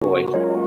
voice.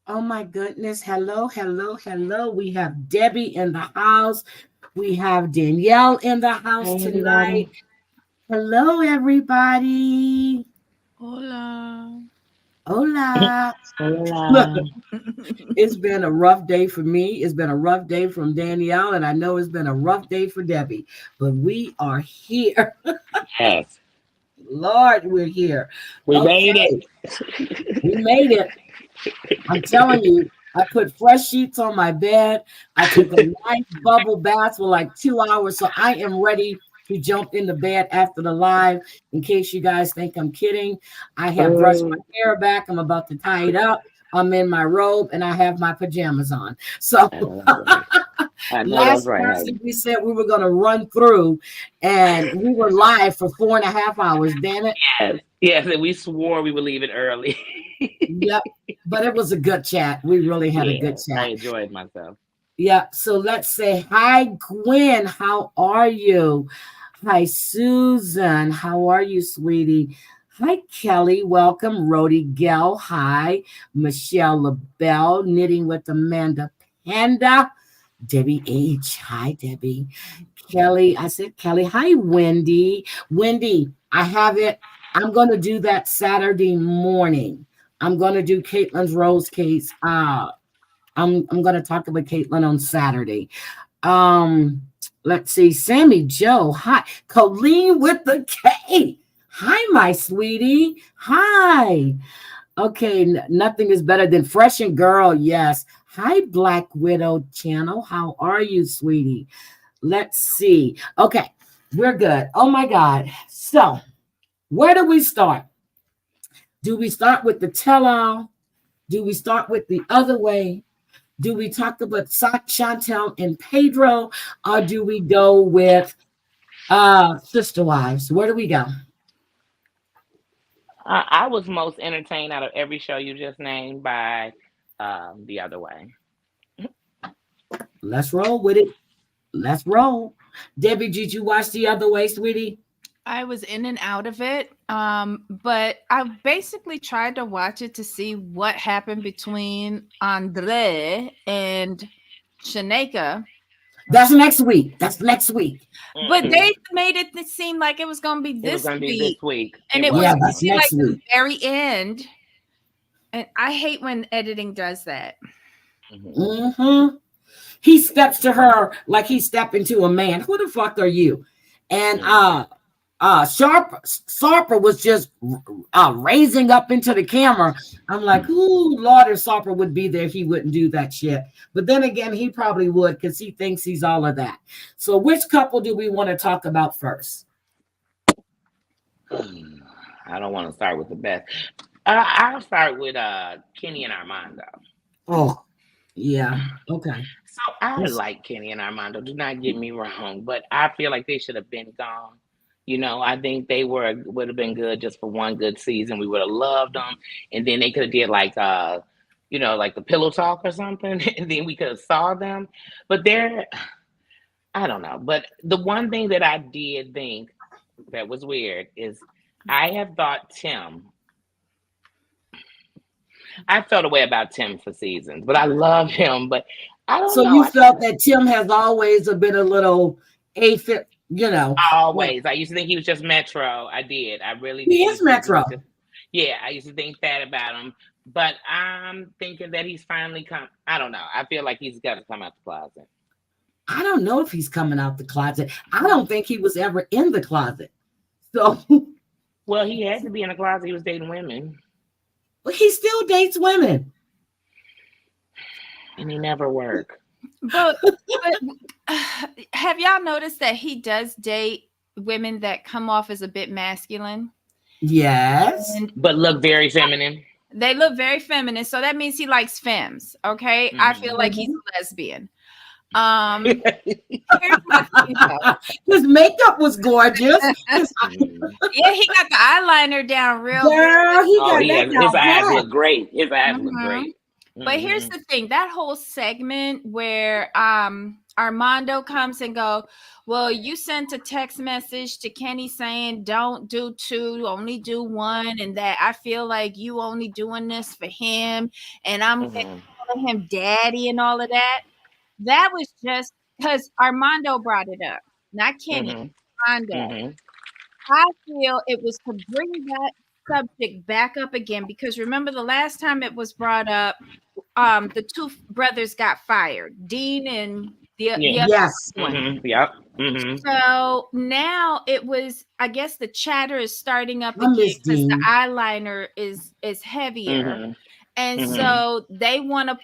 Oh my goodness. Hello, hello, hello. We have Debbie in the house. We have Danielle in the house tonight. Hello, everybody. Hola. Hola. Hola. It's been a rough day for me. It's been a rough day from Danielle, and I know it's been a rough day for Debbie. But we are here. Yes. Lord, we're here. We made it. We made it. I'm telling you, I put fresh sheets on my bed. I took a nice bubble bath for like 2 hours. So I am ready to jump into bed after the live. In case you guys think I'm kidding, I have brushed my hair back. I'm about to tie it up. I'm in my robe and I have my pajamas on. So last Thursday we said we were going to run through and we were live for 4.5 hours. Damn it. Yes, and we swore we would leave it early. Yep, but it was a good chat. We really had a good chat. I enjoyed myself. Yeah, so let's say hi, Gwen. How are you? Hi, Susan. How are you, sweetie? Hi, Kelly. Welcome, Rhodey Gell. Hi, Michelle LaBelle. Knitting with Amanda Panda. Debbie H. Hi, Debbie. Kelly. I said Kelly. Hi, Wendy. Wendy, I have it. I'm going to do that Saturday morning. I'm going to do Caitlin's Rose case. I'm going to talk about Caitlin on Saturday. Let's see. Sammy Joe. Hi. Colleen with the K. Hi, my sweetie. Hi. Okay. Nothing is better than Fresh and Girl. Yes. Hi, Black Widow Channel. How are you, sweetie? Let's see. Okay. We're good. Oh, my God. So where do we start? Do we start with the tell-all? Do we start with the other way? Do we talk about Shantel and Pedro? Or do we go with Sister Wives? Where do we go? I was most entertained out of every show you just named by The Other Way. Let's roll with it. Let's roll. Debbie, did you watch The Other Way, sweetie? I was in and out of it, but I basically tried to watch it to see what happened between Andre and Shaneka. That's next week. That's next week. But they made it seem like it was going to be this week. And it was that's next like week. The very end. And I hate when editing does that. Mm-hmm. He steps to her like he stepped into a man. Who the fuck are you? And Sarper was just raising up into the camera. I'm like, ooh, Lord, if Sarper would be there, he wouldn't do that shit. But then again, he probably would because he thinks he's all of that. So which couple do we want to talk about first? I don't want to start with the best. I'll start with Kenny and Armando. Oh, yeah. Okay. So I like Kenny and Armando. Do not get me wrong, but I feel like they should have been gone. You know, I think they would have been good just for one good season. We would have loved them, and then they could have did like like the Pillow Talk or something, and then we could have saw them. But I don't know. But the one thing that I did think that was weird is I have thought I felt a way about Tim for seasons, but I love him. But I don't know. So you felt that Tim has always been a little always. I used to think he was just Metro. I did. I really. He is Metro. Yeah, I used to think that about him, but I'm thinking that he's finally come. I don't know. I feel like he's got to come out the closet. I don't know if he's coming out the closet. I don't think he was ever in the closet. So, Well, he had to be in the closet. He was dating women, but he still dates women. and he never worked. But have y'all noticed that he does date women that come off as a bit masculine? Yes. And But look very feminine. they look very feminine, so that means he likes femmes. Okay, I feel like he's a lesbian. Here's my thing, though. His makeup was gorgeous. Yeah, he got the eyeliner down real good. Girl, he Oh, got he has, that his down eyes pat. look great. His eyes look Mhm. great. But here's the thing, that whole segment where Armando comes and go, well, you sent a text message to Kenny saying don't do two, only do one, and that I feel like you only doing this for him, and I'm calling him daddy and all of that. That was just because Armando brought it up, not Kenny. Armando. I feel it was to bring that subject back up again because remember the last time it was brought up, the two brothers got fired, Dean and the other Yes. one. Yep. So now it was, I guess the chatter is starting up I again miss because the Dean. eyeliner is heavier. And so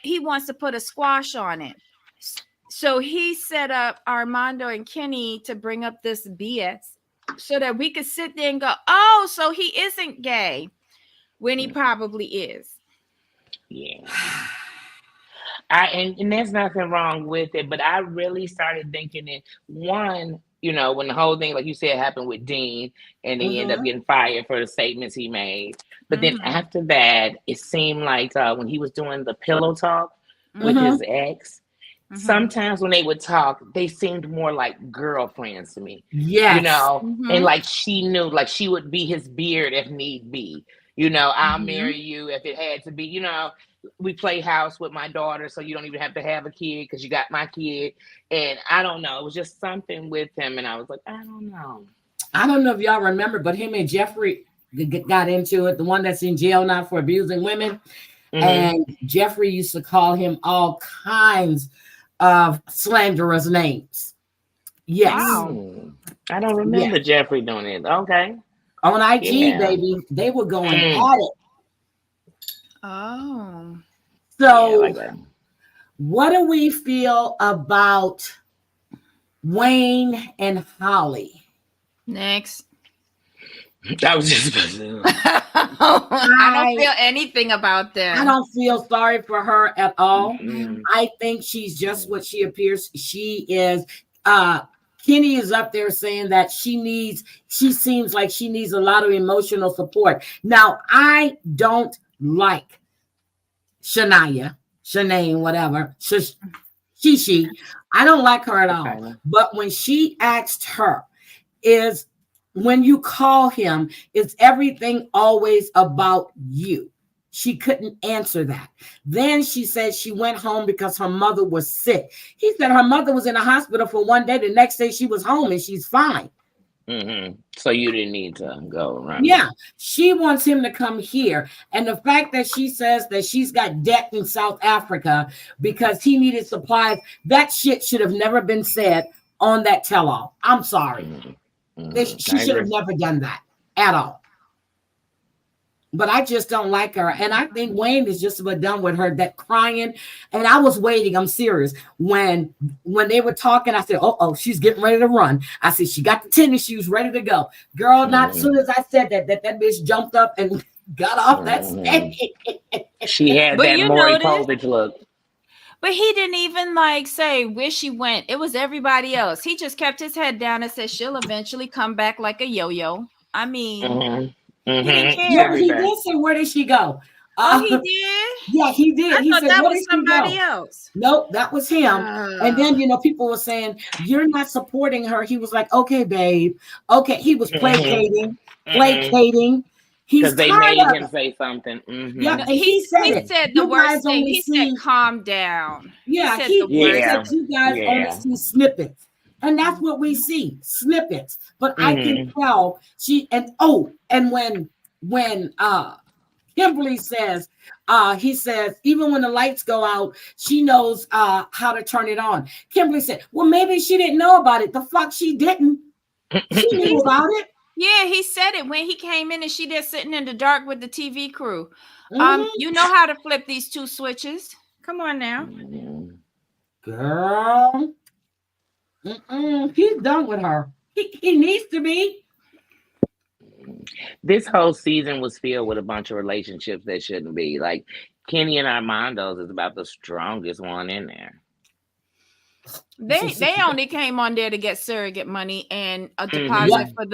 he wants to put a squash on it. So he set up Armando and Kenny to bring up this BS so that we could sit there and go, oh, so he isn't gay when he probably is. Yeah. And there's nothing wrong with it, but I really started thinking it. One, when the whole thing, like you said, happened with Dean, and then he ended up getting fired for the statements he made. But then after that, it seemed like when he was doing the pillow talk with his ex, sometimes when they would talk, they seemed more like girlfriends to me. Yes. And like she knew, like she would be his beard if need be. I'll marry you if it had to be. We play house with my daughter, so you don't even have to have a kid because you got my kid. And I don't know. It was just something with him. And I was like, I don't know. I don't know if y'all remember, but him and Jeffrey got into it. The one that's in jail now for abusing women. And Jeffrey used to call him all kinds of slanderous names. Yes. Wow. I don't remember Jeffrey doing it. Okay. On IG, baby, they were going at it. Oh. So, what do we feel about Wayne and Holly? Next. That was just about to I don't feel anything about them. I don't feel sorry for her at all. I think she's just what she appears. She is. Kenny is up there saying that she seems like she needs a lot of emotional support. Now, I don't like Shania, whatever. She. I don't like her at all. But when she asked her, when you call him, is everything always about you? She couldn't answer that. Then she said she went home because her mother was sick. He said her mother was in a hospital for one day. The next day she was home and she's fine. So you didn't need to go, right? Yeah, she wants him to come here. And the fact that she says that she's got debt in South Africa because he needed supplies, that shit should have never been said on that tell-all. I'm sorry. She should have never done that at all. But I just don't like her. And I think Wayne is just about done with her, that crying. And I was waiting. I'm serious. When they were talking, I said, oh, she's getting ready to run. I said, she got the tennis shoes ready to go. Girl, not as soon as I said that bitch jumped up and got off that stage. She had that Maury Povich look. But he didn't even say where she went. It was everybody else. He just kept his head down and said she'll eventually come back like a yo-yo. I mean... He didn't care. Yeah, he did say, where did she go? He did? Yeah, he did. I thought said, that was somebody else. Nope, that was him. And then, people were saying, you're not supporting her. He was like, okay, babe. Okay, he was placating. Because they made him say something. Yeah, and he said the worst thing. He said, calm down. Yeah, he said you guys only see snippets. And that's what we see, snippets. But I can tell and when when Kimberly says, he says, even when the lights go out, she knows how to turn it on. Kimberly said, well, maybe she didn't know about it. The fuck she didn't. She knew about it. Yeah, he said it when he came in and she there sitting in the dark with the TV crew. Mhm. You know how to flip these two switches. Come on now. Girl. He's done with her. He needs to be. This whole season was filled with a bunch of relationships that shouldn't be. Like Kenny and Armando's is about the strongest one in there. They only came on there to get surrogate money and a deposit for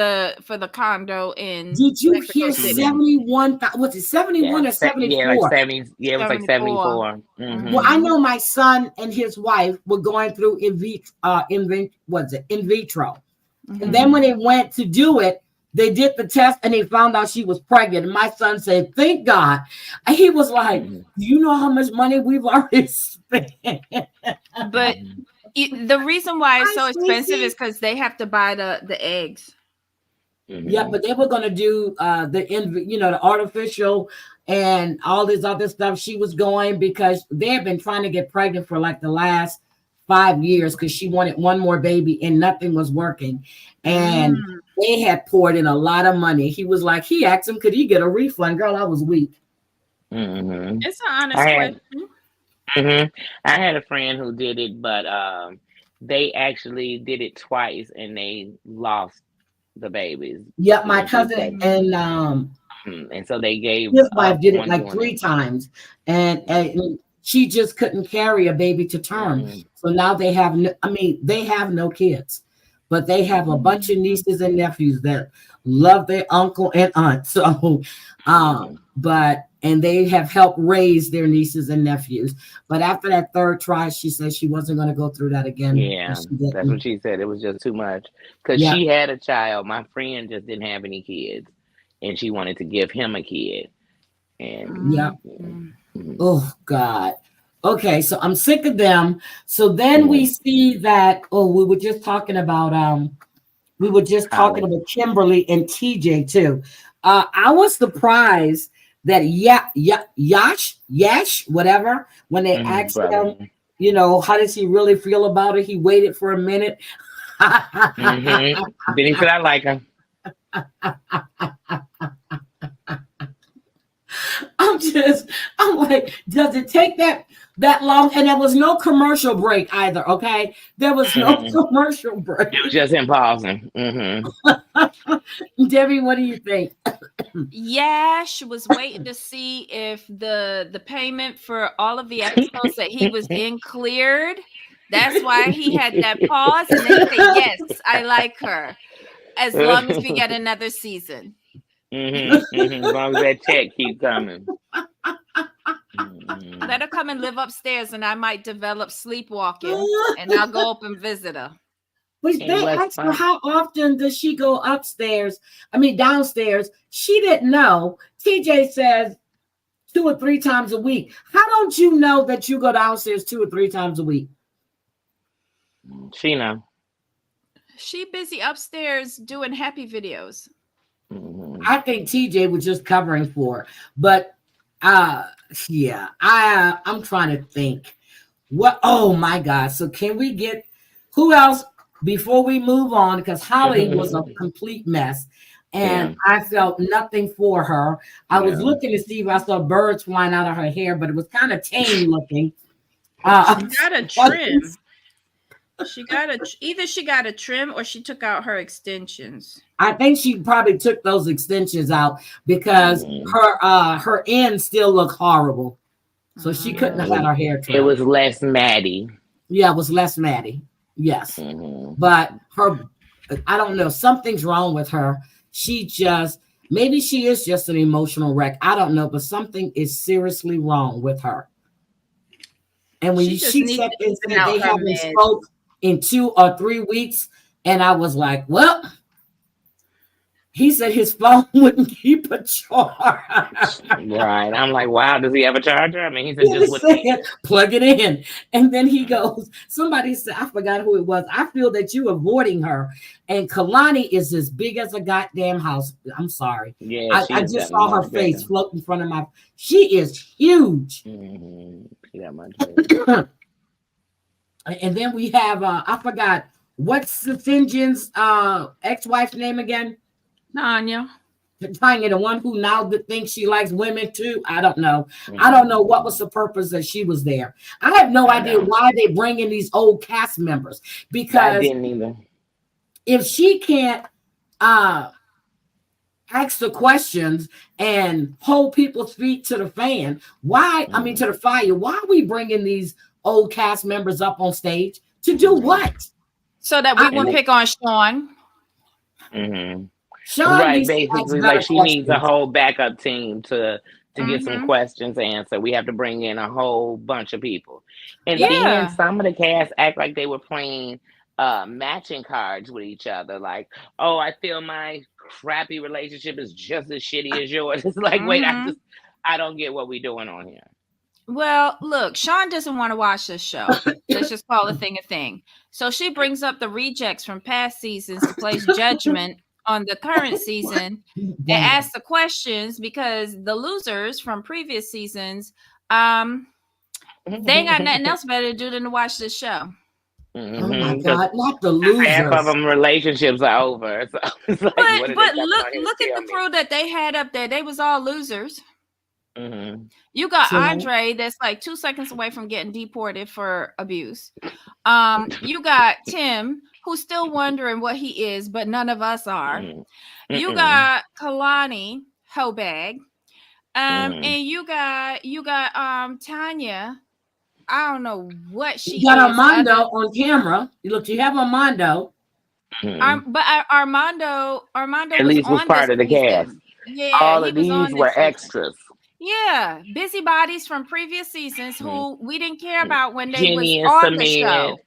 the condo in. Did you Mexico hear City. 71? Was it 71 or 74? Yeah, like 70. Yeah, it was like 74. Well, I know my son and his wife were going through in vitro. And then when they went to do it, they did the test and they found out she was pregnant. And my son said, thank God. And he was like, do you know how much money we've already spent? But the reason why it's so expensive is because they have to buy the eggs. Yeah, but they were going to do the artificial and all this other stuff. She was going because they had been trying to get pregnant for like the last 5 years because she wanted one more baby and nothing was working. And they had poured in a lot of money. He was like, he asked him, could he get a refund? Girl, I was weak. It's an honest question. I had a friend who did it, but they actually did it twice and they lost the babies. Yep, my cousin and so they gave his wife did it like 3 times, and she just couldn't carry a baby to term. So now they have no kids, but they have a bunch of nieces and nephews that love their uncle and aunt. So, and they have helped raise their nieces and nephews. But after that 3rd try, she said she wasn't going to go through that again. Yeah, that's what she said. It was just too much because she had a child. My friend just didn't have any kids, and she wanted to give him a kid. And oh God. Okay, so I'm sick of them. So then we see that. We were just talking about Kimberly and TJ too. I was surprised that Yash, whatever, when they asked him, how does he really feel about it? He waited for a minute. Then he said, I like her. I'm like, does it take that long? And there was no commercial break either. Okay, there was no commercial break. It was just in pausing. Debbie, what do you think? Yash was waiting to see if the payment for all of the episodes that he was in cleared. That's why he had that pause, and then he said, "Yes, I like her, as long as we get another season." As long as that check keep coming. Let her come and live upstairs, and I might develop sleepwalking, and I'll go up and visit her. But they asked her how often does she go downstairs. She didn't know. TJ says 2 or 3 times a week. How don't you know that you go downstairs 2 or 3 times a week? She know. She busy upstairs doing happy videos. I think TJ was just covering for her. But I'm trying to think. Oh my God. So can we get who else before we move on? Because Holly was a complete mess. And I felt nothing for her. I was looking to see if I saw birds flying out of her hair, but it was kind of tame looking. She got a trim. Either she got a trim or she took out her extensions. I think she probably took those extensions out because her ends still look horrible. So she couldn't have had her hair trimmed. It was less Maddie. Yeah, it was less Maddie. Yes. But I don't know. Something's wrong with her. Maybe she is just an emotional wreck. I don't know, but something is seriously wrong with her. And when she said they haven't spoke in 2 or 3 weeks, and I was like, well, He said his phone wouldn't keep a charge. Right. I'm like, wow, does he have a charger? I mean, he said He just was with me. saying, plug it in. And then he goes, somebody said, I forgot who it was. I feel that you avoiding her. And Kalani is as big as a goddamn house. I'm sorry. Yeah, I she's just definitely saw her much face bigger. float in front of my. She is huge. She got much bigger. And then we have I forgot what's the Finjan's ex-wife's name again? Nanya. Tanya, the one who now thinks she likes women too. I don't know. I don't know what was the purpose that she was there. I have no I idea know. why they bring in these old cast members, I because didn't either. if she can't ask the questions and hold people's feet to the fan, why? I mean, to the fire. Why are we bringing these old cast members up on stage to do what? So that we won't pick on Sean. Sean Right, needs to ask basically, like better she needs a questions. whole backup team to get some questions answered. We have to bring in a whole bunch of people, and then Yeah. some of the cast act like they were playing matching cards with each other. Like, oh, I feel my crappy relationship is just as shitty as yours. It's like, wait, I don't get what we're doing on here. Well, look, Sean doesn't want to watch this show. Let's just call a thing a thing. So she brings up the rejects from past seasons to place judgment on the current season and ask the questions, because the losers from previous seasons, they ain't got nothing else better to do than to watch this show. Oh my God, not the losers. Half of them relationships are over. So it's like, but look at the crew that they had up there. They was all losers. You got Andre that's like 2 seconds away from getting deported for abuse. You got Tim, who's still wondering what he is, but none of us are. You got Kalani Hobag. And you got Tanya. I don't know what she you got is. Armando on camera. You have Armando. But Armando at least was part of the cast. Yeah, all he of was these on were this extras. Yeah, busybodies from previous seasons who we didn't care about when they Jenny was and on the show.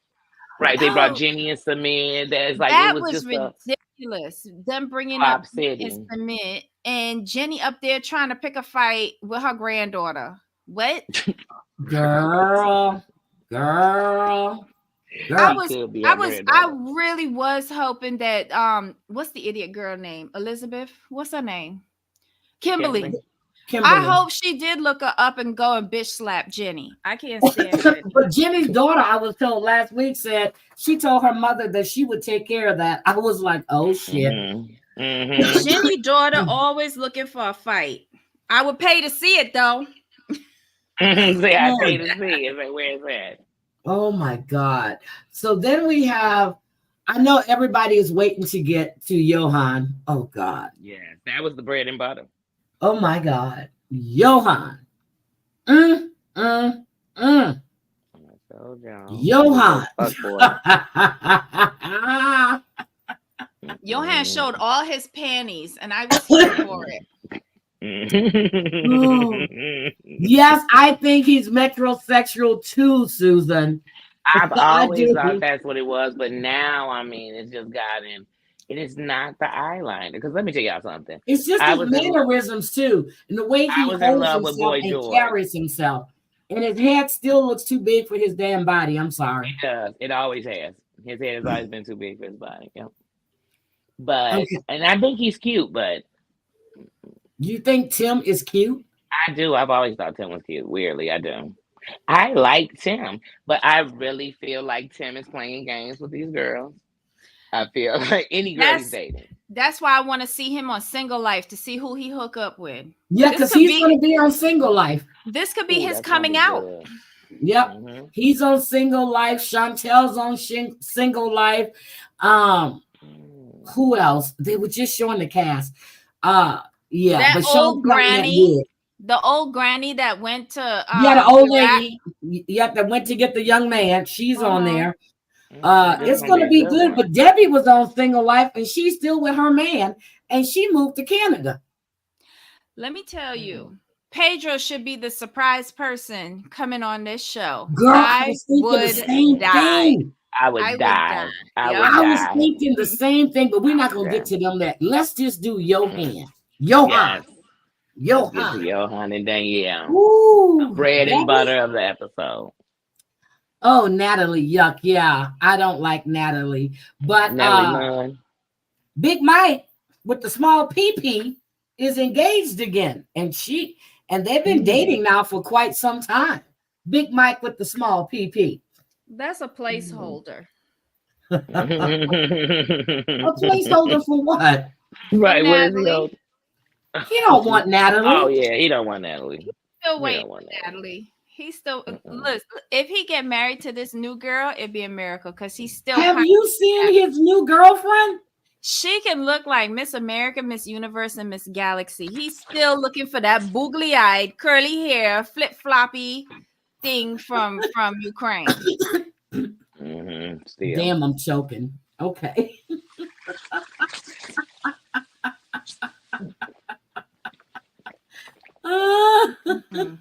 Right, they brought Jenny and Samid. That's like, that it was just ridiculous. Them bringing Pop up City. Samid and Jenny up there trying to pick a fight with her granddaughter. What? Girl. I really was hoping that what's the idiot girl name? Elizabeth? What's her name? Kimberly. I hope she did look her up and go and bitch slap Jenny. I can't stand it. But Jenny's daughter, I was told last week, said she told her mother that she would take care of that. I was like, oh shit. Jenny's daughter always looking for a fight. I would pay to see it though. Say I pay to see it. Like, where is that? Oh my God. So then we have, I know everybody is waiting to get to Johan. Oh God. Yeah, that was the bread and butter. Oh my God. Johan. Johan. Johan showed all his panties and I was here for it. Yes, I think he's metrosexual too, Susan. I've always thought that's what it was, but now, I mean, it's just gotten, it is not the eyeliner. Because let me tell y'all something. It's just his mannerisms too, and the way he holds himself and carries himself. And his head still looks too big for his damn body. I'm sorry. It does. It always has. His head has always been too big for his body. Yeah. But, and I think he's cute, but. You think Tim is cute? I do. I've always thought Tim was cute. Weirdly, I do. I like Tim, but I really feel like Tim is playing games with these girls. I feel like any girl he's dating. That's why I want to see him on Single Life to see who he hook up with. Yeah, because he's going to be on Single Life. This could be his coming out. Yep. He's on Single Life. Chantel's on Single Life. Who else? They were just showing the cast. Yeah, that but old granny. The old granny that went to the old lady. Yep, that went to get the young man. She's on there. It's going to be good. But Debbie was on Single Life, and she's still with her man, and she moved to Canada. Let me tell you, Pedro should be the surprise person coming on this show. Girl, I would die. I would I would die. die. I Yep. would I was die. thinking the same thing, but we're I not would gonna get die. to them. That let's just do Mm. Johan. Johan. Yes. Let's get to Johan. Johan and Danielle. The Ooh, bread and that. butter of the episode. Oh, Natalie, yuck. Yeah, I don't like Natalie. But Natalie Nunn. Big Mike with the small PP is engaged again. And they've been Mm. dating now for quite some time. Big Mike with the small PP. That's a Mm. placeholder A placeholder for what? for Right, what is he Natalie. hold? He don't want Oh Natalie. yeah, he don't want Natalie. Still He waiting don't want for Natalie. Natalie. He's still Mm-mm. look. If he get married to this new girl, it'd be a miracle because he's still Have pining you for seen Natalie. his new girlfriend? She can look like Miss America, Miss Universe, and Miss Galaxy. He's still looking for that boogly eyed, curly hair, flip floppy thing from Ukraine. Still. Damn, I'm choking. Okay. Mhm.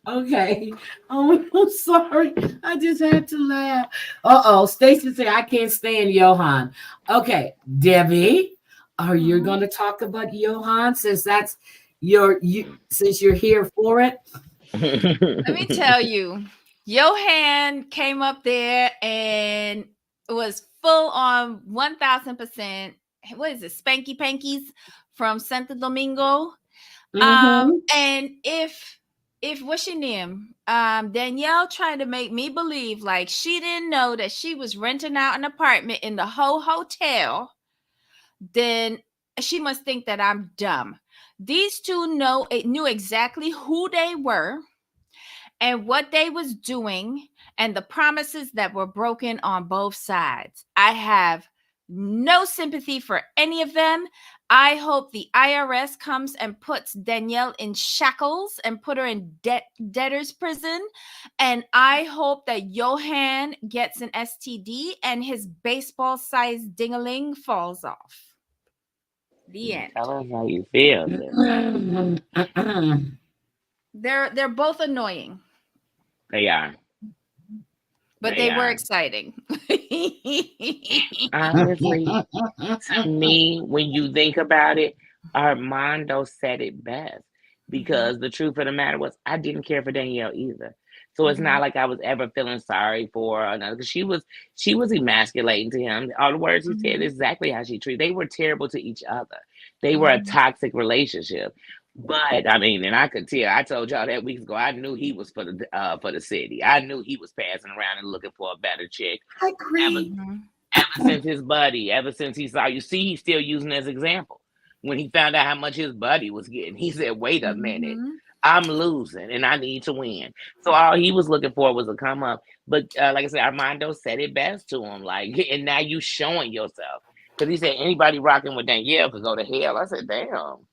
Okay. Oh, I'm sorry. I just had to laugh. Uh-oh. Stacy said I can't stand Johan. Okay, Debbie, are you Mhm. going to talk about Johan since that's since you're here for it? Let me tell you, Johan came up there and was full on 1000%. What is it? Spanky Pankies from Santo Domingo. Mm-hmm. And if what's your name? Danielle tried to make me believe like she didn't know that she was renting out an apartment in the whole hotel, then she must think that I'm dumb. These two knew exactly who they were and what they was doing and the promises that were broken on both sides. I have no sympathy for any of them. I hope the IRS comes and puts Danielle in shackles and put her in debtor's prison. And I hope that Johan gets an STD and his baseball-sized dingaling falls off. The end. Tell us how you feel, Debbie. They're both annoying, They are. but They they were are. exciting. Honestly, to me, when you think about it, Armando said it best. Mhm, Because the truth of the matter was, I didn't care for Danielle either. So it's not mhm, like I was ever feeling sorry for her. Because she was emasculating to him. All the words he said, mhm, exactly how she treated. They were terrible to each other. They were a mhm. toxic relationship. But I mean, and I could tell. I told y'all that weeks ago. I knew he was for the city. I knew he was passing around and looking for a better chick. I Ever agree. Mhm. since his buddy, ever since he saw, you see, he's still using as example. When he found out how much his buddy was getting, he said, "Wait a minute, Mhm. I'm losing and I need to win." So all he was looking for was a come up. But like I said, Armando said it best to him, like, and now you showing yourself because he said anybody rocking with Danielle could go to hell. I said, damn.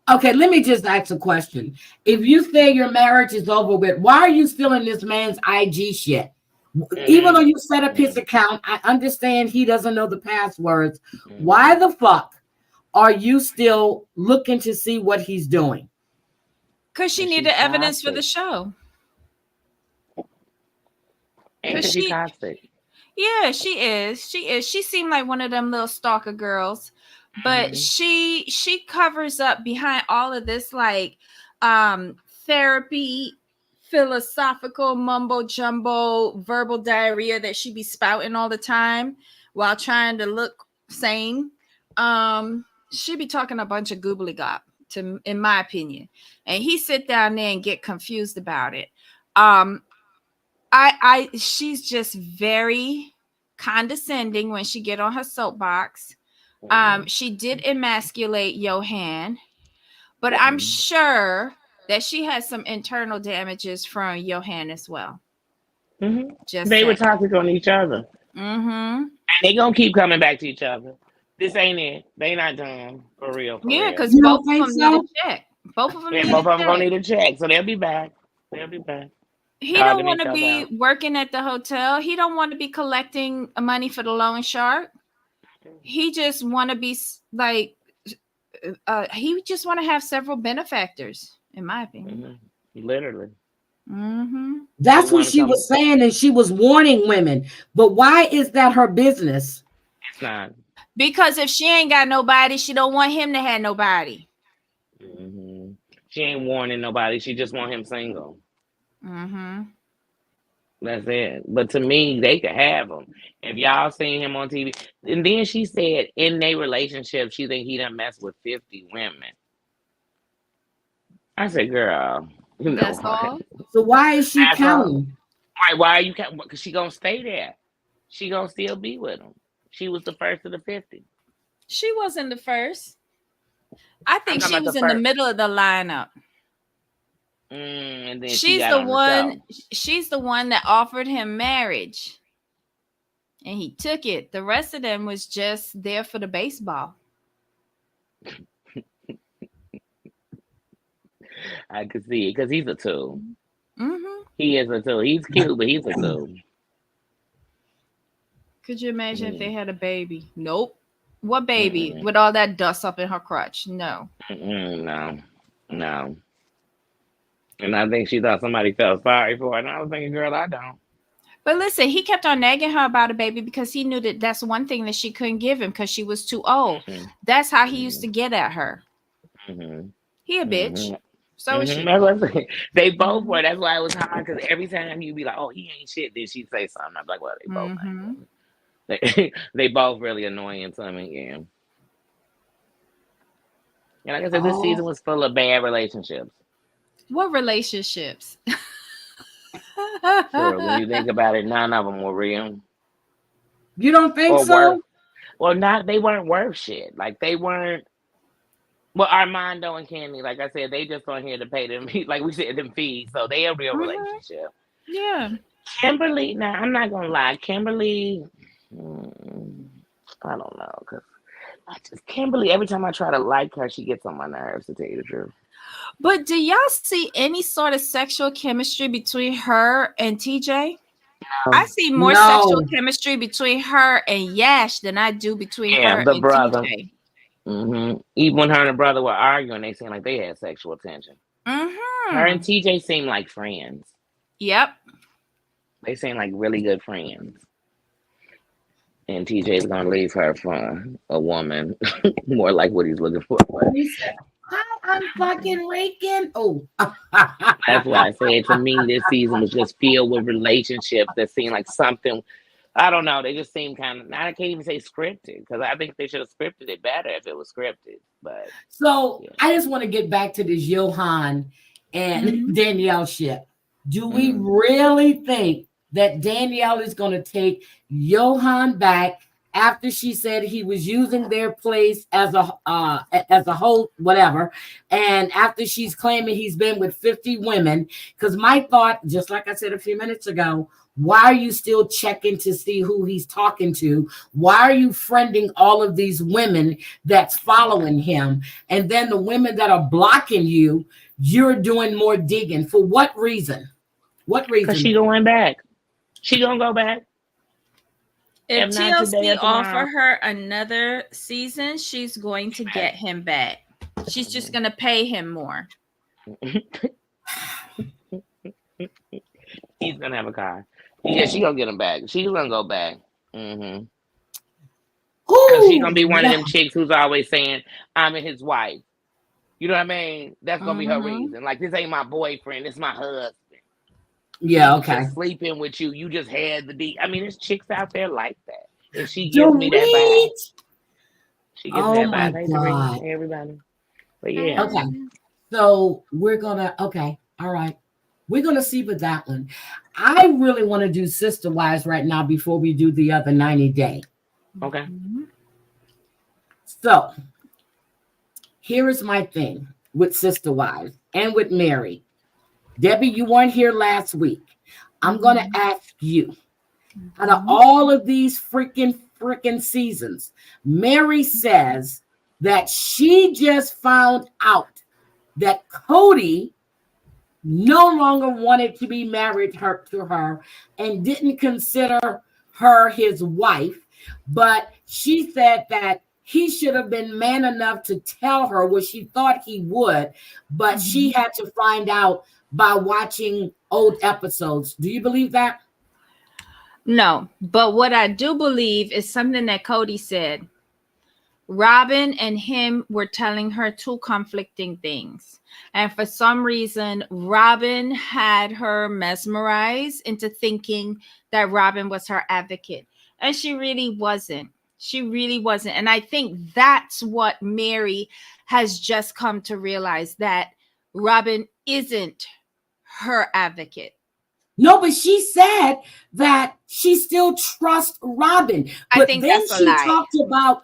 Okay, let me just ask a question. If you say your marriage is over with, why are you still in this man's IG shit? Even though Mm-hmm. you set up his Mm-hmm. account, I understand he doesn't know the passwords. Why Mm-hmm. the fuck are you still looking to see what he's doing? Cause she Because she's needed evidence for the toxic. show. And Cause because she's she, toxic. yeah, she is. She is. She seemed like one of them little stalker girls, but Mm-hmm. she covers up behind all of this like therapy, philosophical mumbo jumbo, verbal diarrhea that she be spouting all the time while trying to look sane. She be talking a bunch of goobly gop to, in my opinion, and he sit down there and get confused about it. Um, she's just very condescending when she get on her soapbox. Mm-hmm. She did emasculate Johan, but I'm Mm-hmm. sure that she has some internal damages from Johan as well. Mm-hmm. Just They were saying. toxic on each other. Mm-hmm. And they gonna keep coming back to each other. This ain't it. They not done. For real, for Yeah, real. because You both don't of think them need a so? check. Both of them Yeah, need a both of them gonna check. need a check. So they'll be back. They'll be back. He don't Dogging want each to other be out. working at the hotel. He don't want to be collecting money for the loan shark. He just want to be like he just want to have several benefactors, in my opinion. Mm-hmm. Literally. Mm-hmm. That's what she was saying, and she was warning women. But why is that her business? It's not. Because if she ain't got nobody, she don't want him to have nobody. Mm-hmm. She ain't warning nobody. She just want him single. Mm-hmm. That's it. But to me, they could have him. If y'all seen him on TV. And then she said in their relationship, she think he done messed with 50 women. I said, girl, you know That's what? all. So why is she That's all. counting? Why are you counting? Because she gonna stay there. She gonna still be with him. She was the first of the 50. She wasn't the first. I think talking she about the was in the first. middle of the lineup. And then she She's got the on the one. show. She's the one that offered him marriage, and he took it. The rest of them was just there for the baseball. I could see it because he's a tool. Mm-hmm. He is a tool. He's cute, but he's a tool. Could you imagine if they had a baby? Nope. What baby? With all that dust up in her crotch? No. No. No. And I think she thought somebody felt sorry for her. And I was thinking, girl, I don't. But listen, he kept on nagging her about a baby because he knew that that's one thing that she couldn't give him because she was too old. That's how he used to get at her. He a bitch. So is she. They both were. That's why it was hard because every time you'd be like, oh, he ain't shit. Then she'd say something. I'm like, well, they both ain't. They both really annoying to me. Yeah. And like I said, this season was full of bad relationships. What relationships? Sure, when you think about it, none of them were real. You don't think so? Well, they weren't worth shit. Like they weren't. Well, Armando and Candy, like I said, they just on here to pay them, like we said, them fees. So they a real relationship. Yeah. Kimberly, now I'm not gonna lie, Kimberly, I don't know, cause Kimberly, every time I try to like her, she gets on my nerves, to tell you the truth. But do y'all see any sort of sexual chemistry between her and TJ? I see more sexual chemistry between her and Yash than I do between her the and brother. TJ. Even when her and the brother were arguing, they seemed like they had sexual tension. Her and TJ seemed like friends. Yep. They seem like really good friends. And TJ's gonna leave her for a woman, more like what he's looking for. I'm fucking raking. Oh, that's why I said to me this season was just filled with relationships that seemed like something. I don't know. They just seem kind of. I can't even say scripted because I think they should have scripted it better if it was scripted. But so yeah. I just want to get back to this Johan and Danielle shit. Do we really think that Danielle is going to take Johan back after she said he was using their place as a whole whatever, and after she's claiming he's been with 50 women? Because my thought, just like I said a few minutes ago, why are you still checking to see who he's talking to? Why are you friending all of these women that's following him? And then the women that are blocking you, you're doing more digging. For what reason? What reason? Because she going back. She gonna go back. If TLC offer her another season, she's going to get him back. She's just going to pay him more. He's going to have a car. Yeah, she going to get him back. She's going to go back. She's going to be one of them chicks who's always saying, I'm his wife. You know what I mean? That's going to be her reason. Like, this ain't my boyfriend. This my husband. Yeah, okay. Just sleeping with you. You just had the D. I mean, there's chicks out there like that. And she gives me that vibe. She gives me that vibe. Hey, everybody. But yeah. Okay. So we're gonna all right. We're gonna see with that one. I really want to do Sister Wives right now before we do the other 90-day. Okay. So here is my thing with Sister Wives and with Mary. Debbie, you weren't here last week. I'm going to ask you, out of all of these freaking seasons, Mary says that she just found out that Cody no longer wanted to be married to her and didn't consider her his wife, but she said that he should have been man enough to tell her what she thought he would, but she had to find out by watching old episodes. Do you believe that? No, but what I do believe is something that Cody said. Robin and him were telling her two conflicting things. And for some reason, Robin had her mesmerized into thinking that Robin was her advocate. And she really wasn't. She really wasn't. And I think that's what Mary has just come to realize, that Robin isn't her advocate. No, but she said that she still trusts Robin. I But think then that's a she lie. talked about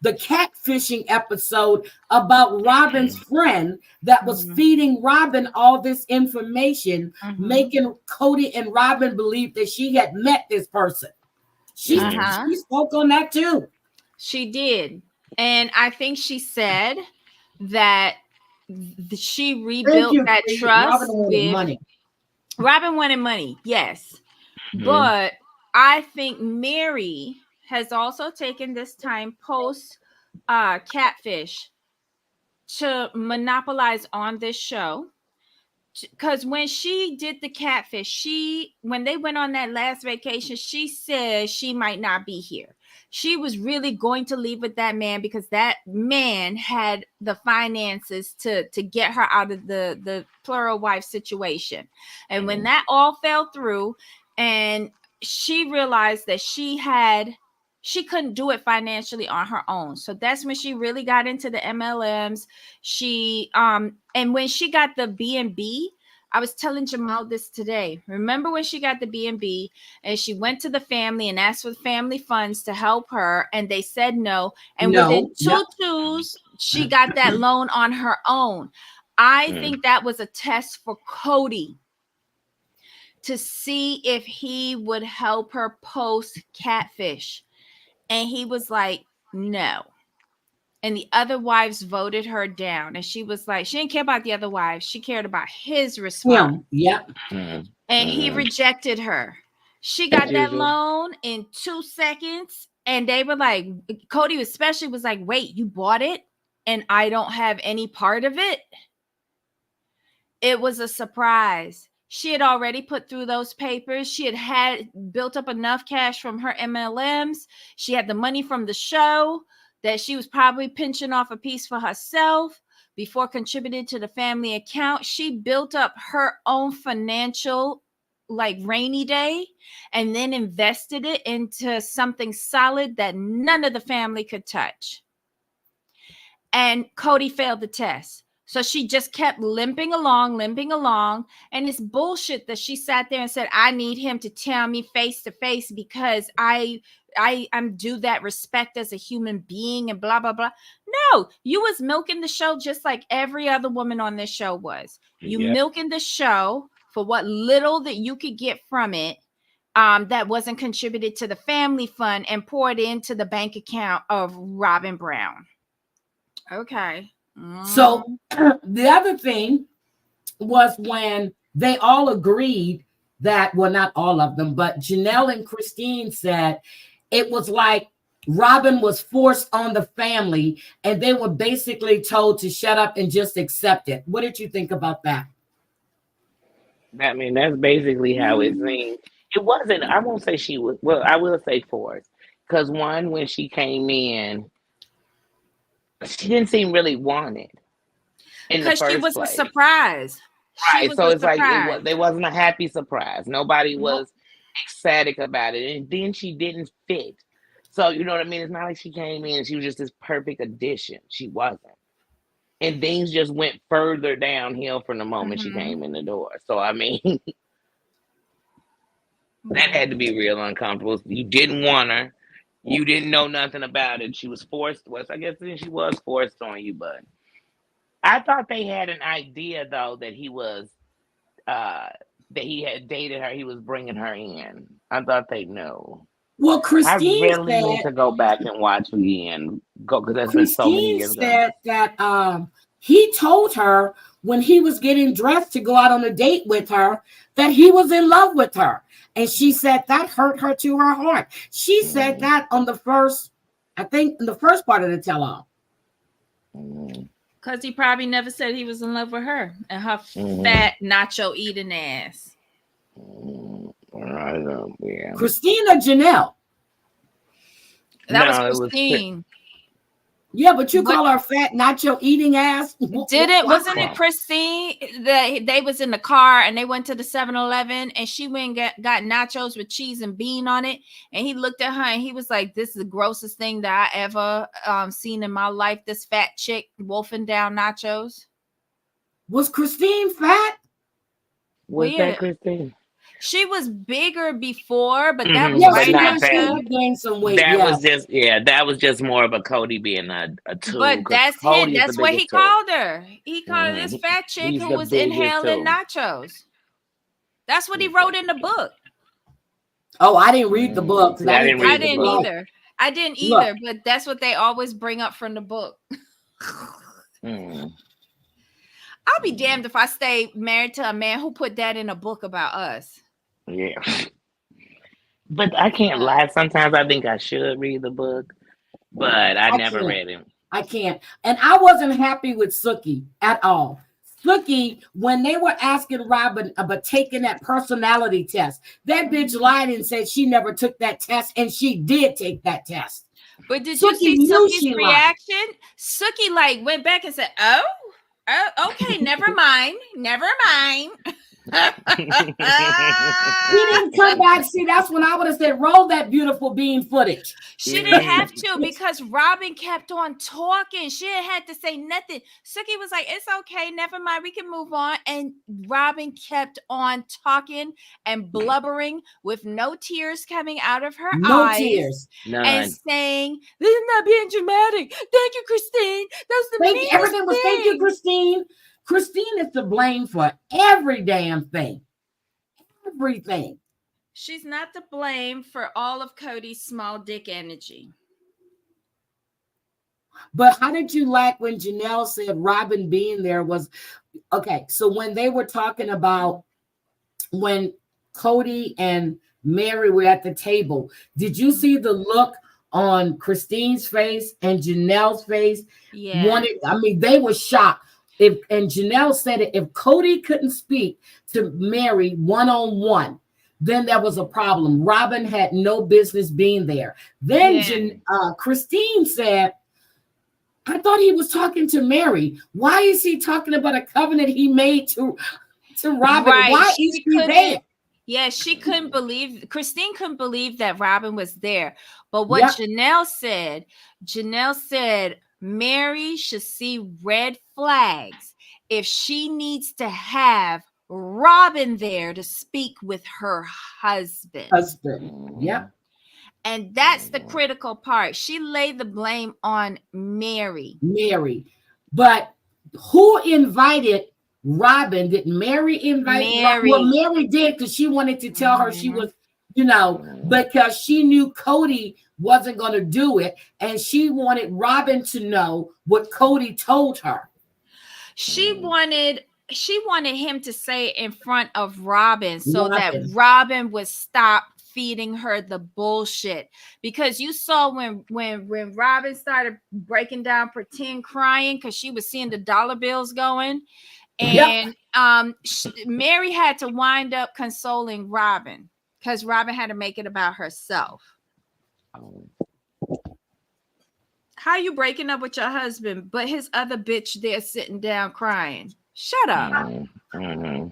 the catfishing episode about Robin's friend that was feeding Robin all this information, making Cody and Robin believe that she had met this person. She spoke on that too. She did. And I think she said that she rebuilt that trust with money. Robin wanted money, yes. But I think Mary has also taken this time post Catfish to monopolize on this show. Because when she did the Catfish, when they went on that last vacation, she said she might not be here. She was really going to leave with that man because that man had the finances to get her out of the plural wife situation. And when that all fell through, and she realized that she couldn't do it financially on her own. So that's when she really got into the MLMs. And when she got the B&B, I was telling Jamal this today. Remember when she got the B&B and she went to the family and asked for family funds to help her, and they said no. And within two twos, she got that loan on her own. I think that was a test for Cody to see if he would help her post Catfish. And he was like, no. And the other wives voted her down. And she was like, she didn't care about the other wives. She cared about his response. And he rejected her. She got that loan in 2 seconds. And they were like, Cody especially was like, wait, you bought it and I don't have any part of it? It was a surprise. She had already put through those papers. She had built up enough cash from her MLMs. She had the money from the show that she was probably pinching off a piece for herself before contributing to the family account. She built up her own financial rainy day and then invested it into something solid that none of the family could touch. And Cody failed the test. So she just kept limping along. And it's bullshit that she sat there and said, I need him to tell me face to face because I'm due that respect as a human being and blah, blah, blah. No, you was milking the show just like every other woman on this show was. You milking the show for what little that you could get from it that wasn't contributed to the family fund and poured into the bank account of Robin Brown. Okay. So the other thing was when they all agreed that, well, not all of them, but Janelle and Christine said it was like Robin was forced on the family and they were basically told to shut up and just accept it. What did you think about that? I mean, that's basically how it seemed. It wasn't, I won't say she was, well, I will say forced. Because one, when she came in, she didn't seem really wanted in the because she first was place. a surprise. Right. So it's like there wasn't a happy surprise. Nobody was ecstatic about it. And then she didn't fit. So you know what I mean? It's not like she came in and she was just this perfect addition. She wasn't. And things just went further downhill from the moment she came in the door. So I mean, that had to be real uncomfortable. You didn't want her. You didn't know nothing about it. She was forced. Well, I guess then she was forced on you, but I thought they had an idea though that he was that he had dated her. He was bringing her in. I thought they knew. Well, Christine I really need to go back and watch again. Because that's been so many years said that he told her when he was getting dressed to go out on a date with her that he was in love with her. And she said that hurt her to her heart. She said that on the first, I think in the first part of the tell-all. Because he probably never said he was in love with her and her Mhm. fat nacho eating ass. Yeah. Christina Janelle. That was No, it was. Christine. Yeah, but you What call her fat nacho eating ass? wasn't it Wow. Christine that they was in the car and they went to the 7-Eleven and she went and got nachos with cheese and bean on it, and he looked at her and he was like, this is the grossest thing that I ever seen in my life, this fat chick wolfing down nachos. Was Christine fat? Was Weird. that Christine? She was bigger before, but that was Mhm, Yeah, but right she not was. She fat. after. had gained some weight. That Yeah. was just that was just more of a Cody being a tool, But because that's him. Cody is the That's what he biggest tool. called her. He called her this Mhm. fat chick He's who the was biggest inhaling tool. nachos. That's what he He's wrote the in the biggest book. Oh, I didn't read the book. See, I didn't I read the didn't book. either. I didn't Look. either, but that's what they always bring up from the book. Mm. I'll be damned if I stay married to a man who put that in a book about us. Yeah. But I can't lie. Sometimes I think I should read the book, but I never can't. read it. I can't. And I wasn't happy with Sookie at all. Sookie, when they were asking Robin about taking that personality test, that bitch lied and said she never took that test, and she did take that test. But did you Sookie see knew Sookie's she lied. reaction? Sookie like went back and said, "Oh, okay, never mind, never mind." He didn't come back. See, that's when I would have said, roll that beautiful bean footage. She didn't have to, because Robin kept on talking. She didn't have to say nothing. Sookie was like, it's okay, never mind, we can move on. And Robin kept on talking and blubbering with no tears coming out of her No eyes. tears. And None. saying, this is not being dramatic. Thank you, Christine. That's the Thank you. meanest Everything was thank you, thing." Christine. Christine is to blame for every damn thing. Everything. She's not to blame for all of Cody's small dick energy. But how did you like when Janelle said Robin being there was okay? So when they were talking about when Cody and Mary were at the table, did you see the look on Christine's face and Janelle's face? Yeah. I mean, they were shocked. And Janelle said it, if Cody couldn't speak to Mary one-on-one, then there was a problem. Robin had no business being there. Then Christine said, I thought he was talking to Mary. Why is he talking about a covenant he made to Robin? Right. Why is he there? Yeah, Christine couldn't believe that Robin was there. But what Janelle said, Mary should see red flags if she needs to have Robin there to speak with her husband. Yep. And that's the critical part. She laid the blame on Mary. But who invited Robin? Did Mary invite Mary? Well, Mary did, because she wanted to tell her she was, because she knew Cody wasn't going to do it, and she wanted Robin to know what Cody told her. She wanted him to say it in front of Robin so that Robin would stop feeding her the bullshit. Because you saw when Robin started breaking down, pretend crying because she was seeing the dollar bills going, and Mary had to wind up consoling Robin because Robin had to make it about herself. How you breaking up with your husband, but his other bitch there sitting down crying? Shut up. And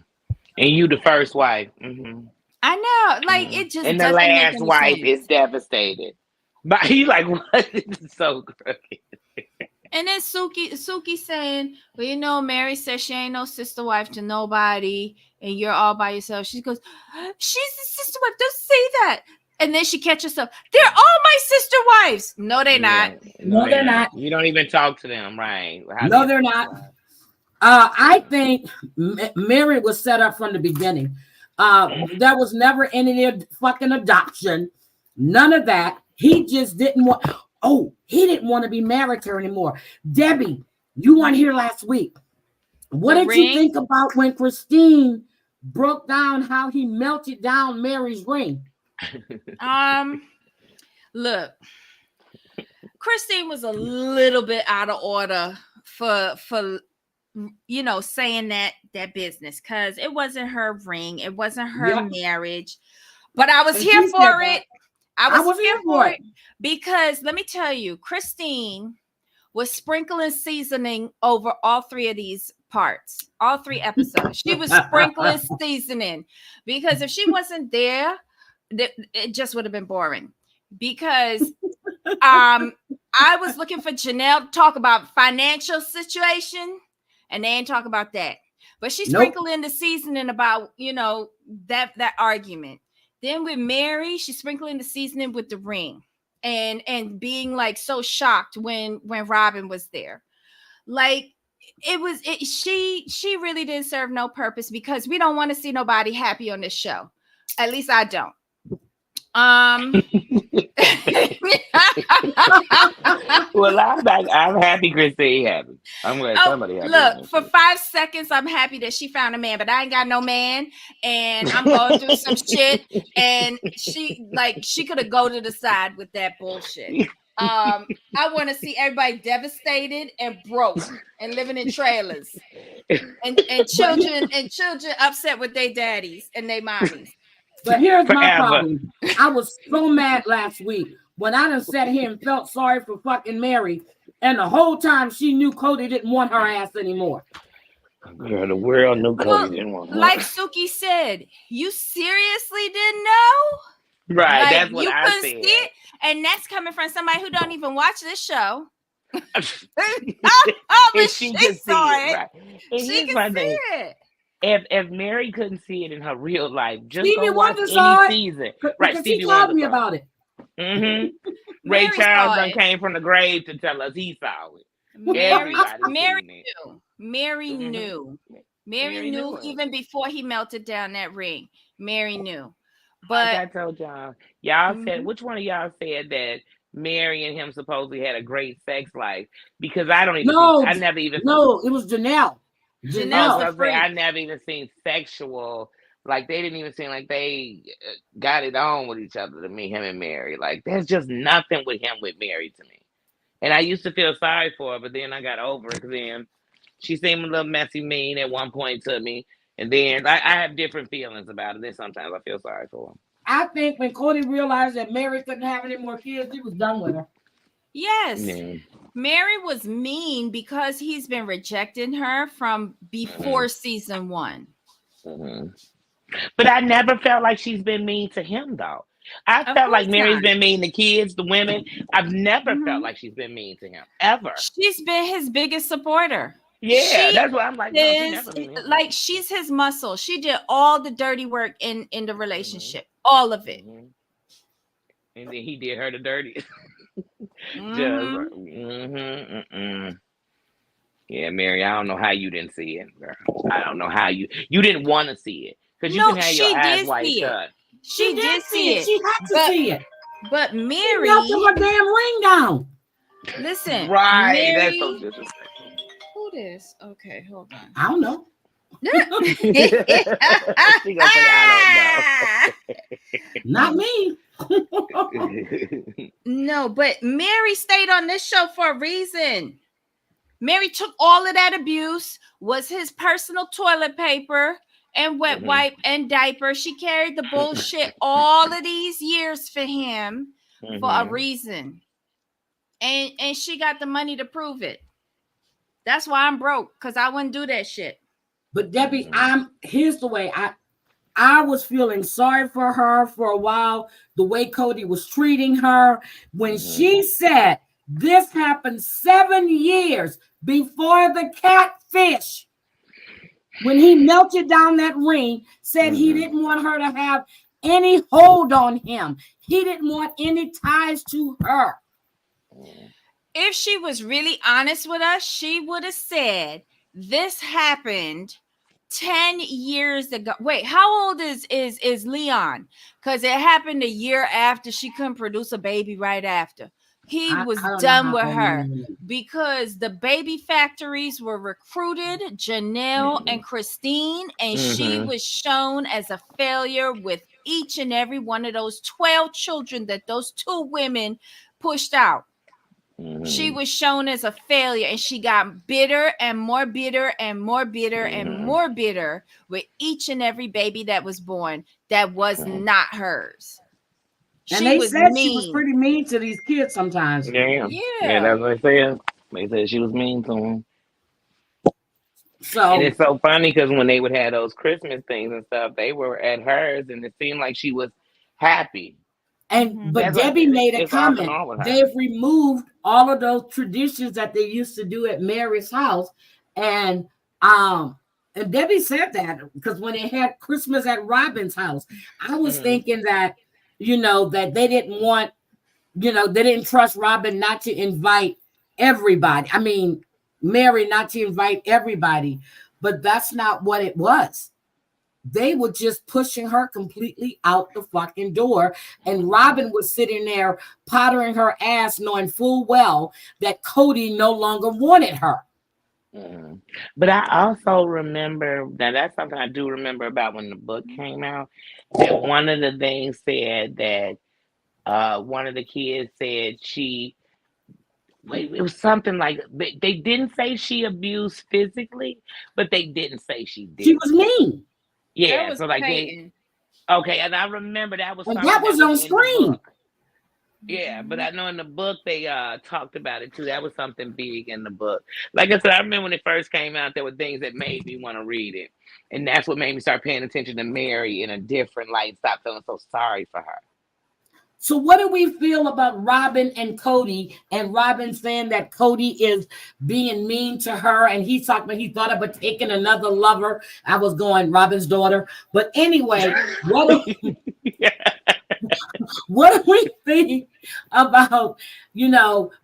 you the first wife. I know, like it just. And the last wife is devastated. But he like, what? It's so crooked. And then Suki saying, well, Mary says she ain't no sister wife to nobody, and you're all by yourself. She goes, she's the sister wife. Don't say that. And then she catches herself. They're all my sister wives. No, they're not. No, they're not. You don't even talk to them, right? No, they're not. I think Mary was set up from the beginning. There was any fucking adoption. None of that. He just didn't want. He didn't want to be married to her anymore. Debbie, you weren't here last week. What did you think about when Christine broke down how he melted down Mary's ring? Look, Christine was a little bit out of order for saying that business, because it wasn't her ring, it wasn't her marriage. But I was here for it. I was here for it because let me tell you, Christine was sprinkling seasoning over all three of these parts, all three episodes. She was sprinkling seasoning because if she wasn't there, it just would have been boring. Because I was looking for Janelle to talk about financial situation, and they ain't talk about that. But she sprinkled in the seasoning about that argument. Then with Mary, she sprinkled in the seasoning with the ring. And being like so shocked when Robin was there. Like she really didn't serve no purpose, because we don't want to see nobody happy on this show. At least I don't. Well, I'm happy Christine happy. I'm glad somebody happy. Look, for 5 seconds, I'm happy that she found a man, but I ain't got no man, and I'm going through some shit. And she could have go to the side with that bullshit. I want to see everybody devastated and broke and living in trailers, and children upset with their daddies and their mommies. But here's my problem. I was so mad last week when I done sat here and felt sorry for fucking Mary, and the whole time she knew Cody didn't want her ass anymore. Girl, the world knew Cody didn't want her. Like Suki said, you seriously didn't know? Right, like, that's what I said. See it? And that's coming from somebody who don't even watch this show. And she can see it. Right. And she can see it. If Mary couldn't see it in her real life, just Stevie go watch any season. Right, Stevie told me about it. Mm-hmm. Ray Charles came from the grave to tell us he saw it. Mary knew even before he melted down that ring. Mary knew. But like I told y'all said, which one of y'all said that Mary and him supposedly had a great sex life? Because I don't even I never even it was Janelle. I never even seen sexual, like they didn't even seem like they got it on with each other to me, him and Mary. Like there's just nothing with him with Mary to me. And I used to feel sorry for her, but then I got over it, because then she seemed a little messy mean at one point to me. And then I have different feelings about it. Then sometimes I feel sorry for her. I think when Cody realized that Mary couldn't have any more kids, he was done with her. Yes. Yeah. Mary was mean because he's been rejecting her from before season 1. Mm-hmm. But I never felt like she's been mean to him, though. I felt like Mary's been mean to kids, the women. I've never felt like she's been mean to him, ever. She's been his biggest supporter. Yeah, that's what I'm like. Like she's his muscle. She did all the dirty work in the relationship, all of it. And then he did her the dirty. Yeah, Mary, I don't know how you didn't see it, girl. I don't know how you didn't want to see it, because you can have your eyes wide shut. She did see it. She had to see it. But Mary melted her damn ring down. Listen, right? Mary, that's so disrespectful. Who this? Okay, hold on. I don't know. She gonna say, I don't know. Not me. No, but Mary stayed on this show for a reason. Mary took all of that abuse, was his personal toilet paper and wet wipe and diaper. She carried the bullshit all of these years for him for a reason. And she got the money to prove it. That's why I'm broke, because I wouldn't do that shit. But Debbie, here's the way I was feeling sorry for her for a while, the way Cody was treating her. When she said this happened 7 years before the catfish, when he melted down that ring, said he didn't want her to have any hold on him. He didn't want any ties to her. If she was really honest with us, she would have said this happened 10 years ago. Wait, how old is Leon? Because it happened a year after. She couldn't produce a baby right after. He was done with her because the baby factories were recruited, Janelle and Christine, and she was shown as a failure with each and every one of those 12 children that those 2 women pushed out. She Mm-hmm. was shown as a failure, and she got bitter and more bitter and more bitter and Mm-hmm. more bitter with each and every baby that was born that was Mm-hmm. not hers. And She they was said she was mean. pretty mean to these kids sometimes. Yeah, yeah, Yeah. that's what they said. They said she was mean to him. And So, it's so funny because when they would have those Christmas things and stuff, they were at hers, and it seemed like she was happy. Hmm. but That's what I Debbie said. made a It's off and comment. on with her. They've removed all of those traditions that they used to do at Mary's house, and um, and Debbie said that because when they had Christmas at Robin's house, I was Hmm. thinking that that they didn't want they didn't trust Robin not to invite everybody. I mean, Mary not to invite everybody, but that's not what it was. They were just pushing her completely out the fucking door. And Robin was sitting there pottering her ass, knowing full well that Cody no longer wanted her. Hmm. But I also remember now that's something I do remember about when the book came out. That one of the things said that one of the kids said she wait, it was something like they didn't say she abused physically, but they didn't say she She did. was mean. That Yeah, was so like they Clayton. okay, and I remember that was And that something that was was on in the screen. book. Yeah, but I know in the book they talked about it too. That was something big in the book. Like I said, I remember when it first came out, there were things that made me want to read it, and that's what made me start paying attention to Mary in a different light. And stop feeling so sorry for her. So what do we feel about Robin and Cody? And Robin saying that Cody is being mean to her, and he's talking about he thought about taking another lover. I was going Robin's daughter, but anyway, Yeah. what do we think about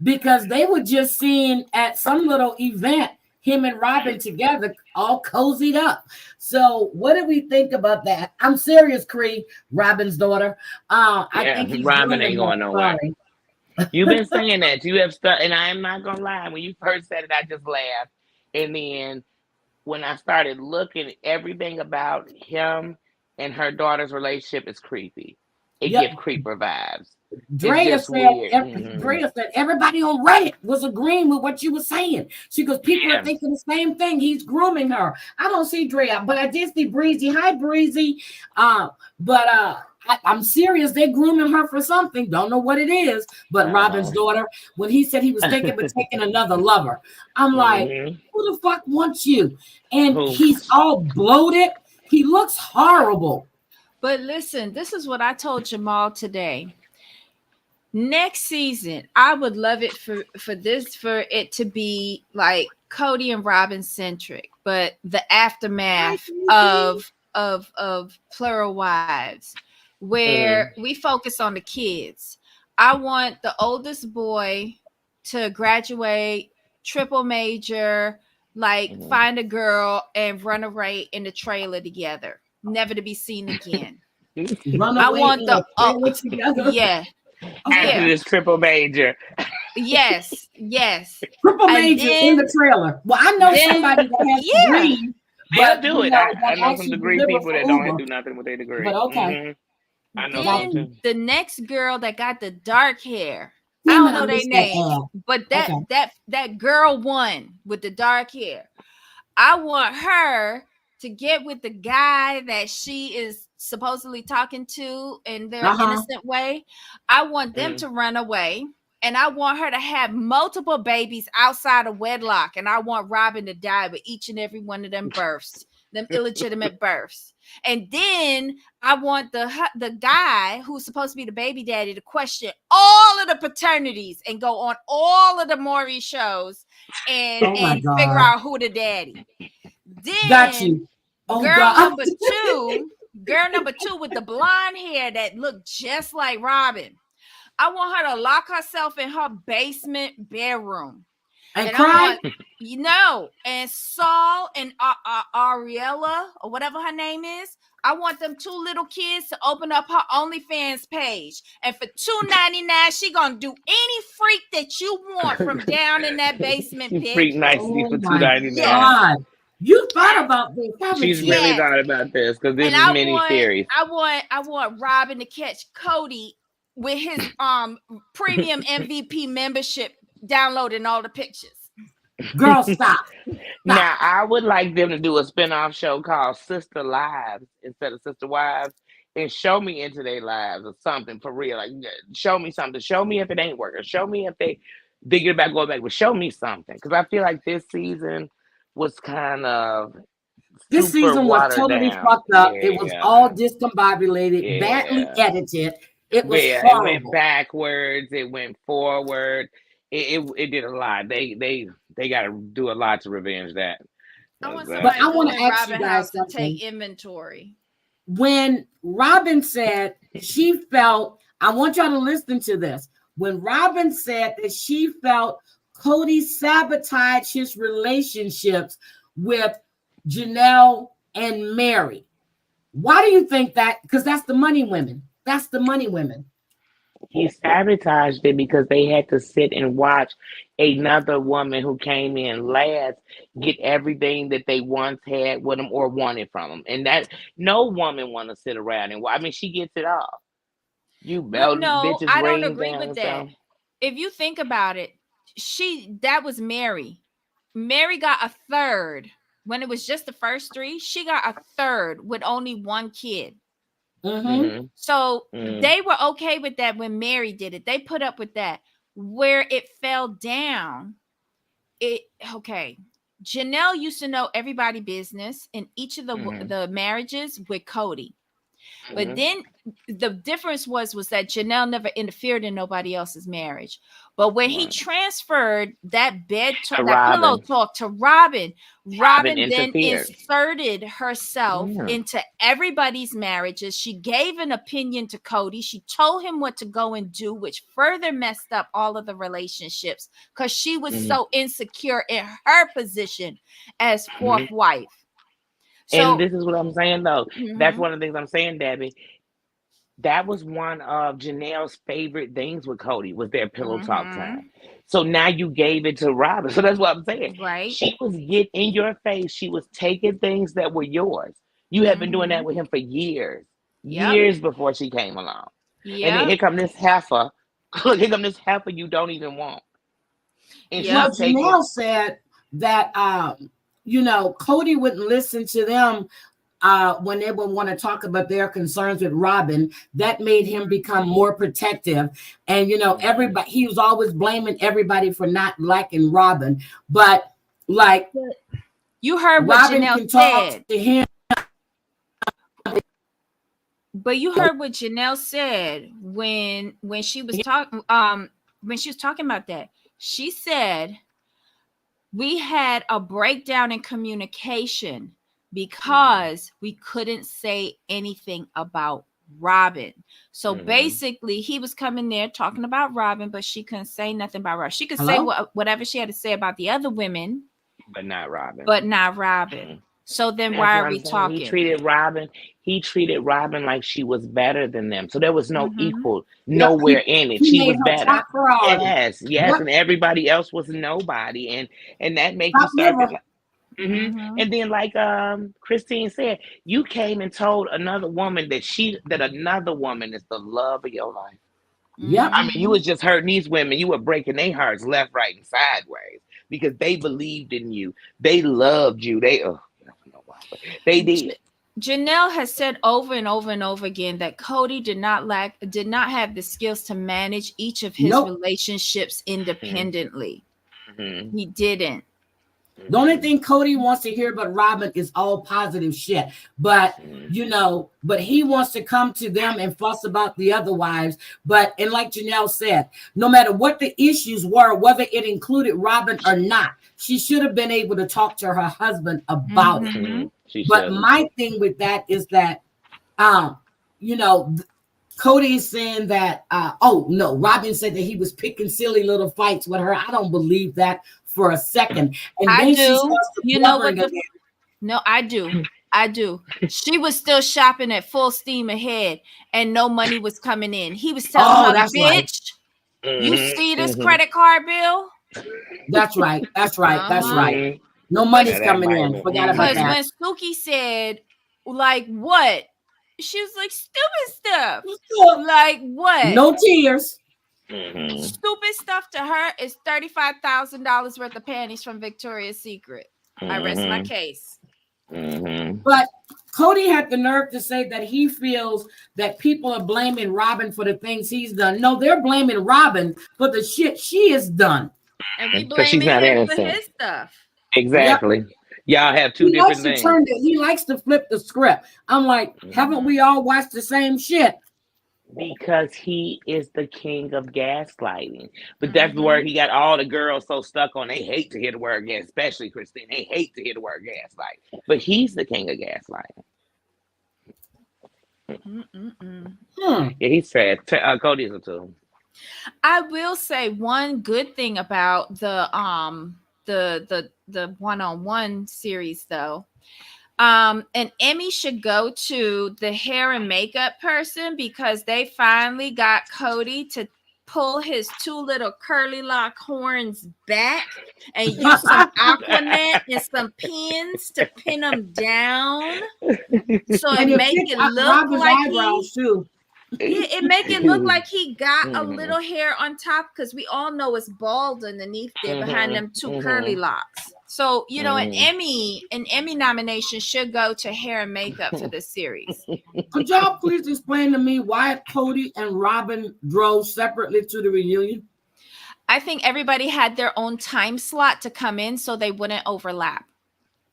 because they were just seeing at some little event him and Robin together, all cozied up. So what do we think about that? I'm serious, Cree, Robin's daughter. I Yeah, think he's Robin grooming ain't her. going nowhere. Sorry. You've been saying that. You have stuff, and I am not gonna lie. When you first said it, I just laughed, and then when I started looking, everything about him and her daughter's relationship is creepy. It gives Yep. creeper vibes. It's Drea just said, weird. Hmm. Drea said everybody on Reddit was agreeing with what you were saying. She goes, people are Yeah. thinking the same thing. He's grooming her. I don't see Drea, but I did see Breezy. Hi, Breezy. But I'm serious. They're grooming her for something. Don't know what it is. But Robin's Uh-oh. daughter, when he said he was thinking about taking another lover, I'm like, Hmm. who the fuck wants you? And Who? he's all bloated. He looks horrible. But listen, this is what I told Jamal today. Next season, I would love it for it to be like Cody and Robin centric, but the Hi, aftermath Breezy. of Plural Wives, where Hmm. we focus on the kids. I want the oldest boy to graduate, triple major, like Hmm. find a girl and run away in the trailer together, never to be seen again. Run I away want in a the trailer together. yeah, After yeah, Okay. this triple major. yes, yes. Triple And major in the trailer. Well, I know then somebody that has yeah, degrees, They'll but do it. I that know some actually degree deliver people for that don't Uber. do nothing with their But degree. okay, Hmm. I know got some then you. too. the next girl that got the dark hair. I Damn don't it, I know their missed that names, ad. but that Okay. that that girl one with the dark hair. I want her to get with the guy that she is supposedly talking to in their Uh-huh. innocent way. I want them Mm. to run away. And I want her to have multiple babies outside of wedlock. And I want Robin to die with each and every one of them births, them illegitimate births. And then I want the guy who's supposed to be the baby daddy to question all of the paternities and go on all of the Maury shows and Oh my and figure God. out who the daddy. Got Then you. Oh girl God. number two, girl number two with the blonde hair that looked just like Robin. I want her to lock herself in her basement bedroom. And And I cry? want, and Saul and Ariella, or whatever her name is, I want them two little kids to open up her OnlyFans page. And for $2.99, she gonna do any freak that you want from down in that basement, She freaked bitch. nicely Oh for two my ninety nine. Yes. God. You thought about this, haven't She's you? really Yes. thought about this because this And is mini series. I want Robin to catch Cody with his premium MVP membership downloading all the pictures. Girl, stop. Now, I would like them to do a spin-off show called Sister Lives instead of Sister Wives and show me into their lives or something for real. Like, show me something. Show me if it ain't working. Show me if they thinking about going back, but show me something. Because I feel like this season was kind of This super season was watered totally down. fucked up. It was all Yeah. discombobulated, badly Yeah. edited. It was Yeah. It went horrible. backwards. It went forward. It did a lot. They got to do a lot to revenge that. I want But somebody I to want go to in ask you Robin guys house to something. take inventory. When Robin said she felt, I want y'all to listen to this. When Robin said that she felt Cody sabotaged his relationships with Janelle and Mary. Why do you think that? Because that's the money women. That's the money women. He sabotaged it because they had to sit and watch another woman who came in last get everything that they once had with them or wanted from them, and that no woman want to sit around and. I mean, she gets it all. You But belt no, bitches I don't rings agree down with and that. stuff. If you think about it, that was Mary. Mary got a third. When it was just the first three, she got a third with only one kid. Mm-hmm. So they were okay with that when Mary did it. They put up with that. Where it fell down, Janelle used to know everybody business in each of the marriages with Cody. But then the difference was that Janelle never interfered in nobody else's marriage. But when he transferred that pillow talk to Robin then interfered. inserted herself into everybody's marriages. She gave an opinion to Cody. She told him what to go and do, which further messed up all of the relationships because she was so insecure in her position as fourth wife. And this is what I'm saying, though. That's one of the things I'm saying, Debbie. That was one of Janelle's favorite things with Cody was their pillow talk time. So now you gave it to Robin. So that's what I'm saying. Right. She was get in your face. She was taking things that were yours. You have been doing that with him for years. Years before she came along. And then here come this heifer. Look, here come this heifer you don't even want. And Janelle said that Cody wouldn't listen to them when they would want to talk about their concerns with Robin. That made him become more protective. And everybody, he was always blaming everybody for not liking Robin. But like you heard what Janelle said to him. But you heard what Janelle said when she was talking about that. She said we had a breakdown in communication because we couldn't say anything about Robin. So basically he was coming there talking about Robin, but she couldn't say nothing about Robin. She could say whatever she had to say about the other women, but not Robin. So then why are we talking? He treated Robin like she was better than them. So there was no equal nowhere in it. She was better. Yes. And everybody else was nobody. And that makes you start And then like Christine said, you came and told another woman that another woman is the love of your life. I mean, you was just hurting these women. You were breaking their hearts left, right, and sideways because they believed in you. They loved you. They did. Janelle has said over and over and over again that Cody did not have the skills to manage each of his relationships independently. He didn't. The only thing Cody wants to hear about Robin is all positive shit. But, but he wants to come to them and fuss about the other wives. And like Janelle said, no matter what the issues were, whether it included Robin or not, she should have been able to talk to her husband about it. But my thing with that is that, Cody is saying that, Robin said that he was picking silly little fights with her. I don't believe that for a second. And I do. I do. She was still shopping at full steam ahead and no money was coming in. He was telling her, bitch, you see this credit card bill? That's right. No money's coming in. Forgot about that. Because when Suki said, like, what? She was like, stupid stuff. Like, what? No tears. Stupid stuff to her is $35,000 worth of panties from Victoria's Secret. I rest my case. But Cody had the nerve to say that he feels that people are blaming Robin for the things he's done. No, they're blaming Robin for the shit she has done. And we blaming him for his stuff. Exactly. Yep. Y'all have two different things. He likes to flip the script. I'm like, haven't we all watched the same shit? Because he is the king of gaslighting. But that's the word he got all the girls so stuck on. They hate to hear the word gas, especially Christine. They hate to hear the word gaslight. But he's the king of gaslighting. Yeah, he's trash. Cody is too. I will say one good thing about the one-on-one series though. An Emmy should go to the hair and makeup person because they finally got Cody to pull his two little curly lock horns back and use some Aquanet and some pins to pin them down. So it make it look like it make it look like he got a little hair on top because we all know it's bald underneath there behind them two curly locks. So, you know, an Emmy nomination should go to hair and makeup for this series. Could y'all please explain to me why Cody and Robin drove separately to the reunion? I think everybody had their own time slot to come in so they wouldn't overlap.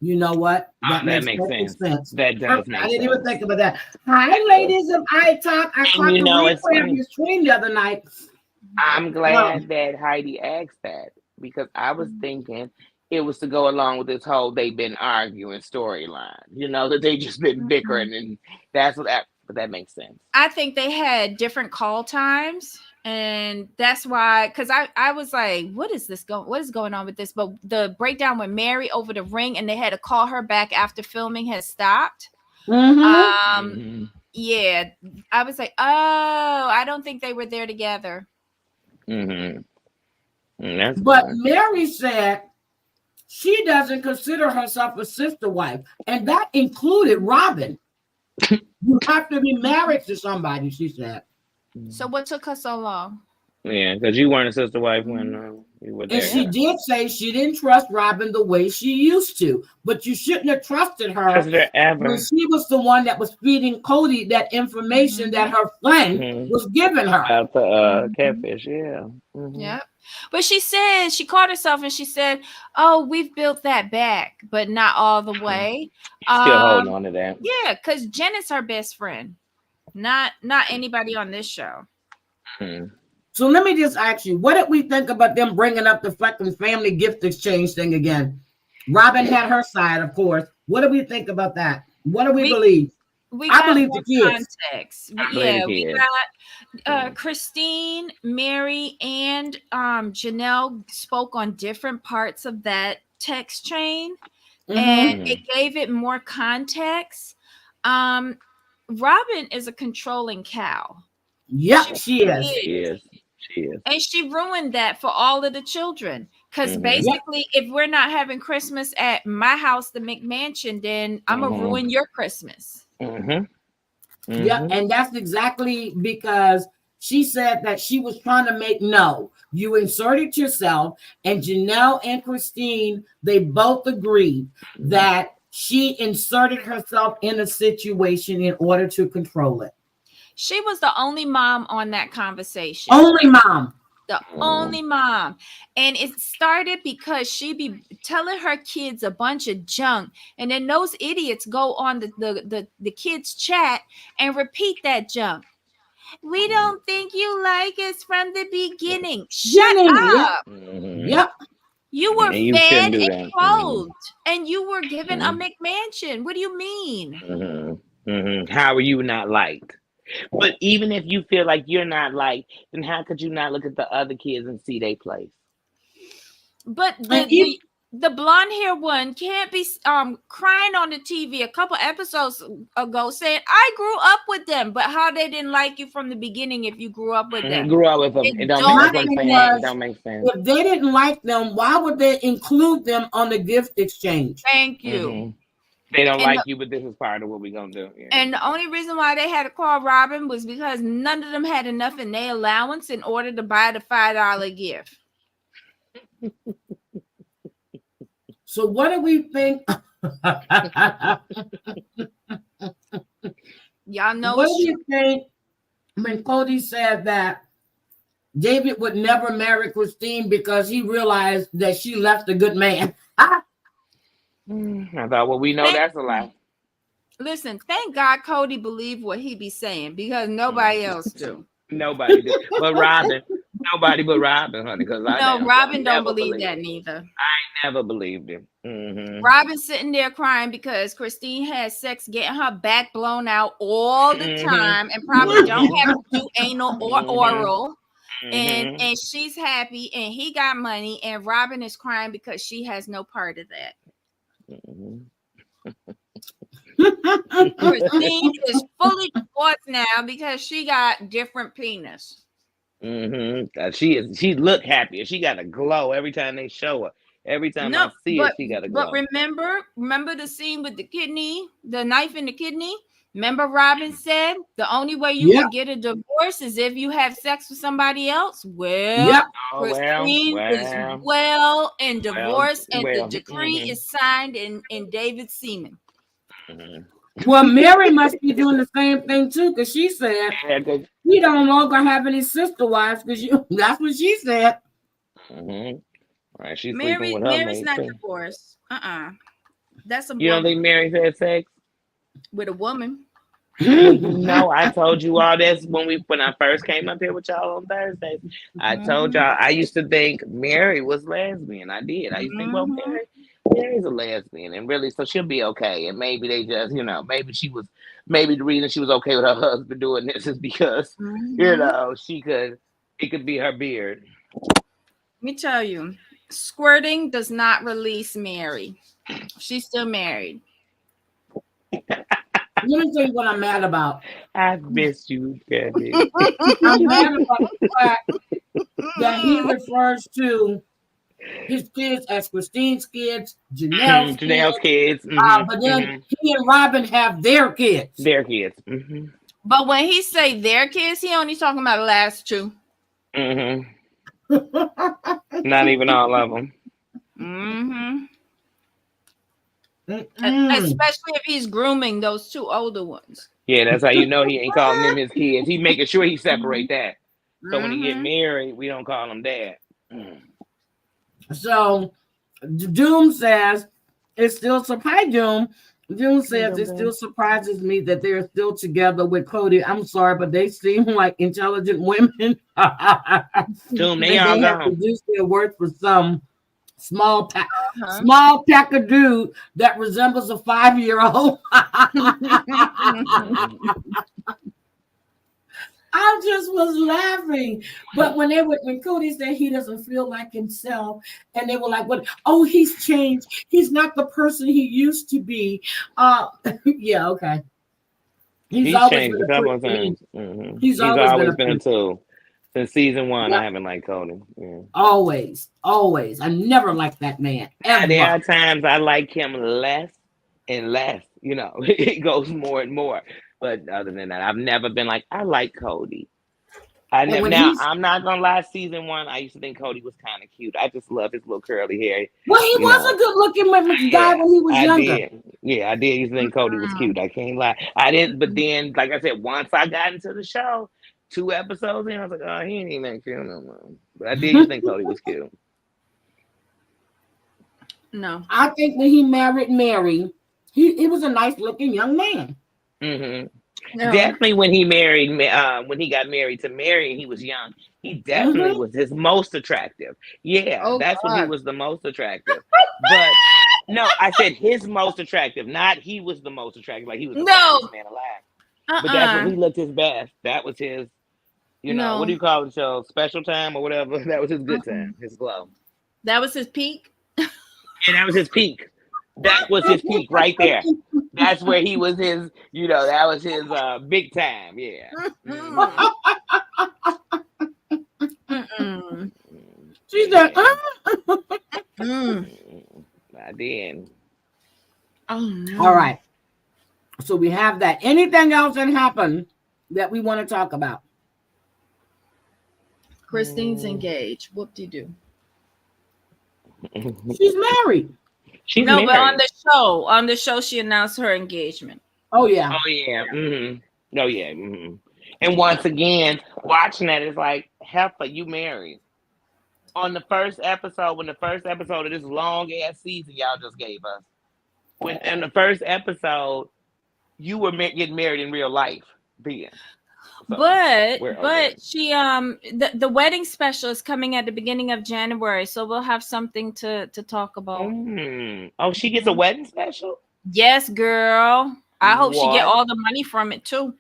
You know what? That makes sense. That does make sense. I didn't even think about that. Hi, ladies of iTalk. I caught the replay of your stream the other night. I'm glad that Heidi asked that because I was thinking it was to go along with this whole they've been arguing storyline. You know, that they just been bickering and but that makes sense. I think they had different call times. And that's why, because I was like, what is going on with this? But the breakdown with Mary over the ring and they had to call her back after filming had stopped. Yeah, I was like, oh, I don't think they were there together. But Mary said she doesn't consider herself a sister wife, and that included Robin. You have to be married to somebody, she said. So what took her so long? Yeah, because you weren't a sister wife when you were there. And she did say she didn't trust Robin the way she used to, but you shouldn't have trusted her when she was the one that was feeding Cody that information that her friend was giving her. About the catfish, Yeah. But she said, she caught herself and she said, oh, we've built that back, but not all the way. Still holding on to that. Yeah, because Jen is her best friend. Not anybody on this show. So let me just ask you, what did we think about them bringing up the fucking family gift exchange thing again? Robin had her side, of course. What do we think about that? What do we believe? I believe the kids. Context. We got Christine, Mary, and Janelle spoke on different parts of that text chain, and it gave it more context. Robin is a controlling cow. Yep, she is. And she ruined that for all of the children. Because basically, if we're not having Christmas at my house, the McMansion, then I'm going to ruin your Christmas. Yeah, and that's exactly because she said that she was trying to you inserted yourself, and Janelle and Christine, they both agreed that she inserted herself in a situation in order to control it. She was the only mom on that conversation. Only mom. The only mom. And it started because she be telling her kids a bunch of junk. And then those idiots go on the kids' chat and repeat that junk. We don't think you like us from the beginning. Shut up. Yep. You were fed and clothed, and you were given a McMansion. What do you mean? How are you not liked? But even if you feel like you're not liked, then how could you not look at the other kids and see their place? But the blonde hair one can't be crying on the TV a couple episodes ago saying, I grew up with them, but how they didn't like you from the beginning if you grew up with them. Grew up with them. It don't make sense. If they didn't like them, why would they include them on the gift exchange? Thank you. They don't And like you, but this is part of what we're gonna do. Yeah. and the only reason why they had to call Robin was because none of them had enough in their allowance in order to buy the $5 gift. So what do we think? Y'all know What it's do you think when Cody said that David would never marry Christine because he realized that she left a good man? I thought, well, we know Thank- that's a lie. Listen, thank God Cody believed what he be saying because nobody else do. Nobody did, but Robin. Nobody but Robin, honey. Because No, Robin don't believe that neither. Never believed him. Mm-hmm. Robin's sitting there crying because Christine had sex, getting her back blown out all the time, and probably don't have to do anal or oral. And she's happy, and he got money, and Robin is crying because she has no part of that. Christine is fully divorced now because she got different penis. She look happier. She got a glow every time they show her. Every time I see her, she got a glow. But remember the scene with the kidney, the knife in the kidney? Remember Robin said the only way you can get a divorce is if you have sex with somebody else? Well, Christine is well and divorced, and the decree is signed in David's semen. Well, Mary must be doing the same thing too, because she said we don't longer have any sister wives because that's what she said. Right, she's Mary's sleeping with her not too. divorced. That's a You don't think Mary's had sex with a woman? Well, no, I told you all this when I first came up here with y'all on Thursdays. I told y'all I used to think Mary was lesbian. I did. I used to think, well, Mary's a lesbian, and really, so she'll be okay. And maybe they just, maybe the reason she was okay with her husband doing this is because, it could be her beard. Let me tell you, squirting does not release Mary. She's still married. Let me tell you what I'm mad about. I miss you, Candy. I'm mad about the fact that he refers to his kids as Christine's kids, Janelle's kids. But then he and Robin have their kids. Their kids. But when he say their kids, he only talking about the last two. Not even all of them. Especially if he's grooming those two older ones. Yeah, that's how you know he ain't calling them his kids. He making sure he separate that. So when he get married, we don't call him dad. So Doom says it's still surprising. Doom says it still surprises me that they're still together with Cody. I'm sorry, but they seem like intelligent women. Doom, they all have gone. reduced their worth for some small pack of dude that resembles a 5-year-old. I just was laughing. But when Cody said he doesn't feel like himself, and they were like, "What? Oh, he's changed. He's not the person he used to be." Yeah, okay. He's always changed a couple of times. He's always been a tool. Since season 1, I haven't liked Cody. Yeah. Always. I never liked that man. Ever. There are times I like him less and less. It goes more and more. But other than that, I've never been like, I like Cody. I'm not gonna lie. Season 1, I used to think Cody was kind of cute. I just love his little curly hair. Well, he was a good-looking guy when he was younger. I did. Used to think Cody was cute. I can't lie. I didn't. But then, like I said, once I got into the show, 2 episodes in, I was like, oh, he ain't even that cute no more. But I did used to think Cody was cute. No, I think when he married Mary, he was a nice-looking young man. No. Definitely when he got married to Mary and he was young, he definitely was his most attractive. Yeah, that's when he was the most attractive. But no, I said his most attractive, not he was the most attractive. Like he was the best man alive. But that's when he looked his best. That was his, what do you call the show? Special time or whatever. That was his good time, his glow. That was his peak. Yeah, that was his peak. That was his peak right there. That's where he was his, that was his big time. Yeah. She said, I did. Oh no. All right. So we have that. Anything else that happened that we want to talk about? Christine's engaged. Whoop de doo. She's married. She's No, but married. on the show, she announced her engagement. Oh yeah. Oh yeah. Oh yeah. And once again, watching that is like, heifer, you married. On the first episode, when the first episode of this long ass season y'all just gave us, when in the first episode, you were getting married in real life then. So, But okay. she the wedding special is coming at the beginning of January, so we'll have something to talk about. Oh, she gets a wedding special? Yes, girl. I hope she get What? all the money from it too.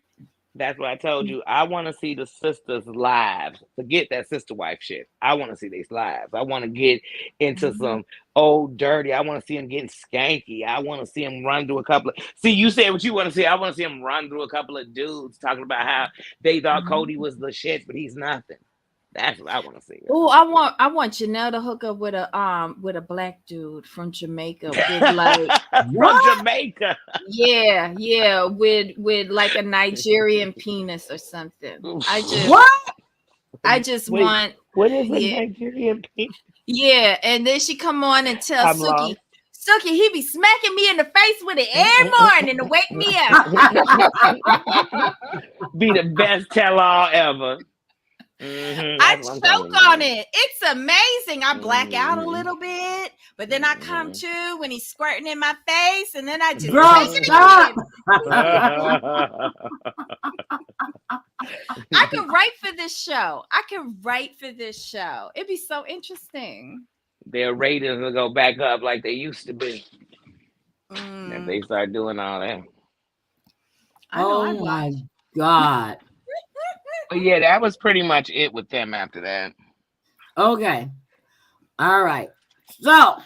That's what I told you. I want to see the sisters' lives. Forget that sister wife shit. I want to see these lives. I want to get into some old dirty. I want to see them getting skanky. I want to see them run through a couple of. See, you said what you want to see. I want to see them run through a couple of dudes talking about how they thought Cody was the shit, but he's nothing. That's what I want to see. Oh, I want Janelle to hook up with a black dude from Jamaica with like from Jamaica. Yeah, with like a Nigerian penis or something. I just Wait, want what is a Nigerian penis? Yeah, and then she come on and tell Suki, he be smacking me in the face with it every morning to wake me up. Be the best tell-all ever. I choke on it. It's amazing. I black out a little bit, but then I come to when he's squirting in my face, and then I just take it again. I can write for this show. It'd be so interesting. Their ratings will go back up like they used to be. If they start doing all that. Oh my God. But yeah, that was pretty much it with them after that. Okay. All right. So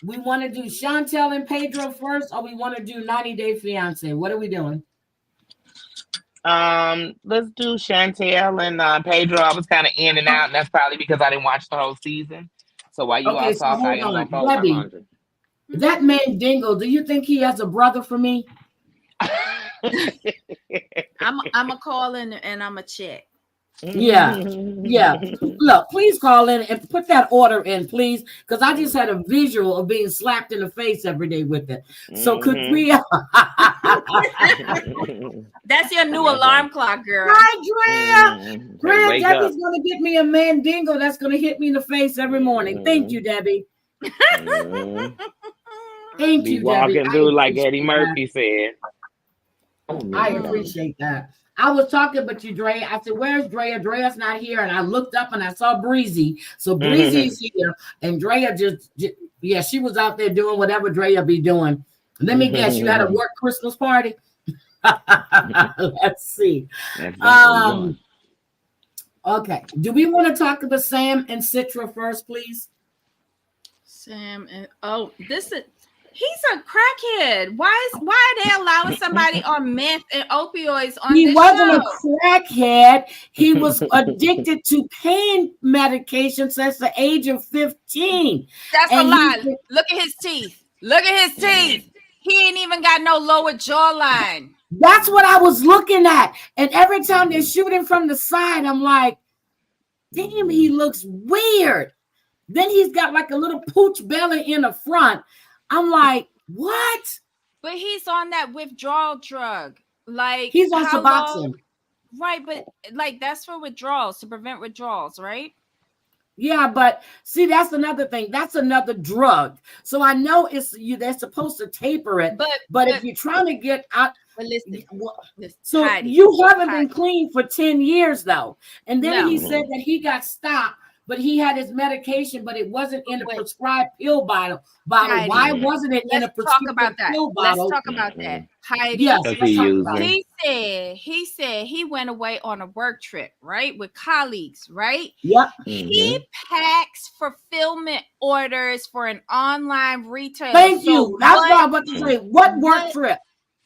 we want to do Shantel and Pedro first, or we want to do 90 Day Fiance? What are we doing? Let's do Shantel and Pedro. I was kind of in and out, and that's probably because I didn't watch the whole season. So while you all talk, I am going to fold my laundry. That man Dingle, do you think he has a brother for me? I'm a call in and I'm a check. Yeah. Look, please call in and put that order in, please, because I just had a visual of being slapped in the face every day with it. So could we? That's your new alarm clock, girl. Hi, Drea. Debbie's going to get me a mandingo that's going to hit me in the face every morning. Thank you, Debbie. Thank you, Debbie. Walking through like Eddie Murphy said. I appreciate that. I was talking about you, Drea. I said, "Where's Drea? Drea's not here." And I looked up and I saw Breezy. So Breezy's here, and Drea just she was out there doing whatever Drea be doing. Let me guess, you had a work Christmas party. Let's see. Okay. Do we want to talk about Sam and Citra first, please? Sam and he's a crackhead. Why are they allowing somebody on meth and opioids on this show? He wasn't a crackhead. He was addicted to pain medication since the age of 15. That's a lie. Look at his teeth. He ain't even got no lower jawline. That's what I was looking at. And every time they're shooting from the side, I'm like, damn, he looks weird. Then he's got like a little pooch belly in the front. I'm like, what? But he's on that withdrawal drug. Like he's on Suboxone. Right, but like that's for withdrawals, to prevent withdrawals, right? Yeah, but see, that's another thing. That's another drug. So I know they're supposed to taper it, but if you're trying to get out, listen, so Heidi, you haven't been clean for 10 years though. And then he said that he got stopped. But he had his medication, but it wasn't in a prescribed pill bottle. Heidi, why wasn't it in a prescribed pill bottle? Let's talk about that. Heidi, yes, he said he went away on a work trip, right, with colleagues, right? Yep. He packs fulfillment orders for an online retailer. Thank you. That's what I'm about to say. What work trip?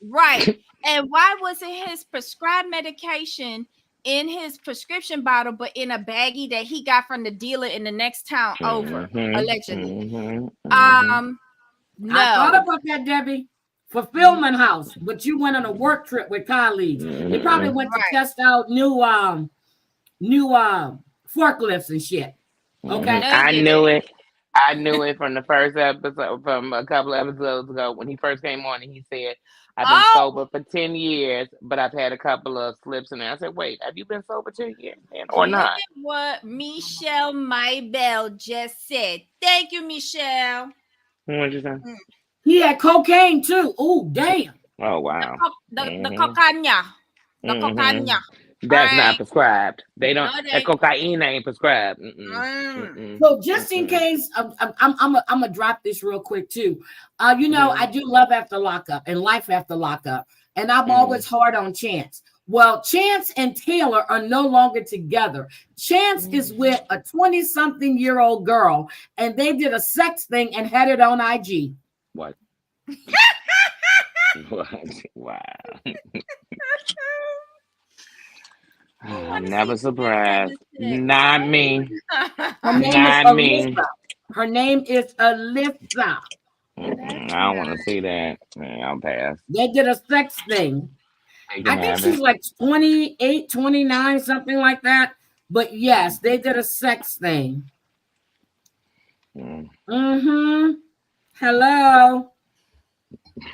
Right. And why wasn't his prescribed medication in his prescription bottle, but in a baggie that he got from the dealer in the next town over, allegedly? I thought No. about that, Debbie, for filming house, but you went on a work trip with colleagues. You probably went to Right. test out new forklifts and shit. Okay. No, you I didn't. knew it. I knew it from the first episode, from a couple of episodes ago when he first came on and he said, I've been Oh, sober for 10 years, but I've had a couple of slips in there. I said, wait, have you been sober 10 years, man, or look not? at what Michelle Maybell just said. Thank you, Michelle. What'd you say? Mm. He had cocaine too. Oh, damn. Oh, The wow. the hmm cocaine. The hmm cocaine. All That's not right. prescribed. They don't, No, that they. cocaine ain't prescribed. Mm. So just in Mm-mm. case, I'm gonna drop this real quick too. I Mhm. do love after lockup and life after lockup, and I'm Mhm. always hard on Chance. Well, Chance and Taylor are no longer together. Chance is with a 20-something-year-old girl, and they did a sex thing and had it on IG. What? What? Wow. I I'm want to see never Chance having surprised. sex. Not me. Her name is Not me. Alyssa. Her name is Alyssa. I That's don't want to nice. see that. Man, I'll pass. They did a sex thing. They I can think have she's it. like 28, 29, something like that. But yes, they did a sex thing. Mm. Mm-hmm. Hello.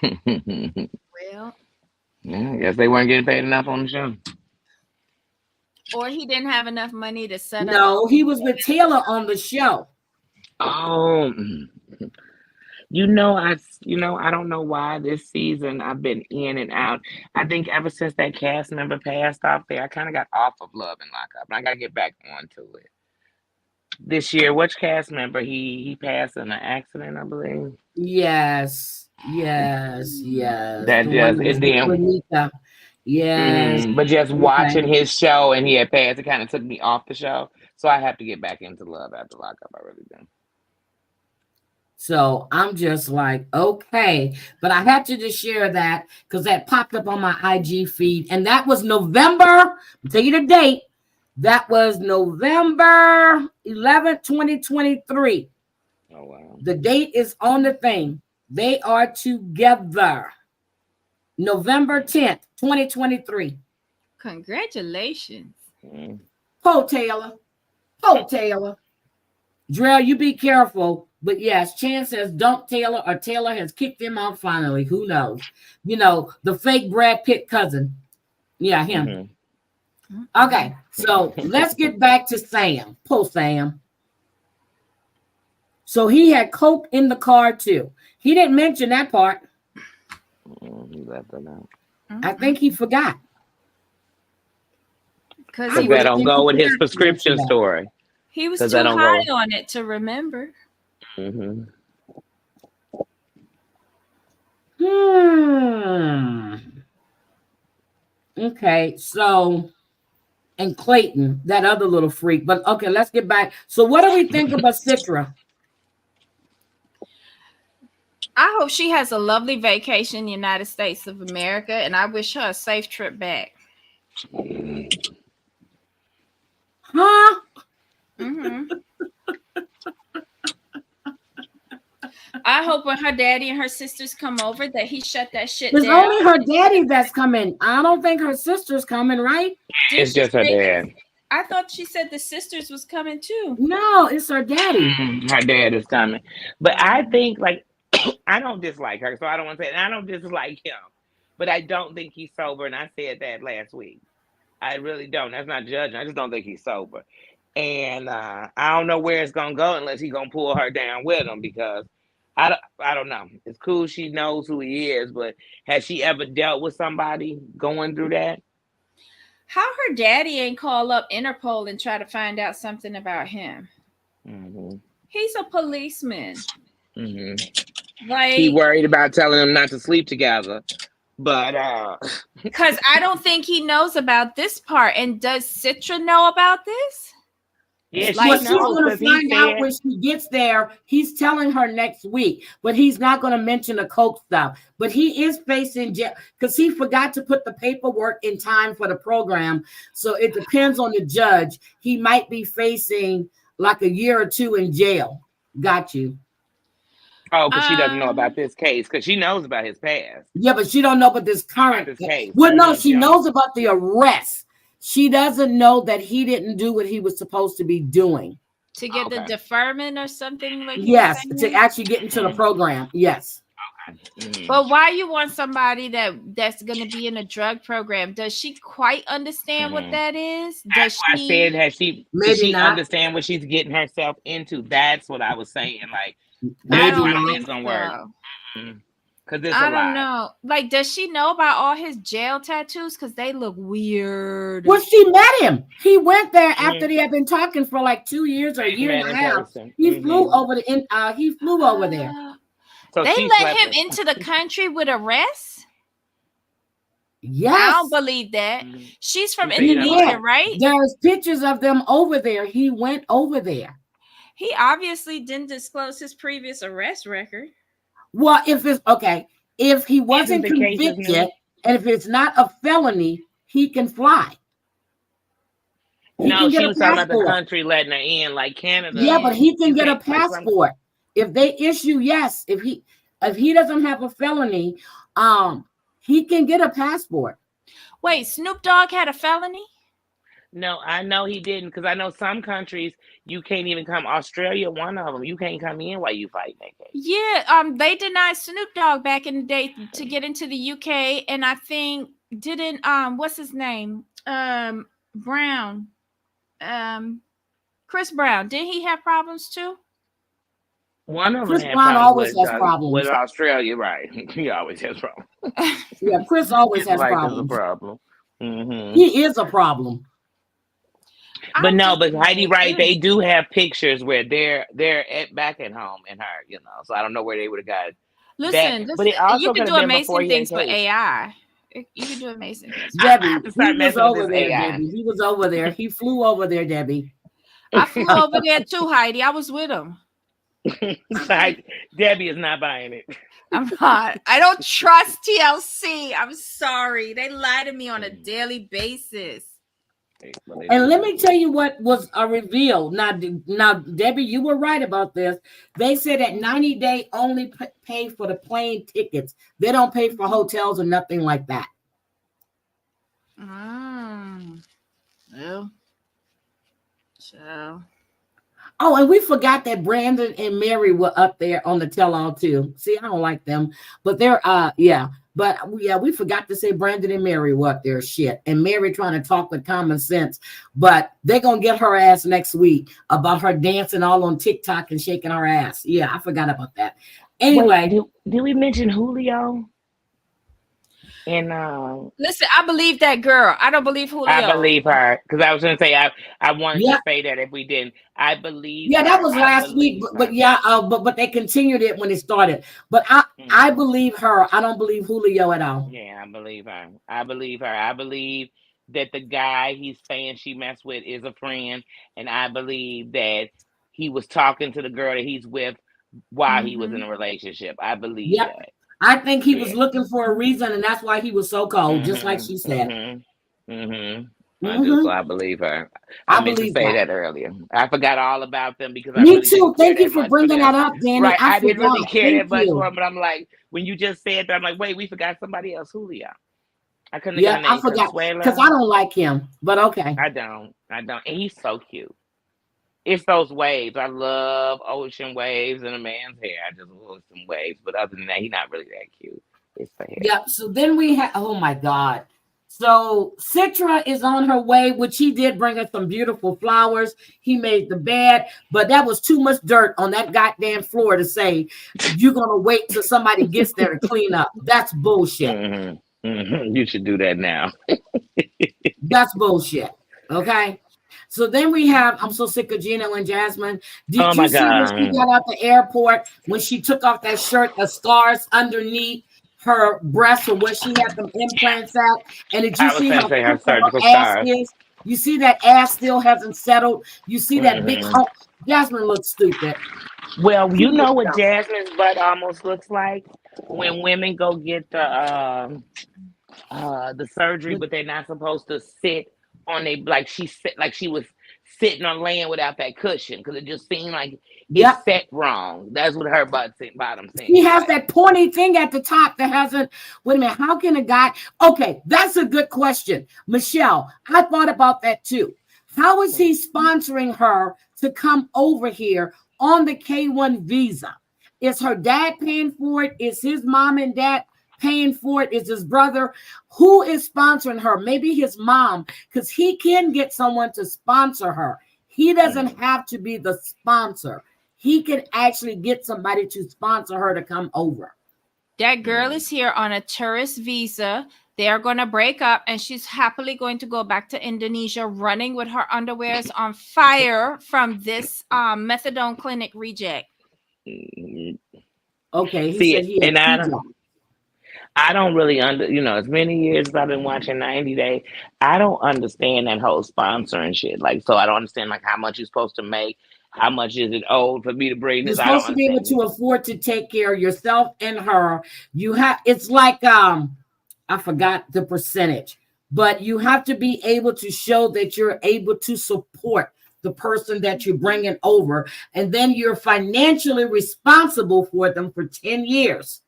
Well, Yeah, I guess they weren't getting paid enough on the show. or he didn't have enough money to set up. No, he was with Taylor on the show. Oh, I don't know why this season I've been in and out. I think ever since that cast member passed off there, I kind of got off of Love and Lockup, and I got to get back onto it. This year, which cast member he passed in an accident, I believe. Yes. Yes. That The one just that was it with then. Renita. Yes. But just Okay. watching his show and he had passed, it kind of took me off the show. So I have to get back into Love after Lockup. I really do. So I'm just like, okay. But I had to just share that because that popped up on my IG feed. And that was November. I'll tell you the date. That was November 11th, 2023. Oh wow. The date is on the thing. They are together. November 10th, 2023. Congratulations. Mm. Po Taylor. Po Taylor. Drell, you be careful. But yes, Chan says dump Taylor or Taylor has kicked him out finally. Who knows? The fake Brad Pitt cousin. Yeah, him. Mhm. Okay, so let's get back to Sam. Po Sam. So he had coke in the car too. He didn't mention that part. He left it out. I think he forgot. Because I Because he that was really don't think he go with his forgot to mention prescription that. story. he was 'Cause too that don't high go. on it to remember. hmm Okay, so and Clayton, that other little freak. But okay, let's get back. So what do we think about Citra? I hope she has a lovely vacation in the United States of America, and I wish her a safe trip back. Huh? hmm I hope when her daddy and her sisters come over that he shut that shit It's down. only her daddy that's coming. I don't think her sister's coming, right? Did It's she just her say dad. I thought she said the sisters was coming too. No, it's her daddy. Her dad is coming. But I think, like, I don't dislike her, so I don't want to say, and I don't dislike him. But I don't think he's sober, and I said that last week. I really don't. That's not judging. I just don't think he's sober. And I don't know where it's going to go unless he's going to pull her down with him because I don't know. It's cool she knows who he is, but has she ever dealt with somebody going through that? How her daddy ain't call up Interpol and try to find out something about him? Mm-hmm. He's a policeman. Mm-hmm. Like, He worried about telling them not to sleep together. But because I don't think he knows about this part. And does Citra know about this? yeah, Like, Well, she she's knows going to because he find out said when she gets there. He's telling her next week, but he's not going to mention the coke stuff. But he is facing jail because he forgot to put the paperwork in time for the program. So it depends on the judge. He might be facing like a year or two in jail. Got you. Oh, because she doesn't know about Um, this case, because she knows about his past. Yeah, but she don't know about this About current. this case. Well, no, She she don't know. knows about the arrest. She doesn't know that he didn't do what he was supposed to be doing. to get the Okay. deferment or something like he was Yes, to saying. actually get into the program. Yes. But why you want somebody that's going to be in a drug program? Does she quite understand what that is? That's Does why I said, she? does Maybe she not. understand what she's getting herself into? That's what I was saying. Like, I that's Maybe don't why not. it's think gonna work. so. Because it's a I don't lot. know. Like, does she know about all his jail tattoos? Because they look weird. Well, she met him. He went there after they had been talking for like 2 years or a year Met and a in half. person. He flew over he flew over there. Uh, So they she let slept him with. into the country with arrest? I Yes. don't believe that. She's from So you don't Indonesia, Yeah. believe. right? There's pictures of them over there. He went over there. He obviously didn't disclose his previous arrest record. Well, if it's okay, if he Isn't wasn't the cases convicted new? and if it's not a felony, he can fly. He No, can get she a was talking about the passport. country letting her in, like Canada. Yeah, but he can You get a can't, like some. passport. If they issue, yes, if he doesn't have a felony, he can get a passport. Wait, Snoop Dogg had a felony? No, I know he didn't, because I know some countries you can't even come. Australia, one of them, you can't come in while you fighting that case. Yeah, they denied Snoop Dogg back in the day to get into the UK, and I think didn't what's his name? Brown. Chris Brown. Did he have problems too? One of them Chris had Brown problems always has with problems. Australia, right? He always has problems. Yeah, Chris always His has life is a problems. problem. Hmm. He is a problem. But I'm no, just but Heidi, like, right? They do have pictures where they're back at home in her, So I don't know where they would have got that. listen, But it you also can could do have been before amazing he had a things with case. AI. You can do amazing things. I Debbie, have to he start was messing with over this there, AI. Debbie. He was over there. He flew over there, Debbie. I flew over there too, Heidi. I was with him. Debbie is not buying it. I'm not. I don't trust TLC. I'm sorry. They lie to me on a daily basis. And let me tell you what was a reveal. Now, Debbie, you were right about this. They said that 90 Day only pay for the plane tickets. They don't pay for hotels or nothing like that. Well, so. Oh, and we forgot that Brandon and Mary were up there on the tell-all too. See, I don't like them, but they're we forgot to say Brandon and Mary were up there. Shit, and Mary trying to talk with common sense, but they're gonna get her ass next week about her dancing all on TikTok and shaking her ass. Yeah, I forgot about that. Anyway, wait, did we mention Julio? And listen, I believe that girl. I don't believe Julio. I believe her, because I was going to say I wanted Yeah. to say that if we didn't, I believe. Yeah, her. that was I last week, believe but her. yeah, but they continued it when it started. But I believe her. I don't believe Julio at all. Yeah, I believe her. I believe her. I believe that the guy he's saying she messed with is a friend, and I believe that he was talking to the girl that he's with while he was in a relationship. I believe Yep. that. I think he was looking for a reason, and that's why he was so cold, just like she said. So I believe her. I meant to believe say that. that earlier. I forgot all about them because I Me really too. didn't care Thank you that for much bringing them. that up, Danie. Right, I didn't really forgot. care Thank that much you. for him, but I'm like, when you just said that, I'm like, wait, we forgot somebody else, Julio. I couldn't Yeah, think of I name. forgot Consuela. because I don't like him, but okay. I don't. And he's so cute. It's those waves. I love ocean waves and a man's hair. I just love some waves. But other than that, he's not really that cute. It's the hair. Yep. So then we have, oh my God. So Citra is on her way, which he did bring us some beautiful flowers. He made the bed, but that was too much dirt on that goddamn floor to say you're going to wait till somebody gets there to clean up. That's bullshit. You should do that now. That's bullshit. Okay. So then we have, I'm so sick of Gino and Jasmine. Did you see when she got out the airport, when she took off that shirt, the scars underneath her breasts or where she had them implants at? And did you see how her surgical her ass scars. is? You see that ass still hasn't settled. You see that big hump. Jasmine looks stupid. Well, you know what Jasmine's butt almost looks like when women go get the surgery, but they're not supposed to sit on a like she was sitting on land without that cushion because it just seemed like Yep. it's set wrong. That's what her bottom He seemed has like. that pointy thing at the top that hasn't. Wait a minute. How can a guy? Okay, that's a good question, Michelle. I thought about that too. How is he sponsoring her to come over here on the K1 visa? Is her dad paying for it? Is his mom and dad paying for it? Is his brother? Who is sponsoring her? Maybe his mom, because he can get someone to sponsor her. He doesn't have to be the sponsor. He can actually get somebody to sponsor her to come over. That girl is here on a tourist visa. They are going to break up, and she's happily going to go back to Indonesia, running with her underwears on fire from this methadone clinic reject. Okay, he said he had and I don't really as many years as I've been watching 90 Day, I don't understand that whole sponsoring shit. Like, so I don't understand like how much you're supposed to make, how much is it owed for me to bring You're this? I don't supposed to be able understand. to afford to take care of yourself and her. You have, it's like I forgot the percentage, but you have to be able to show that you're able to support the person that you're bringing over, and then you're financially responsible for them for 10 years.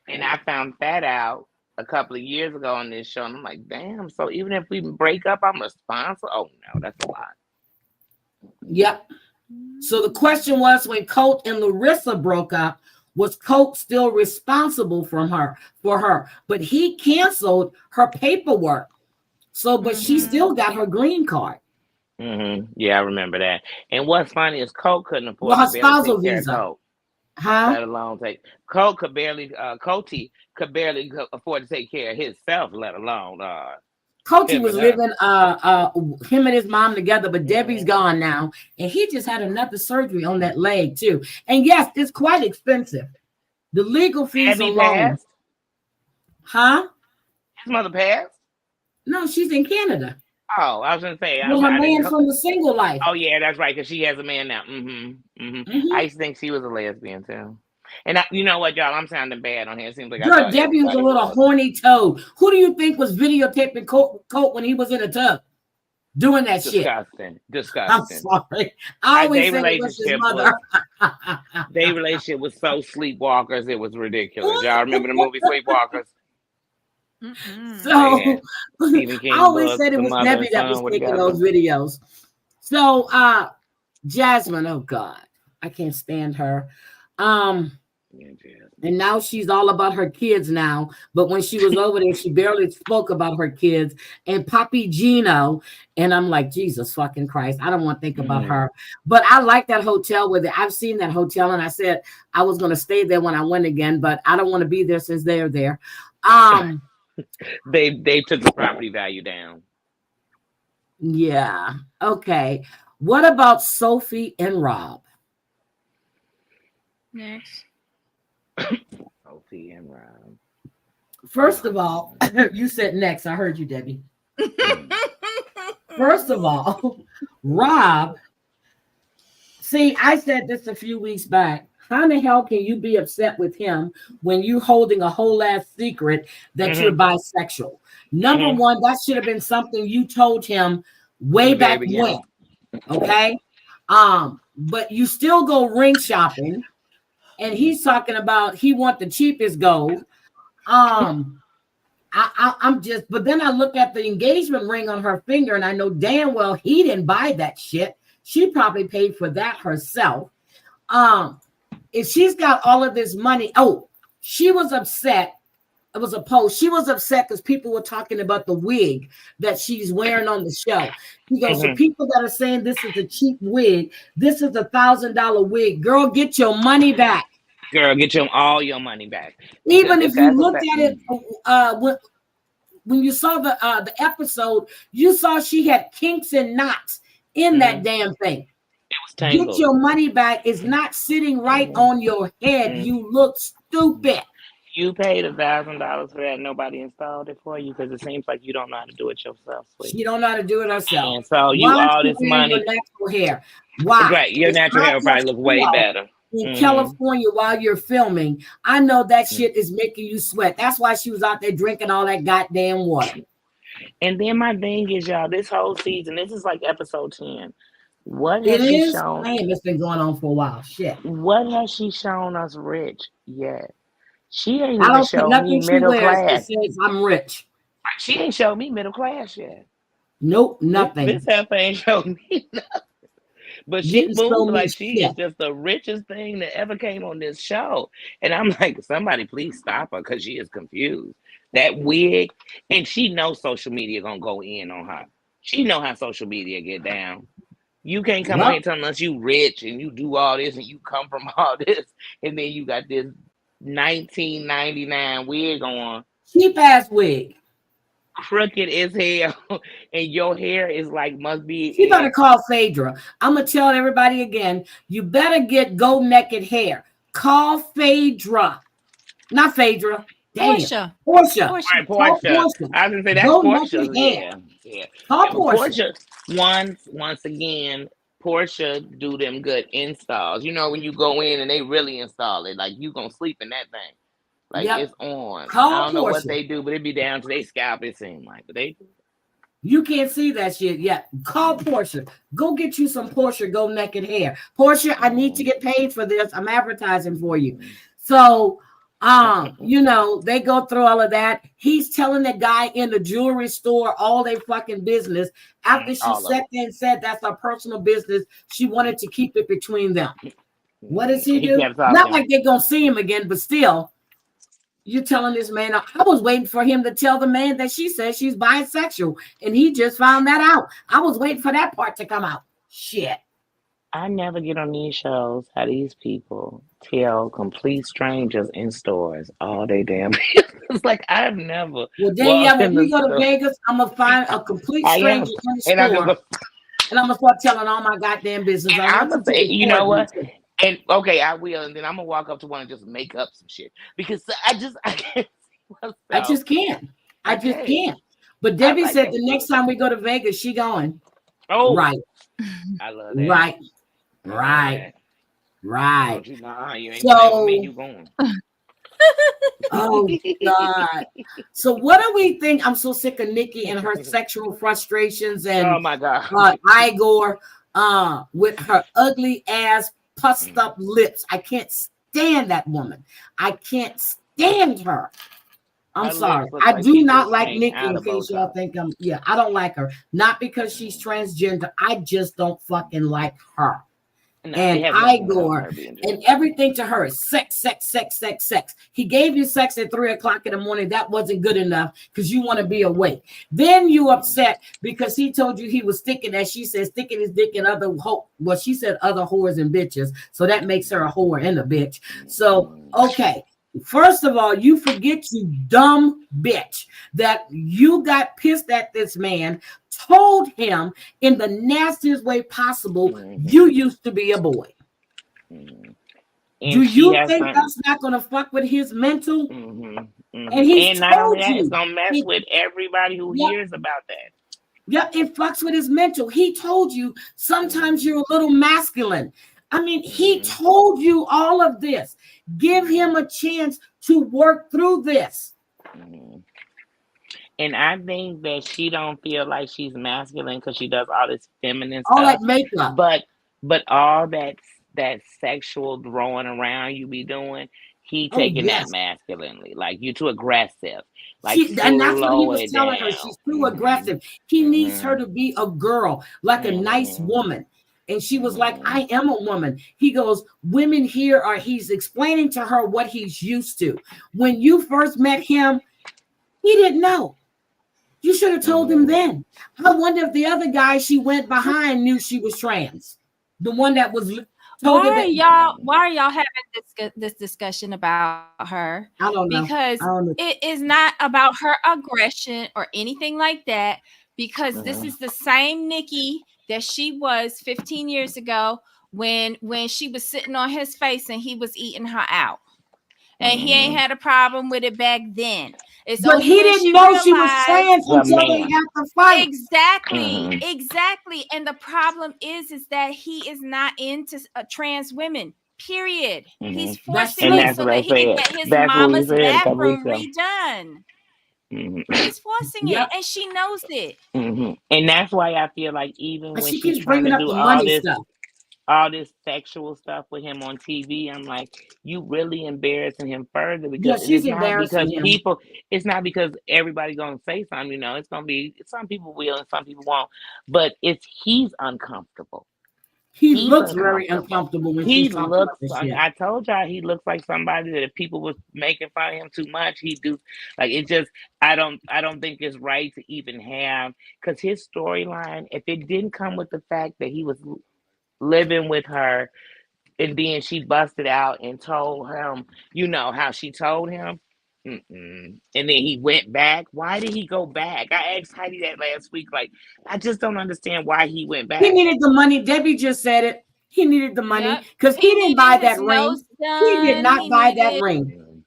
And I found that out a couple of years ago on this show, and I'm like, damn. So even if we break up, I'm a sponsor. Oh no, that's a lot. Yep. So the question was, when Colt and Larissa broke up, was Colt still responsible for her? But he canceled her paperwork. So, but she still got her green card. Yeah, I remember that. And what's funny is Colt couldn't afford her to barely spousal take care visa. of Colt. Huh? Let alone take Colt could barely could barely afford to take care of himself, let alone Coty was living him and his mom together, but Debbie's gone now, and he just had another surgery on that leg too. And yes, it's quite expensive. The legal fees Debbie alone. passed? Huh? His mother passed? No, she's in Canada. Oh, I was gonna say, well, her man from the single life. Oh yeah, that's right, because she has a man now. I used to think she was a lesbian too. And you know what, y'all? I'm sounding bad on here. It seems like Debbie was a little horny toad. Who do you think was videotaping Colt when he was in a tub doing that shit? Disgusting. I'm sorry. I always said it was his mother. Their relationship was so Sleepwalkers. It was ridiculous. Y'all remember the movie Sleepwalkers? So I always said it was Debbie that was taking those videos. So Jasmine, oh God, I can't stand her. And now she's all about her kids now. But when she was over there, she barely spoke about her kids and Papi Gino. And I'm like, Jesus fucking Christ, I don't want to think about her. But I like that hotel with it. I've seen that hotel, and I said I was going to stay there when I went again, but I don't want to be there since they're there. They took the property value down. Yeah. Okay. What about Sophie and Rob? Next. Sophie and Rob. First of all, you said next. I heard you, Debbie. First of all, Rob. See, I said this a few weeks back. How in the hell can you be upset with him when you're holding a whole ass secret that you're bisexual? Number one, that should have been something you told him way back when. Okay. But you still go ring shopping, and he's talking about he want the cheapest gold. I'm just, but then I look at the engagement ring on her finger, and I know damn well he didn't buy that shit. She probably paid for that herself. If she's got all of this money, she was upset. It was a post. She was upset because people were talking about the wig that she's wearing on the show. She goes, so people that are saying this is a cheap wig, this is $1,000 wig. Girl, get your money back. Girl, get all your money back. Even if you looked at it when you saw the episode, you saw she had kinks and knots in that damn thing. Get your money back. It's not sitting right on your head. You look stupid. You paid $1,000 for that. Nobody installed it for you because it seems like you don't know how to do it yourself. Sweet. She don't know how to do it herself. And so you all this money. Your natural hair. Why? Right. Your natural hair will probably look way better. In California while you're filming, I know that shit is making you sweat. That's why she was out there drinking all that goddamn water. And then my thing is, y'all, this whole season, this is like episode 10. What It has she is. shown? Damn, it's been going on for a while. Shit. What has she shown us rich yet? She ain't I even don't think show me nothing she middle wears that class. says I'm rich. She ain't show me middle class yet. Nope, This nothing. heifer ain't show me. But she Didn't show moves me like she is shit. just the richest thing that ever came on this show. And I'm like, somebody please stop her because she is confused. That wig, and she knows social media gonna go in on her. She know how social media get down. You can't come on Yup. here telling us you rich and you do all this and you come from all this, and then you got this 1999 wig on, Cheap ass wig. crooked as hell, and your hair is like must She be better call Phaedra. I'm gonna tell everybody again. You better get go naked hair. Call Phaedra, not Phaedra. Damn, Portia. Portia. Portia. right, Call Portia. Portia. I was gonna say that's Go naked Portia's. hair. Yeah, yeah, Call yeah. But Portia. Portia, once again, Portia do them good installs. You know when you go in and they really install it, like you gonna sleep in that thing. Like Yep. it's on. I Call don't know what Portia. they do, but it be down to their scalp. It seems like, but they. You can't see that shit yet. Call Portia. Go get you some Portia go naked hair. Portia, I need to Mm, get paid for this. I'm advertising for you. mm, So, they go through all of that. He's telling the guy in the jewelry store all their fucking business. After she all of sat it. there and said that's her personal business, she wanted to keep it between them. What does he He do? kept Not talking. like they're gonna see him again, but still, you're telling this man. I was waiting for him to tell the man that she says she's bisexual, and he just found that out. I was waiting for that part to come out. Shit. I never get on these shows how these people tell complete strangers in stores all they damn business. Like I've never Well, Danielle, walked when in we the go to store. Vegas, I'm gonna find a complete I am, stranger in the and I'm just store, and I'm gonna start telling all my goddamn business. I I'm want you gonna to say, you know record me what? too. And okay, I will, and then I'm gonna walk up to one and just make up some shit because I can't see I myself. just can't. I I just can't. can't. But I'm Debbie like, said can't the see next time we go to Vegas, she going. Oh, Right, I love that. right, I love right, that. right. Don't you know? You ain't playing with me. So, You going? oh God. So what do we think? I'm so sick of Nikki and her sexual frustrations Oh and my god. Igor with her ugly ass pussed up lips. I can't stand that woman. I can't stand her. I'm Her lips sorry. look I like do she not just like came Nikki out in of case y'all Botox. think I don't like her. Not because she's transgender. I just don't fucking like her. No, it And has nothing to do with Igor her being and transgender. everything to her is sex, sex, sex, sex, sex. He gave you sex at 3:00 in the morning. That wasn't good enough because you want to be awake. Then you upset because he told you he was sticking, as she said, sticking his dick in well, she said other whores and bitches. So that makes her a whore and a bitch. So, okay. First of all, you forget, you dumb bitch, that you got pissed at this man, told him in the nastiest way possible, you used to be a boy. And Do she you has think something. that's not going to fuck with his mental? And he's And not only told that, it's you. gonna mess with everybody who Yep, hears about that. yep, it fucks with his mental. He told you sometimes you're a little masculine. I mean, he told you all of this. Give him a chance to work through this. And I think that she don't feel like she's masculine because she does all this feminine All that stuff. makeup. But all that sexual throwing around you be doing, he Oh, taking that yes. masculinely. Like you too aggressive. Like And that's what he slow was it telling her. down. She's too aggressive. He needs her Hmm. to be a girl, like a nice Hmm. woman. And she was like, Hmm. I am a woman. He goes, women here are, he's explaining to her what he's used to. When you first met him, he didn't know. You should have told him then. I wonder if the other guy she went behind knew she was trans. The one that was told her that. Why are y'all having this discussion about her? I don't know. Because I don't know. it is not about her aggression or anything like that, because this is the same Nikki that she was 15 years ago when she was sitting on his face and he was eating her out. And he ain't had a problem with it back then. It's But only he when didn't she know she was realized. trans The until they man. had to fight. Exactly. And the problem is that he is not into trans women. Period. He's That's forcing And true. it that's so what I that he can said. get his That's what he mama's said a couple weeks bathroom ago. redone. He's forcing it, Yep. and she knows it. And that's why I feel like even But when she she's keeps trying to bringing up do the money stuff. all this sexual stuff with him on TV, I'm like, you really embarrassing him further Yeah, because and she's embarrassing him. it's not because everybody's gonna say something, it's gonna be some people will and some people won't, but he's uncomfortable. He He's looks very uncomfortable. uncomfortable when He she's talking about looks. this shit. I told y'all he looks like somebody that if people was making fun of him too much, he do like it. Just I don't. I don't think it's right to even have because his storyline. If it didn't come with the fact that he was living with her and then she busted out and told him, how she told him. Mm-mm. And then he went back. Why did he go back? I asked Heidi that last week. Like, I just don't understand why he went He back. needed the money. Debbie just said it. He needed the money Yep. because he He didn't needed buy his that ring. nose He did done. not He buy that needed ring.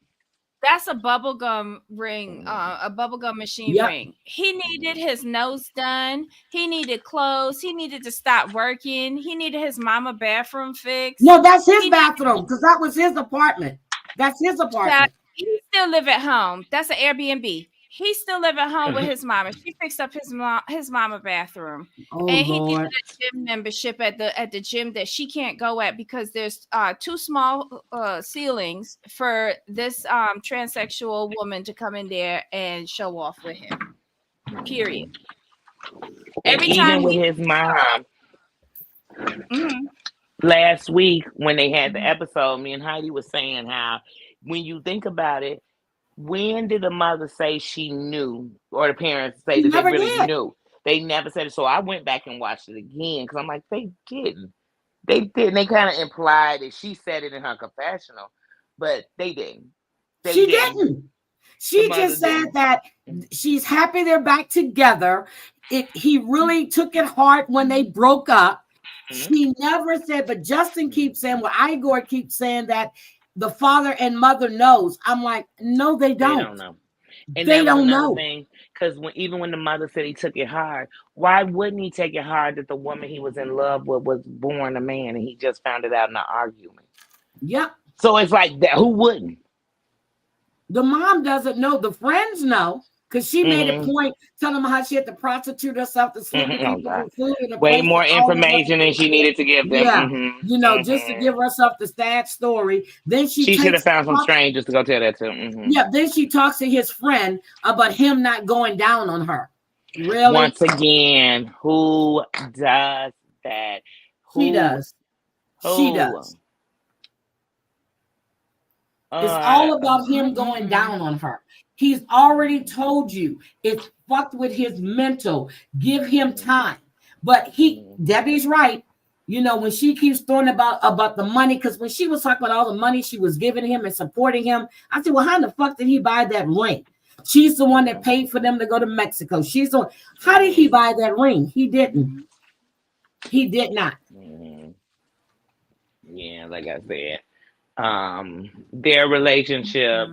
that's a bubblegum ring, a bubblegum machine Yep. ring. He needed his nose done. He needed clothes. He needed to stop working. He needed his mama bathroom fixed. No, that's his He bathroom because that was his apartment. That's his Child, apartment. he still live at home. That's an Airbnb. He still live at home with his mama. She fixed up his mama bathroom, Oh and he needed Lord. a gym membership at the gym that she can't go at because there's too small ceilings for this transsexual woman to come in there and show off with him. Period. And Every even time with he, his mom, Mhm. last week when they had the episode, me and Heidi was saying how when you think about it, when did the mother say she knew, or the parents say He that they never really did. knew? They never said it. So I went back and watched it again because I'm like, they didn't. They didn't. They kind of implied that she said it in her confessional, but they didn't. They She didn't. didn't. The She mother just said didn't. that she's happy they're back together. He really took it hard when they broke up. Mhm. She never said, but Justin keeps saying, well, Igor keeps saying that the father and mother knows. I'm like, no, they They don't. don't know. And They that was don't another know. thing, because even when the mother said he took it hard, why wouldn't he take it hard that the woman he was in love with was born a man and he just found it out in an argument? Yep. So it's like that. Who wouldn't? The mom doesn't know. The friends know because she made a Mm-hmm. point telling them how she had to prostitute herself to sleep with Mm-hmm. Oh people God. for food in a Way place more that all of us. information than she needed to give them. Yeah, Mm-hmm. just to Mm-hmm. give herself the sad story. Then she She should have takes found some strangers to go tell that to. Mm-hmm. yeah. Then she talks to his friend about him not going down on her. Really, Once again, who does that? she Who? does. She Who? does. It's Uh, all about him going down on her. He's already told you it's fucked with his mental. Give him time. But Debbie's right. When she keeps throwing about the money, because when she was talking about all the money she was giving him and supporting him, I said, well, how the fuck did he buy that ring? She's the one that paid for them to go to Mexico. She's the one. How did he buy that ring? He didn't. He did not. Yeah, like I said, their relationship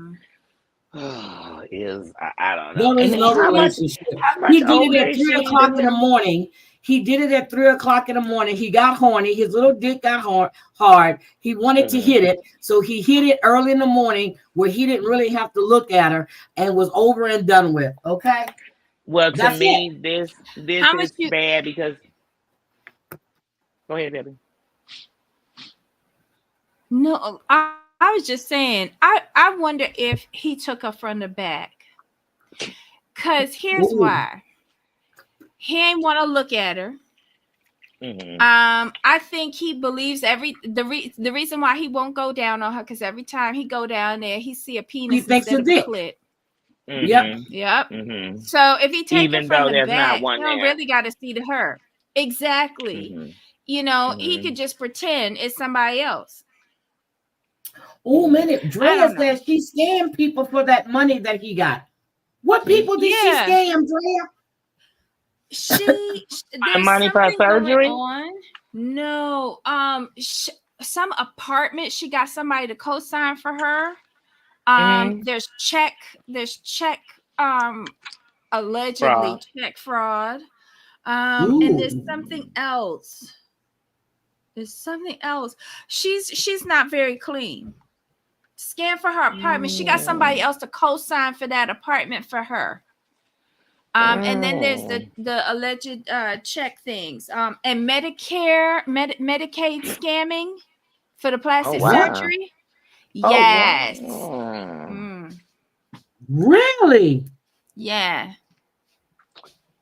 is I don't know. There is And no how much relationship. He did older it at is 3 o'clock in the she? morning. He did it at 3 o'clock in the morning. He got horny. His little dick got hard. He wanted to hit it. So he hit it early in the morning where he didn't really have to look at her and was over and done with. Okay. Well, to That's it. me, this How much is you? bad because. Go ahead, Debbie. No, I was just saying. I wonder if he took her from the back. Cause here's Ooh. why. He ain't want to look at her. Mm-hmm. I think he believes the reason why he won't go down on her because every time he go down there, he see a penis He thinks instead a of a dick. clit. Mm-hmm. Yep. Yep. Mm-hmm. So if he take Even it from though the there's not back, one he don't there. really got to see to her. Exactly. Mm-hmm. He could just pretend it's somebody else. Oh, minute. Drea says she scammed people for that money that he got. What people did she scam, Drea? There's money for something surgery? going on. No, some apartment. She got somebody to co-sign for her. There's check, allegedly check fraud. And there's something else. She's not very clean. Scam for her apartment. She got somebody else to co-sign for that apartment for her. And then there's the alleged check things. And Medicaid scamming for the plastic surgery. Yes. Really? Yeah.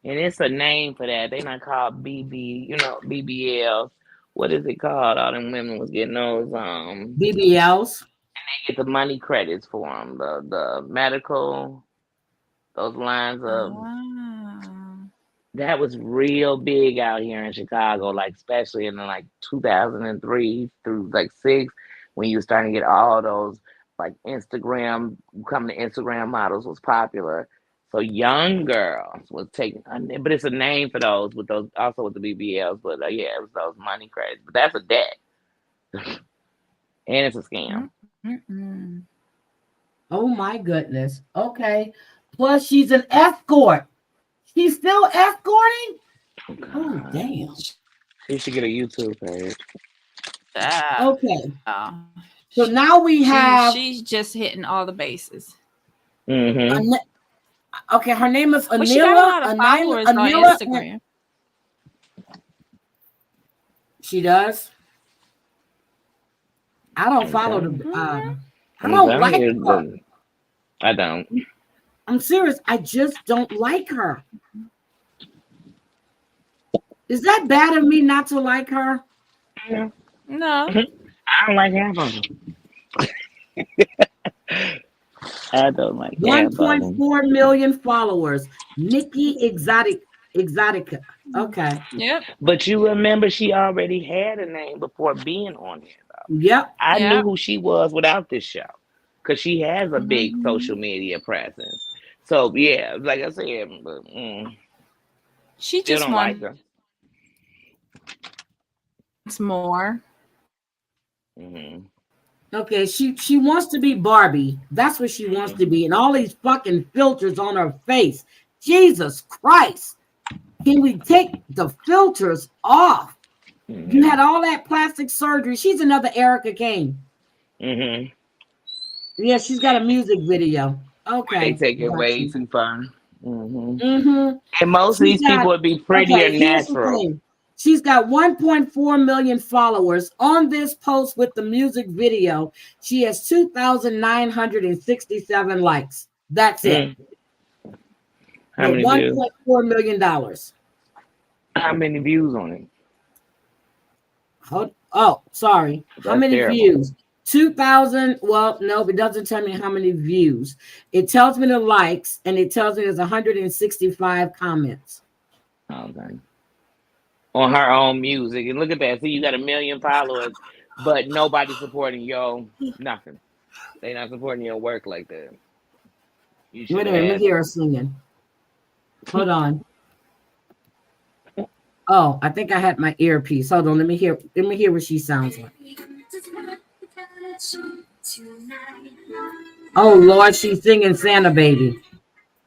And it's a name for that. They not called BB, BBLs. What is it called? All them women was getting those BBLs. And they get the money credits for them. The medical, those lines of that was real big out here in Chicago, like especially in like 2003 through like 6, when you were starting to get all those like Instagram, coming to Instagram models was popular. So young girls was taking, but it's a name for those with those also with the BBLs. But yeah, it was those money credits. But that's a debt, and it's a scam. Oh my goodness. Okay. Plus, she's an escort. She's still escorting? Oh, damn. She should get a YouTube page. Okay. So now we have... She's just hitting all the bases. Mm-hmm. Okay, her name is Anila. Well, she got a lot of followers on Instagram. She does? I don't follow the... I don't like her. I don't. I'm serious. I just don't like her. Is that bad of me not to like her? No. I don't like half of them. I don't like 1.4 million followers. Nikki Exotica. Okay. Yep. But you remember she already had a name before being on here, though. Yep. I knew who she was without this show, because she has a big social media presence. So yeah, like I said, but, she just don't like her. It's more. Mm-hmm. Okay, she wants to be Barbie. That's what she wants to be. And all these fucking filters on her face. Jesus Christ. Can we take the filters off? Mm-hmm. You had all that plastic surgery. She's another Erica Kane. Mm-hmm. Yeah, she's got a music video. Okay. They take it way too far. Mm-hmm. Mm-hmm. And most of these people would be pretty or natural. She's got 1.4 million followers. On this post with the music video, she has 2,967 likes. That's it. How many views? $1.4 million. How many views on it? Oh, sorry. That's how many terrible. Views? 2,000. Well, no, it doesn't tell me how many views. It tells me the likes, and it tells me there's 165 comments. Okay. On her own music. And look at that. See, you got 1 million followers, but nobody supporting your nothing. They not supporting your work like that. Wait a minute, let me hear her singing. Hold on. Oh, I think I had my earpiece. Hold on, let me hear what she sounds like. Oh Lord, she's singing Santa Baby.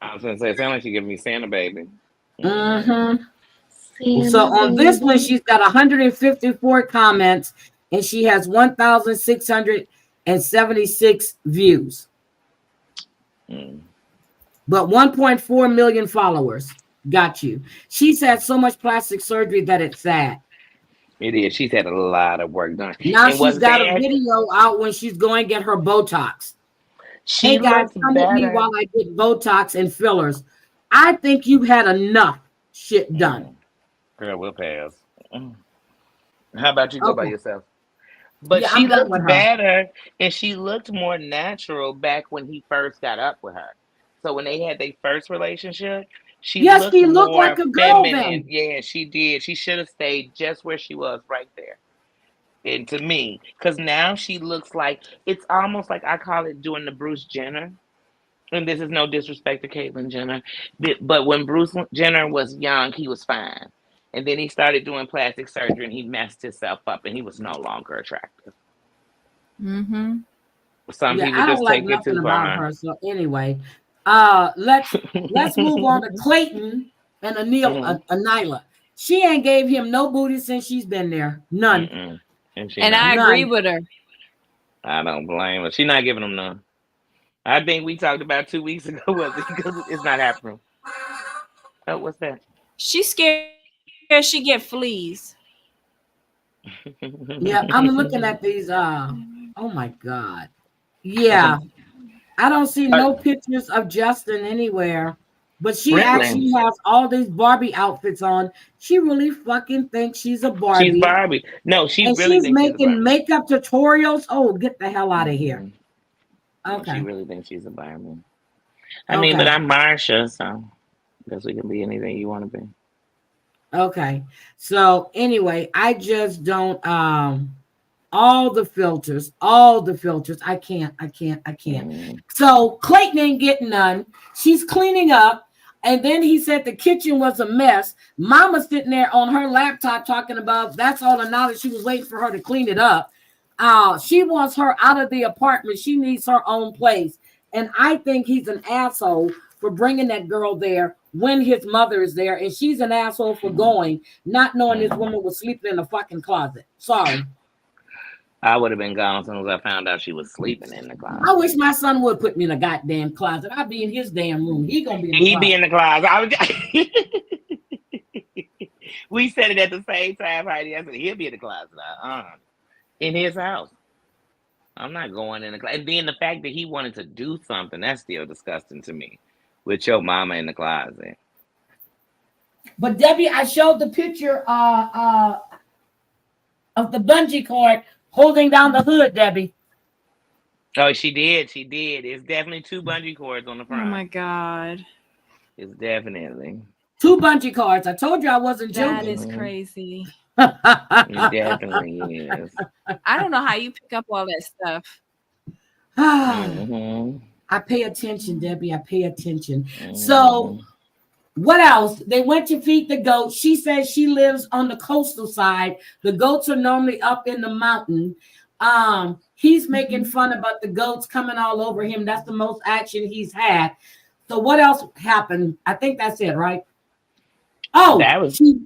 I was gonna say, it sounds like she giving me Santa Baby. Mm-hmm. So on this one, she's got 154 comments and she has 1,676 views. But 1.4 million followers. Got you. She's had so much plastic surgery that it's sad. It is. She's had a lot of work done. Now she's got a video out when she's going to get her Botox. Hey guys, come with me while I get Botox and fillers. I think you've had enough shit done. Girl, we'll pass. How about you go by yourself? But yeah, she looked better and she looked more natural back when he first got up with her. So when they had their first relationship, she looked like a girl feminine. Yeah, she did. She should have stayed just where she was right there. And to me, because now she looks like, it's almost like, I call it doing the Bruce Jenner. And this is no disrespect to Caitlyn Jenner. But when Bruce Jenner was young, he was fine. And then he started doing plastic surgery and he messed himself up and he was no longer attractive. Mm-hmm. Some people just take it too far. Her, so anyway, let's move on to Clayton and Anila. She ain't gave him no booty since she's been there. None. And I agree with her. I don't blame her. She's not giving them none. I think we talked about 2 weeks ago, was it? Because it's not happening. Oh, what's that? She's scared she get fleas. Yeah, I'm looking at these. Oh my God. Some, Yeah, I don't see uh, no pictures of Justin anywhere. But she really? actually has all these Barbie outfits on. She really fucking thinks she's a She's Barbie. Barbie. No, she And really she's thinks she's a making Barbie. makeup tutorials. Oh, get the hell out of here. Hmm. No, she Okay. really thinks she's a Barbie. I mean, but Okay. I'm Marsha, so I guess we can be anything you want to be. Okay. So anyway, I just don't all the filters. I can't. Mm. So Clayton ain't getting none. She's cleaning up. And then he said the kitchen was a mess. Mama's sitting there on her laptop talking about that's all the knowledge she was waiting for her to clean it up. She wants her out of the apartment. She needs her own place. And I think he's an asshole for bringing that girl there when his mother is there. And she's an asshole for going, not knowing this Mm. woman was sleeping in a fucking closet. Sorry. I would have been gone as soon as I found out she was sleeping in the I closet. wish my son would put me in a goddamn closet. I'd be in his damn room. He gonna be in the He be closet. in the closet. We said it at the same time, Heidi. I said he'll be in the closet. In his house. I'm not going in the closet. And then the fact that he wanted to do something, that's still disgusting to me. With your mama in the closet. But Debbie, I showed the picture of the bungee cord holding down the hood, Debbie. Oh, she did. She did. It's definitely two bungee cords on the Oh front. my God. It's definitely. Two bungee cords. I told you I wasn't That joking. is crazy. It definitely is. I don't know how you pick up all that stuff. Hmm. I pay attention, Debbie. I pay attention. So Hmm. what else? They went to feed the goats. She says she lives on the coastal side. The goats are normally up in the mountain. He's making fun about the goats coming all over him. That's the most action he's had. So what else happened? I think that's it, right? Oh, That was she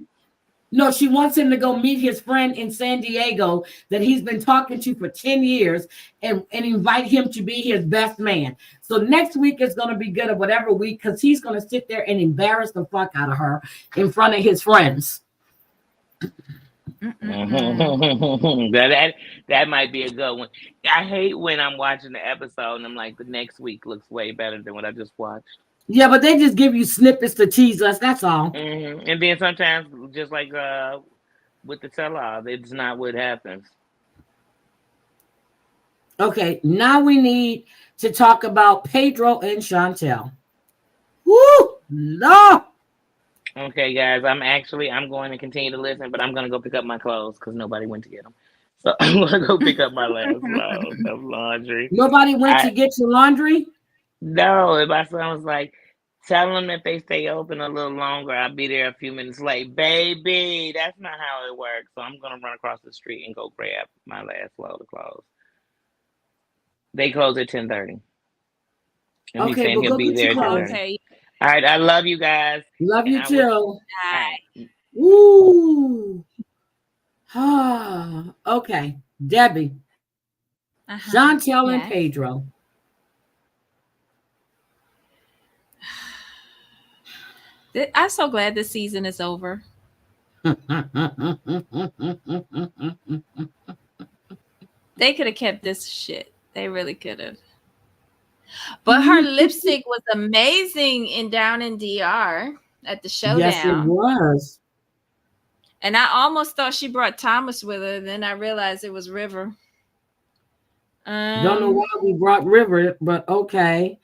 wants him to go meet his friend in San Diego that he's been talking to for 10 years and invite him to be his best man. So next week is going to be good or whatever week because he's going to sit there and embarrass the fuck out of her in front of his friends. that might be a good one. I hate when I'm watching the episode and I'm like, the next week looks way better than what I just watched. Yeah, but they just give you snippets to tease us. That's all. And then sometimes, just like with the tell-all, it's not what happens. Okay, now we need to talk about Pedro and Shantel. Woo! No! Okay, guys, I'm going to continue to listen, but I'm going to go pick up my clothes because nobody went to get them. So I'm going to go pick up my last load of laundry. Nobody went to I get your laundry? No, my son was like, tell them if they stay open a little longer, I'll be there a few minutes late. Baby, that's not how it works. So I'm going to run across the street and go grab my last load of clothes. They close at 10:30. And he's Okay, saying well, he'll go be get your there at clothes. 10:30. Okay. All right, I love you guys. Love And you I will. All too. right. Ooh. Okay. Debbie, Shantel, and Yes. Pedro. I'm so glad this season is over. They could have kept this shit. They really could have. But her lipstick was amazing in Down in DR at the showdown. Yes, it was. And I almost thought she brought Thomas with her. Then I realized it was River. Don't know why we brought River, but okay.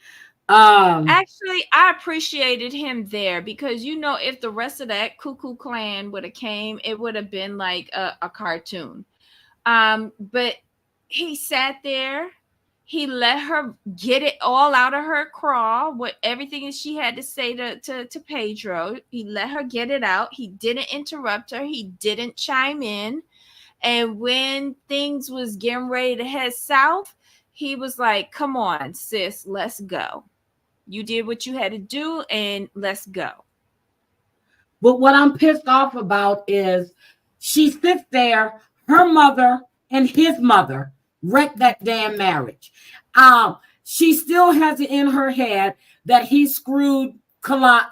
Actually, I appreciated him there because if the rest of that Cuckoo Clan would have came, it would have been like a cartoon. But he sat there. He let her get it all out of her craw, what everything she had to say to Pedro. He let her get it out. He didn't interrupt her. He didn't chime in. And when things was getting ready to head south, he was like, come on, sis, let's go. You did what you had to do, and let's go. But what I'm pissed off about is she sits there, her mother and his mother wrecked that damn marriage. She still has it in her head that he screwed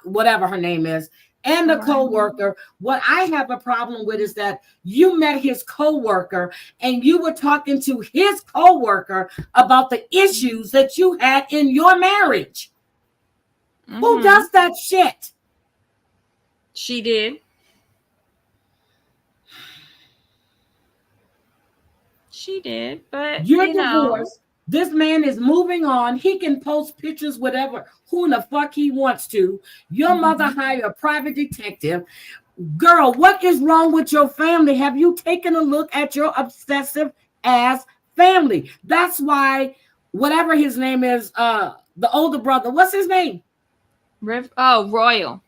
whatever her name is, and the co-worker. What I have a problem with is that you met his co-worker and you were talking to his co-worker about the issues that you had in your marriage. Who does that shit? She did. She did, but you're divorced. This man is moving on. He can post pictures, whatever, who in the fuck he wants to. Your mother hired a private detective. Girl, what is wrong with your family? Have you taken a look at your obsessive ass family? That's why, whatever his name is, the older brother, what's his name? Royal.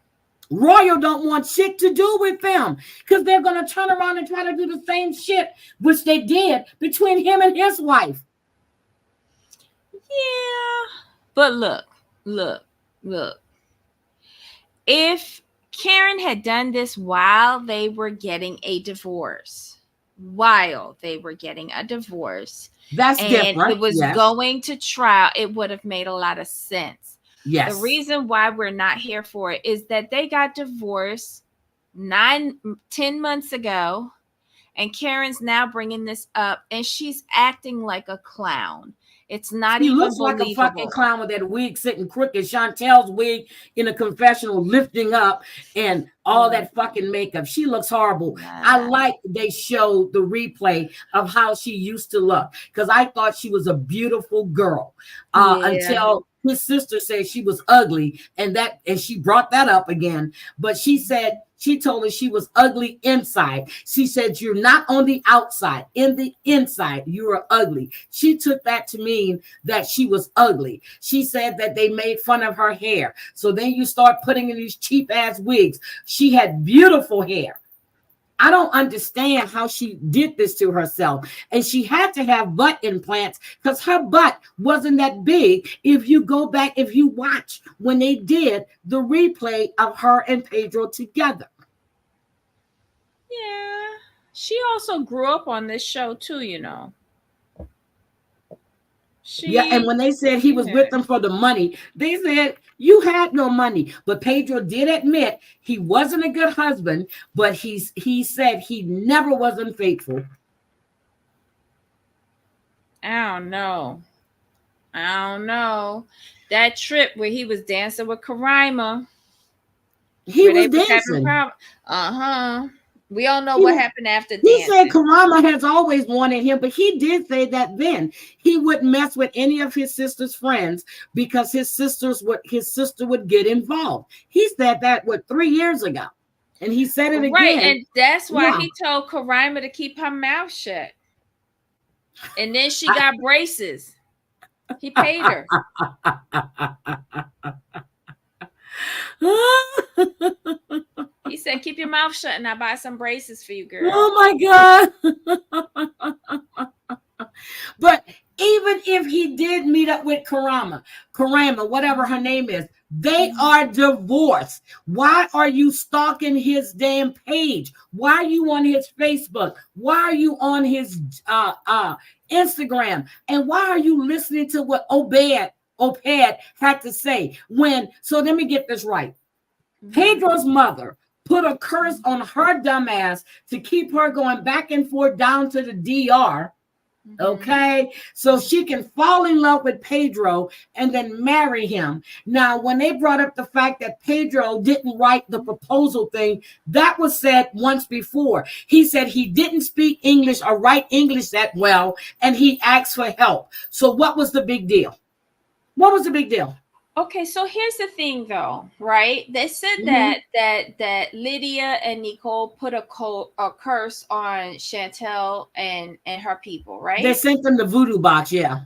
Royal don't want shit to do with them because they're going to turn around and try to do the same shit, which they did between him and his wife. Yeah, but look. If Karen had done this while they were getting a divorce, that's and different. It was going to trial, it would have made a lot of sense. Yes. The reason why we're not here for it is that they got divorced 10 months ago, and Karen's now bringing this up, and she's acting like a clown. It's not even believable. Looks like a fucking clown with that wig sitting crooked. Chantel's wig in a confessional lifting up and all that fucking makeup. She looks horrible. I like they showed the replay of how she used to look because I thought she was a beautiful girl until his sister said she was ugly, and she brought that up again. But she told her she was ugly inside. She said, you're not on the outside. In the inside, you are ugly. She took that to mean that she was ugly. She said that they made fun of her hair. So then you start putting in these cheap ass wigs. She had beautiful hair. I don't understand how she did this to herself. And she had to have butt implants because her butt wasn't that big. If you go back, if you watch when they did the replay of her and Pedro together. Yeah. She also grew up on this show too, you know. And when they said he was with them for the money, they said you had no money. But Pedro did admit he wasn't a good husband, but he said he never was unfaithful. I don't know. That trip where he was dancing with Karima. He was dancing. We all know what happened after he dancing. Said Karima has always wanted him, but he did say that then he wouldn't mess with any of his sister's friends because his sister would get involved. He said that 3 years ago, and he said it again. Right, and that's why he told Karima to keep her mouth shut. And then she got braces. He paid her. He said, keep your mouth shut and I'll buy some braces for you, girl. Oh my God. But even if he did meet up with Karima, whatever her name is, they are divorced. Why are you stalking his damn page? Why are you on his Facebook? Why are you on his Instagram? And why are you listening to what Oped had to say? So let me get this right. Pedro's mother put a curse on her dumb ass to keep her going back and forth down to the DR. Okay, so she can fall in love with Pedro and then marry him. Now, when they brought up the fact that Pedro didn't write the proposal thing, that was said once before. He said he didn't speak English or write English that well, and he asked for help. So what was the big deal? What was the big deal? Okay, so here's the thing, though, right? They said that Lydia and Nicole put a curse on Shantel and her people, right? They sent them the voodoo box, yeah.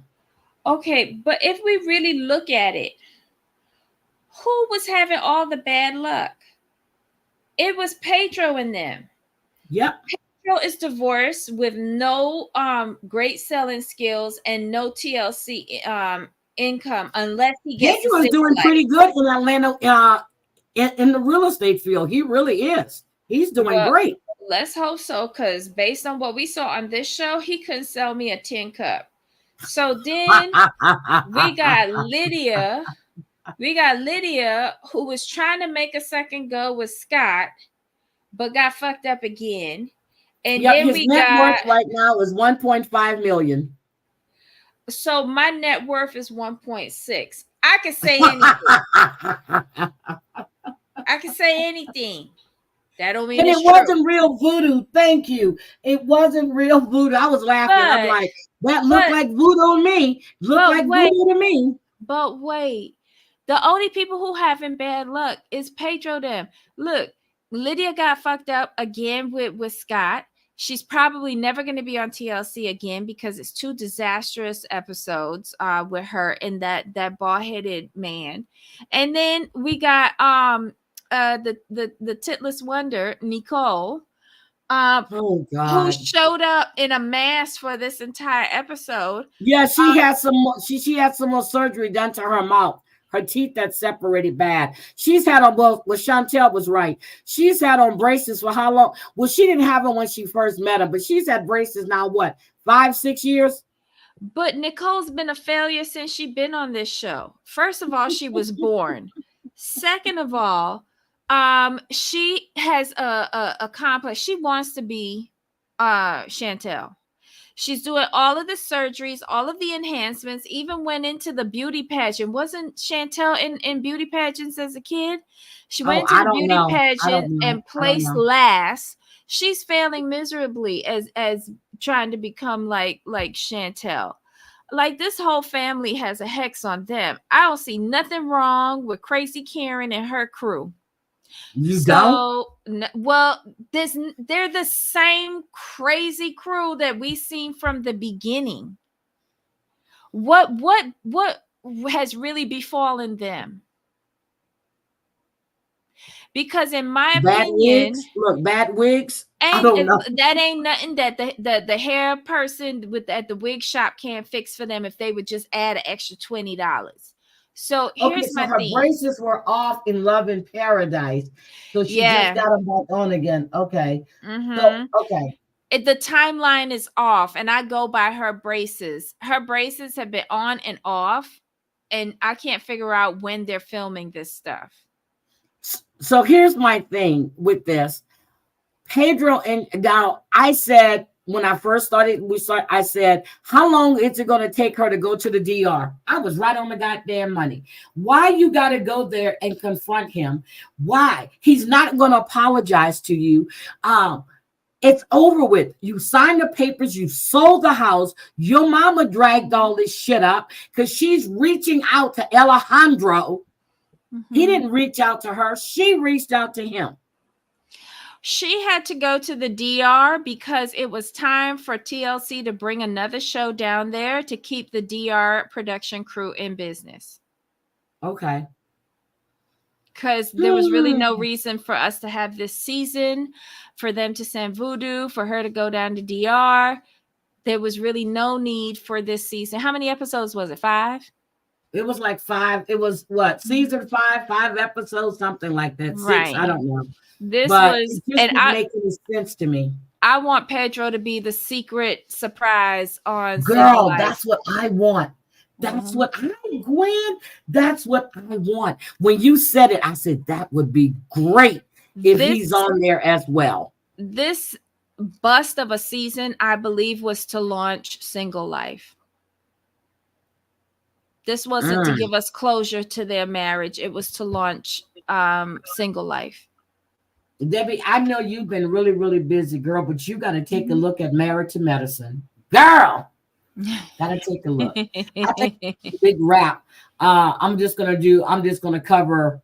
Okay, but if we really look at it, who was having all the bad luck? It was Pedro and them. Yep. Pedro is divorced with no great selling skills and no TLC income unless he gets. Pedro is doing pretty good in Atlanta in the real estate field. He really is. He's doing great. Let's hope so, because based on what we saw on this show, he couldn't sell me a tin cup. So then we got Lydia. We got Lydia, who was trying to make a second go with Scott, but got fucked up again. And Yep, then his we net worth got, right now is 1.5 million. so my net worth is 1.6. I can say anything. I can say anything. That don't mean And it it's true. wasn't real voodoo. Thank you. It wasn't real voodoo. I was laughing. I'm But like, that looked but like voodoo to me. Looked but like wait, voodoo to me. but wait. The only people who having bad luck is Pedro them. Look, Lydia got fucked up again with Scott. She's probably never going to be on TLC again because it's two disastrous episodes with her and that bald-headed man. And then we got the titless wonder, Nicole, Oh who God. showed up in a mask for this entire episode. Yeah, she had some more, she had some more surgery done to her mouth. Her teeth that separated bad. She's had on both. Well, Shantel was right. She's had on braces for how long? Well, she didn't have them when she first met him, but she's had braces now. What, 5-6 years? But Nicole's been a failure since she's been on this show. First of all, she was born. Second of all, she has a complex. She wants to be Shantel. She's doing all of the surgeries, all of the enhancements, even went into the beauty pageant. Wasn't Shantel in beauty pageants as a kid? She Oh, went into I the don't beauty know. I pageant don't know. and I don't placed know. last. She's failing miserably as trying to become like Shantel. Like, this whole family has a hex on them. I don't see nothing wrong with Crazy Karen and her crew. You don't? So, well, they're the same crazy crew that we seen from the beginning. What has really befallen them? Because in my Bad opinion, wigs. Look, bad wigs. I don't and know. that ain't nothing that the hair person at the wig shop can't fix for them if they would just add an extra $20. So Okay, here's so my her thing. braces were off in Love in Paradise. So she just Yeah. got them back on again. Okay. So, okay. The timeline is off, and I go by her braces. Her braces have been on and off, and I can't figure out when they're filming this stuff. So here's my thing with this. Pedro and now I said when I first started, I said, how long is it going to take her to go to the DR? I was right on the goddamn money. Why you got to go there and confront him? Why? He's not going to apologize to you. It's over with. You signed the papers. You sold the house. Your mama dragged all this shit up because she's reaching out to Alejandro. He didn't reach out to her. She reached out to him. She had to go to the DR because it was time for TLC to bring another show down there to keep the DR production crew in business. Okay. Because there was really no reason for us to have this season, for them to send Voodoo, for her to go down to DR. There was really no need for this season. How many episodes was it? 5? It was like 5. It was what? Season 5 episodes, something like that. 6, Right. I don't know. This but was, it just didn't make any sense to me. I want Pedro to be the secret surprise on Girl, that's what I want. That's what Gwen. That's what I want. When you said it, I said that would be great if he's on there as well. This bust of a season, I believe, was to launch Single Life. This wasn't to give us closure to their marriage. It was to launch Single Life. Debbie, I know you've been really, really busy, girl, but you got to take a look at Married to Medicine. Girl, got to take a look. I think it's a big wrap. I'm just going to cover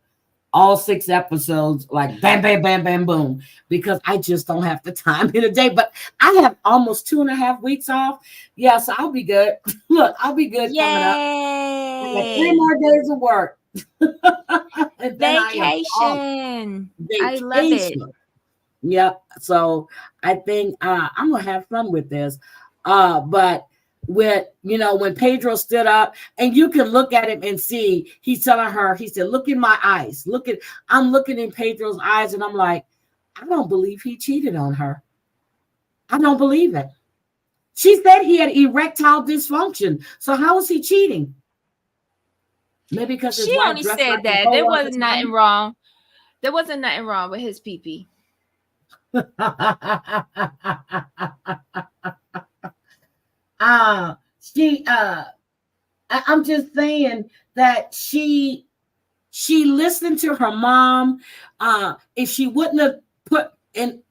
all 6 episodes, like bam, bam, bam, bam, boom, because I just don't have the time in a day. But I have almost 2.5 weeks off. Yeah, so I'll be good. Look, I'll be good. Yay! Coming up. I got 3 more days of work. Vacation. I love it. Yep. So I think I'm gonna have fun with this. But when Pedro stood up, and you can look at him and see he's telling her, he said, look in my eyes. I'm looking in Pedro's eyes, and I'm like, I don't believe he cheated on her. I don't believe it. She said he had erectile dysfunction. So how is he cheating? Maybe because his She wife only dressed said like that a there hoe all the wasn't nothing time. wrong. There wasn't nothing wrong with his pee-pee. She I'm just saying that she listened to her mom. If she wouldn't have put in,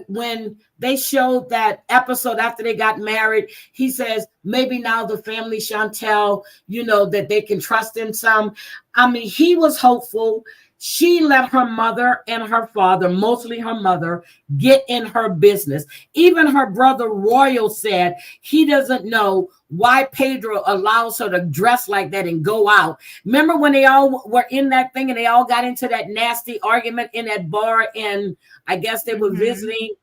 when they showed that episode after they got married, he says maybe now the family Shantel, that they can trust in some. I mean, he was hopeful. She let her mother and her father, mostly her mother, get in her business. Even her brother Royal said he doesn't know why Pedro allows her to dress like that and go out. Remember when they all were in that thing and they all got into that nasty argument in that bar, and I guess they were visiting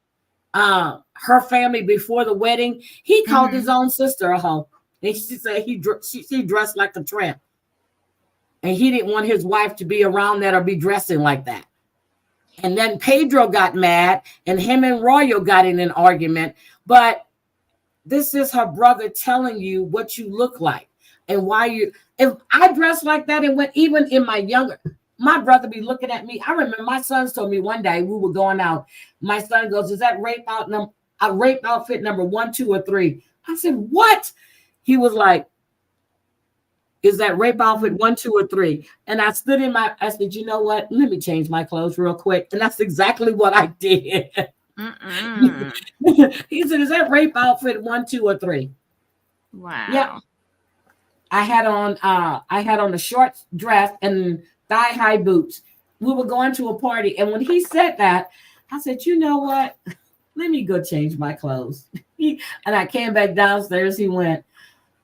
her family before the wedding? He called his own sister a hoe. And she said she dressed like a tramp. And he didn't want his wife to be around that or be dressing like that. And then Pedro got mad and him and Royal got in an argument. But this is her brother telling you what you look like and why you. If I dress like that and even in my brother be looking at me. I remember my sons told me one day we were going out. My son goes, "Is that rape outfit number 1, 2, or 3?" I said, "What?" He was like, "Is that rape outfit 1, 2, or 3?" And I stood I said, "You know what? Let me change my clothes real quick." And that's exactly what I did. He said, "Is that rape outfit 1, 2, or 3?" Wow. Yep. I had on a short dress and thigh-high boots. We were going to a party, and when he said that, I said, "You know what? Let me go change my clothes." And I came back downstairs. He went,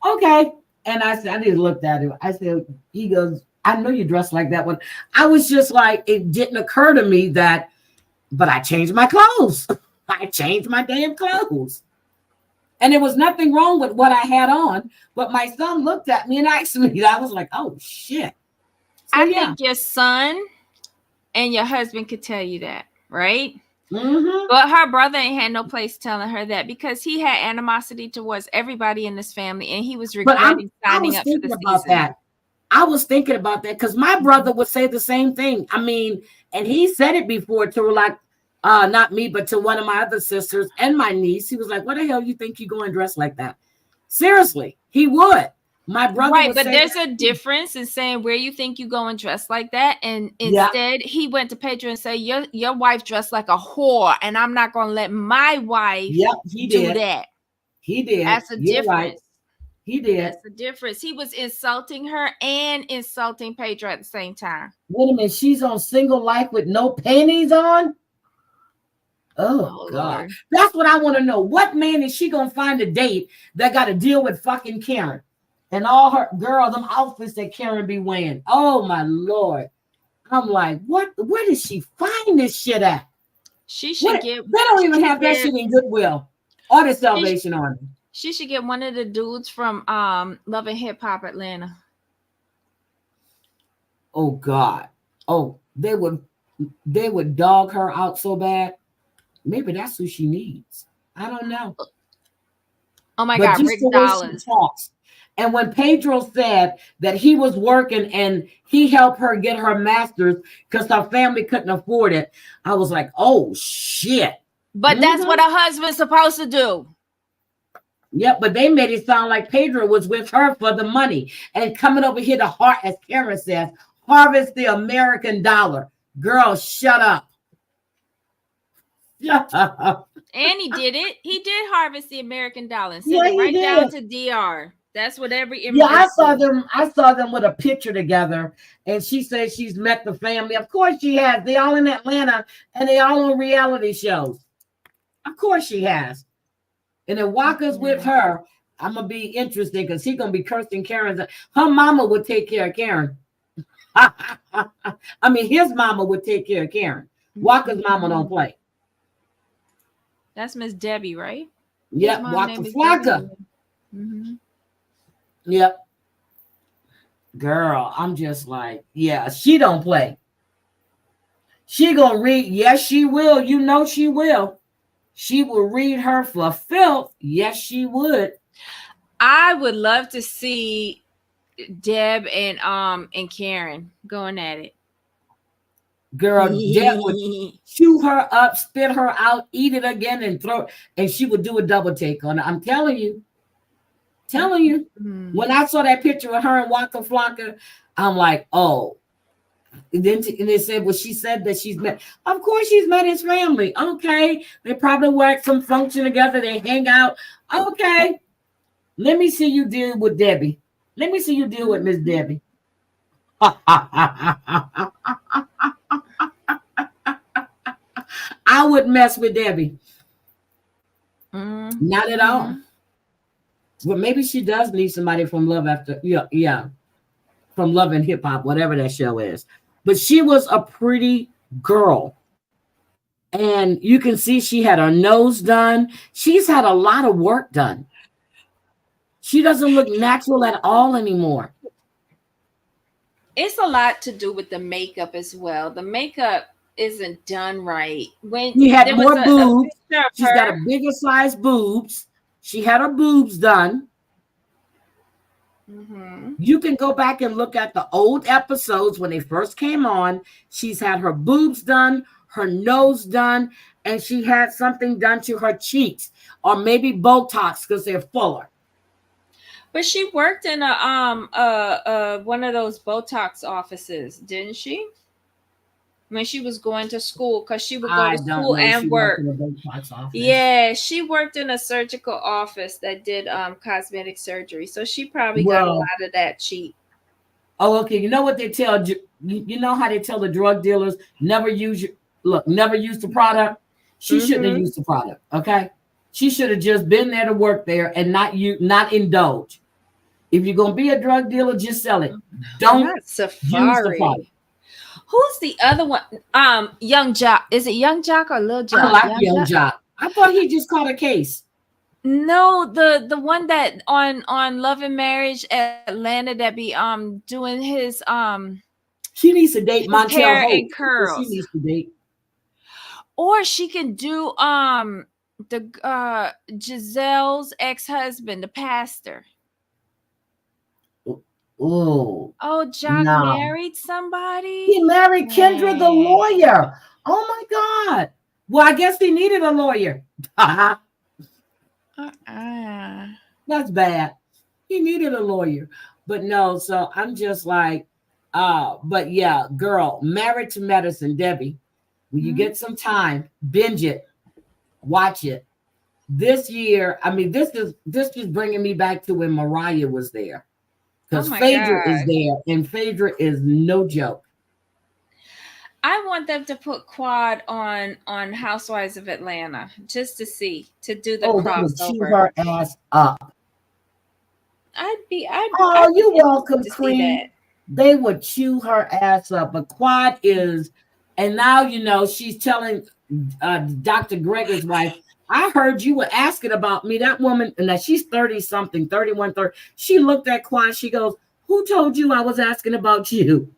"Okay." And I said, I just looked at him. I said, he goes, "I know you dress like that one." I was just like, it didn't occur to me that, but I changed my clothes. I changed my damn clothes. And there was nothing wrong with what I had on. But my son looked at me and asked me. I was like, oh, shit. So, I think your son and your husband could tell you that, right? But her brother ain't had no place telling her that because he had animosity towards everybody in this family and he was regretting signing up for the season. I was thinking about that because my brother would say the same thing. I mean, and he said it before to not me, but to one of my other sisters and my niece. He was like, "What the hell you think you go and dress like that?" Seriously, he would. My brother right, would but say there's a difference in saying where you think you go and dress like that, and instead he went to Pedro and said, "Your wife dressed like a whore, and I'm not gonna let my wife do that." He did. That's a difference. Right. He did. That's the difference. He was insulting her and insulting Pedro at the same time. Wait a minute, she's on single life with no panties on? Oh God. Lord. That's what I want to know. What man is she gonna find a date that got to deal with fucking Karen and all her them outfits that Karen be wearing? Oh my Lord. I'm like, what? Where did she find this shit at? She should get. They don't even have that shit in Goodwill or the Salvation Army. She should get one of the dudes from Love and Hip Hop Atlanta. Oh God. Oh, they would dog her out so bad. Maybe that's who she needs. I don't know. Oh my God, Rick Dollars. And when Pedro said that he was working and he helped her get her master's because her family couldn't afford it, I was like, oh shit. But that's what a husband's supposed to do. Yep, but they made it sound like Pedro was with her for the money and coming over here to as Karen says, harvest the American dollar. Girl, shut up. And he did it. He did harvest the American dollar and sent it right down to DR. That's what every immigrant I saw them with a picture together, and she said she's met the family. Of course she has. They all in Atlanta, and they all on reality shows. Of course she has. And if Walker's with her, I'm gonna be interested because he's gonna be cursing Karen. Her mama would take care of Karen. I mean, his mama would take care of Karen. Walker's mama don't play. That's Miss Debbie, right? Yep, Walker Flocka. Yep. Girl, I'm just like, yeah, she don't play. She gonna read. Yes, she will. You know she will. She will read her for filth. Yes, she would. I would love to see Deb and Karen going at it. Girl, Deb would chew her up, spit her out, eat it again, and throw. And she would do a double take on it. I'm telling you. Telling you. When I saw that picture of her and Waka Flocka, I'm like, oh. And then and they said, well, she said that she's met. Of course, she's met his family. Okay. They probably work some function together. They hang out. Okay. Let me see you deal with Debbie. Let me see you deal with Miss Debbie. I would mess with Debbie. Not at all. Well, maybe she does need somebody from Love After, yeah, from Love and Hip Hop, whatever that show is. But she was a pretty girl. And you can see she had her nose done. She's had a lot of work done. She doesn't look natural at all anymore. It's a lot to do with the makeup as well. The makeup isn't done right. When she had more boobs, she's got a bigger size boobs. She had her boobs done. You can go back and look at the old episodes when they first came on. She's had her boobs done, her nose done, and she had something done to her cheeks, or maybe Botox because they're fuller. But she worked in a one of those Botox offices, didn't she? When she was going to school, because she would go to school and work. Yeah, she worked in a surgical office that did cosmetic surgery. So she probably got a lot of that cheap. Oh, okay. You know what they tell you? You know how they tell the drug dealers never use the product. She shouldn't have used the product. Okay, she should have just been there to work there and not indulge. If you're gonna be a drug dealer, just sell it. Don't use the product. Who's the other one? Young Jock. Is it Young Jock or Lil Jock? I like Young Jock. I thought he just caught a case. No, the one that on Love and Marriage Atlanta that be doing his She needs to date Montel hair Holt. and curls. She needs to date. Or she can do the Giselle's ex-husband, the pastor. Oh, Jock married somebody. He married Kendra the lawyer. Oh my God. Well, I guess he needed a lawyer. That's bad. He needed a lawyer. But no, so I'm just like, but yeah, girl, Married to Medicine, Debbie. When you get some time, binge it, watch it. This year, I mean, this is bringing me back to when Mariah was there. Because Phaedra is there, and Phaedra is no joke. I want them to put Quad on Housewives of Atlanta just to do the crossover. They would chew her ass up. I'd you're welcome, Queen. They would chew her ass up. But Quad is, and now she's telling Dr. Gregor's wife, I heard you were asking about me. That woman, and that she's 30-something, 31, 30. She looked at Quan. She goes, who told you I was asking about you?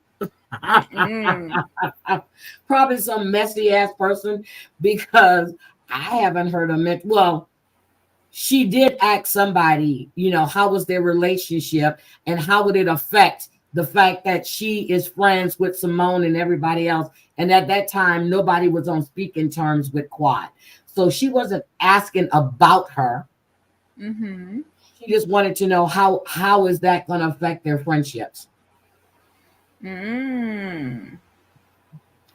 Probably some messy ass person, because I haven't heard of it. Well, she did ask somebody, how was their relationship and how would it affect the fact that she is friends with Simone and everybody else. And at that time, nobody was on speaking terms with Quad. So she wasn't asking about her. She just wanted to know how is that going to affect their friendships.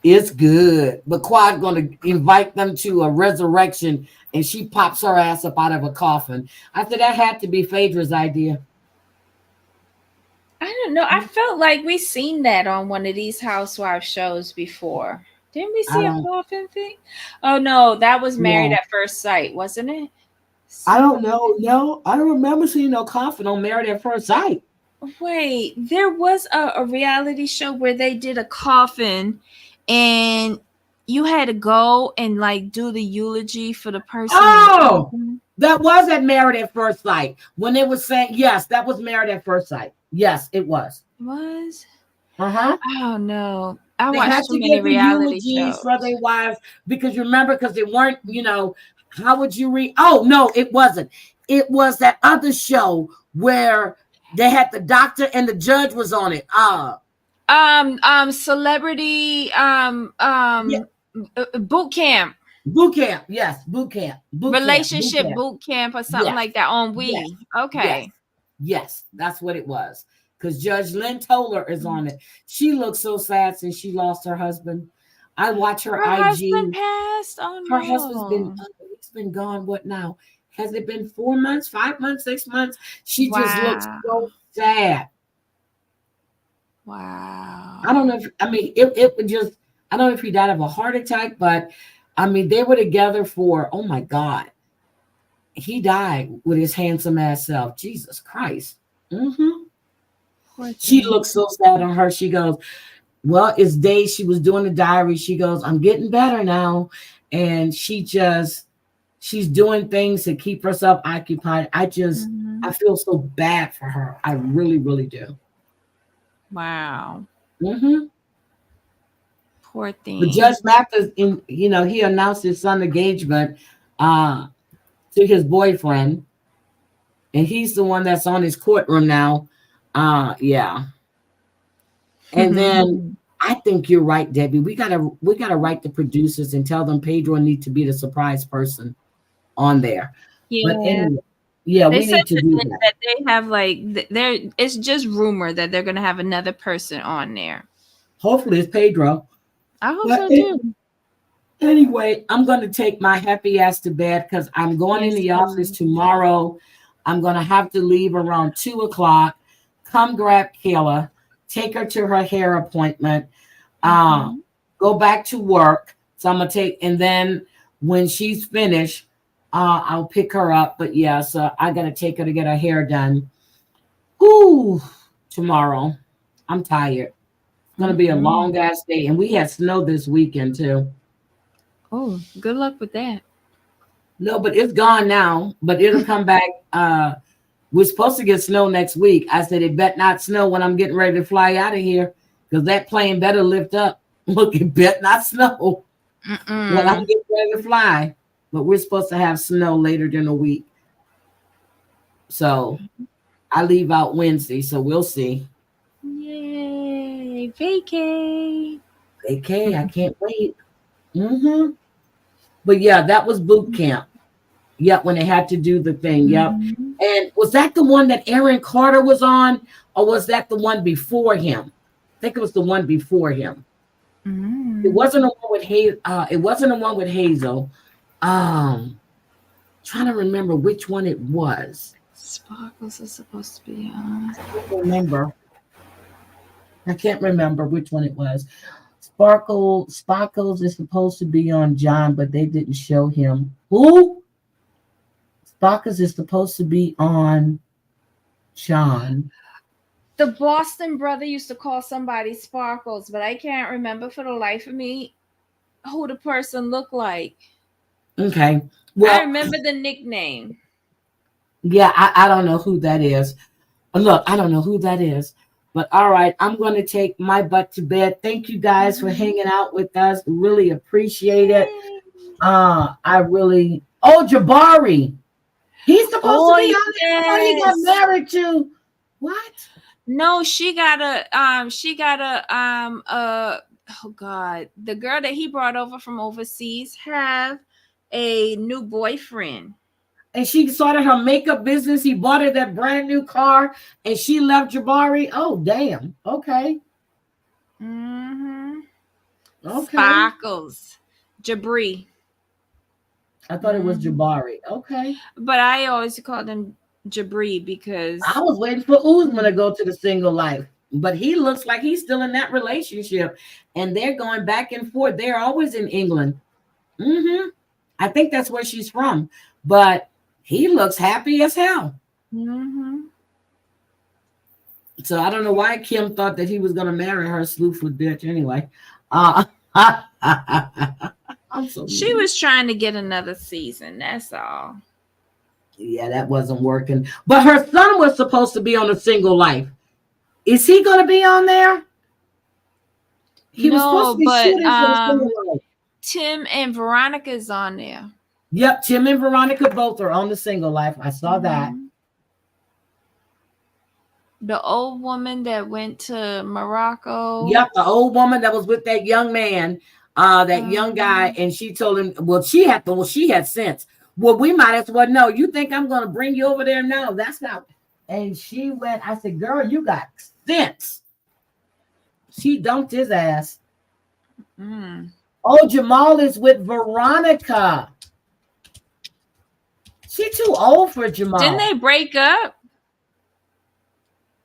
It's good. But Quad going to invite them to a resurrection, and she pops her ass up out of a coffin. I said that had to be Phaedra's idea. I don't know. I felt like we seen that on one of these housewife shows before. Didn't we see a coffin thing? Oh no, that was Married at First Sight, wasn't it? I don't know. No, I don't remember seeing no coffin on Married at First Sight. Wait, there was a reality show where they did a coffin, and you had to go and do the eulogy for the person. Oh, that was at Married at First Sight when they were saying yes. That was Married at First Sight. Yes, it was. Was? Oh no. I watched too many reality shows for their wives because they weren't, How would you read? Oh no, it wasn't. It was that other show where they had the doctor and the judge was on it. Celebrity Yeah, boot camp, boot camp. Yes, boot camp. Boot camp. Boot relationship camp. boot camp, or something Yes, like that on yes, We. yes, Okay. yes. That's what it was. Because Judge Lynn Toller is on it. She looks so sad since she lost her husband. I watch her Her husband IG. passed. Oh Her husband's been no. he's been gone. What now? Has it been 4 months, 5 months, 6 months? She just looks Wow. so sad. I don't Wow. know if I mean it would just I don't know if he died of a heart attack, but I mean they were together for oh my God. He died with his handsome ass self. Jesus Christ. Hmm. Poor She thing. looks so sad on her. She goes, well, it's days she was doing the diary. She goes, I'm getting better now. And she's doing things to keep herself occupied. I Mhm. feel so bad for her. I really, really do. Wow. Hmm. Poor But Judge thing. Mathis, he announced his son engagement uh, to his boyfriend, and he's the one that's on his courtroom now. Yeah. And then I think you're right, Debbie. We gotta write the producers and tell them Pedro need to be the surprise person on there. But Yeah. anyway, yeah, They we said need to do that. that they have like there. It's just rumor that they're gonna have another person on there. Hopefully it's Pedro. I hope But so too. anyway, I'm gonna take my happy ass to bed because I'm going in Yes, the office please. tomorrow. I'm gonna have to leave around 2 o'clock. Come grab Kayla, take her to her hair appointment. Uh, Mhm. go back to work. So I'm gonna take, and then when she's finished, I'll pick her up. But yeah, so I gotta take her to get her hair done. Whoo, tomorrow. I'm tired. It's gonna be a long Mhm. ass day, and we had snow this weekend too. Oh, good luck with that. No, but it's gone now. But it'll come back. We're supposed to get snow next week. I said it bet not snow when I'm getting ready to fly out of here because that plane better lift up. Look, it bet not snow when I'm Mm-mm. getting ready to fly. But we're supposed to have snow later than a week. So I leave out Wednesday. So we'll see. Yay, vacay. Okay, I can't wait. Hmm. But yeah, that was boot camp. Yep, when they had to do the thing. Yep. Mhm. And was that the one that Aaron Carter was on, or was that the one before him? I think it was the one before him. It Mm. wasn't the one with It wasn't the one with Hazel. Trying to remember which one it was. Sparkles is supposed to be on. I can't remember. I can't remember which one it was. Sparkles is supposed to be on John, but they didn't show him. Who? Sparkles is supposed to be on John. The Boston brother used to call somebody Sparkles, but I can't remember for the life of me who the person looked like. Okay. I Well, remember the nickname. yeah, I don't know who that is. Look, I don't know who that is. But all right, I'm going to take my butt to bed. Thank you guys for Mhm. hanging out with us. Really appreciate it. Yay. I really. Oh, Jabari. He's supposed to Oh be on it. I thought he got yes. married to. What? No, she got oh god, the girl that he brought over from overseas have a new boyfriend. And she started her makeup business. He bought her that brand new car, and she left Jabari. Oh, damn. Okay. Mm-hmm. Okay. Sparkles. Jabri. I thought it was Mm-hmm. Jabari. Okay. But I always call him Jabri I because was waiting for Uzman to go to the single life, but he looks like he's still in that relationship, and they're going back and forth. They're always in England. Hmm. I think that's where she's from, but he looks happy as hell. mm-hmm. So I don't know why Kim thought that he was going to marry her slewfoot bitch anyway. I'm so She mean. was trying to get another season, that's all. Yeah, that wasn't working. But her son was supposed to be on a single life. Is he going to be on there? He was supposed No, to be but shooting for the single life. Tim and Veronica's on there. Yep, Tim and Veronica both are on the single life. I saw that. The old woman that went to Morocco. Yep, the old woman that was with that young man, that young guy, and she told him, well, she had sense. Well, we might as well know. You think I'm gonna bring you over there? No, that's not. And she went, I said, girl, you got sense. She dumped his ass. Oh, Jamal is with Veronica. She too old for Jamal. Didn't they break up?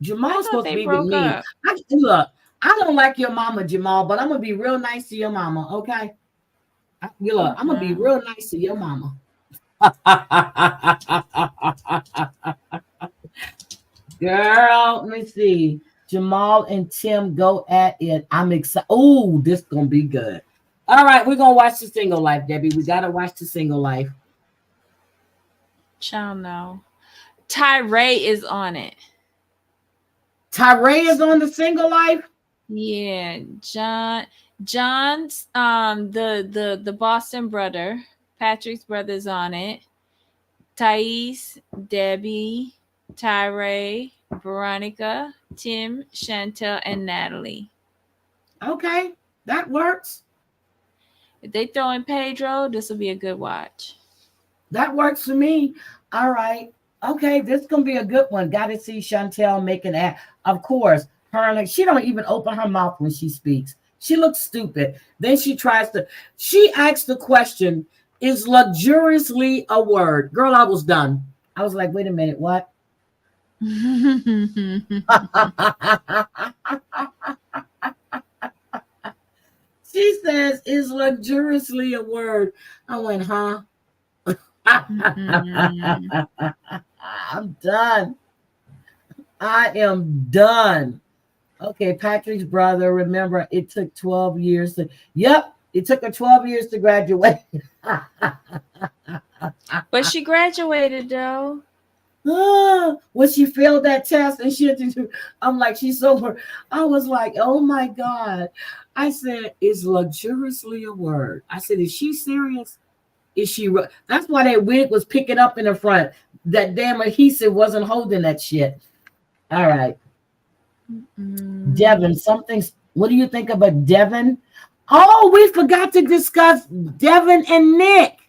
Jamal's supposed to be with me. Look, I don't like your mama, Jamal, but I'm gonna be real nice to your mama, okay? Look, I'm gonna be real nice to your mama. Girl, let me see. Jamal and Tim go at it. I'm excited. Oh, this is gonna be good. All right, we're gonna watch the single life, Debbie. We gotta watch the single life. Child, no. Tyree is on it. Tyree is on the single life. Yeah, John's the Boston brother, Patrick's brother's on it. Thais, Debbie, Tyree, Veronica, Tim, Shantel, and Natalie. Okay, that works. If they throw in Pedro, this will be a good watch. That works for me. All right. Okay, this is gonna be a good one. Got to see Shantel make an act. Of course, she don't even open her mouth when she speaks. She looks stupid. Then she asks the question, is luxuriously a word? Girl, I was done. I was like, wait a minute, what? She says, is luxuriously a word? I went, huh? I'm done. I am done. Okay, Patrick's brother. Remember, it took 12 years to. Yep, it took her 12 years to graduate. But she graduated though. When she failed that test and she had to, I'm like, she's sober. I was like, oh my God. I said, is luxuriously a word? I said, is she serious? Is she? That's why that wig was picking up in the front. That damn adhesive wasn't holding that shit. All right. Devin, what do you think about Devin? Oh, we forgot to discuss Devin and Nick.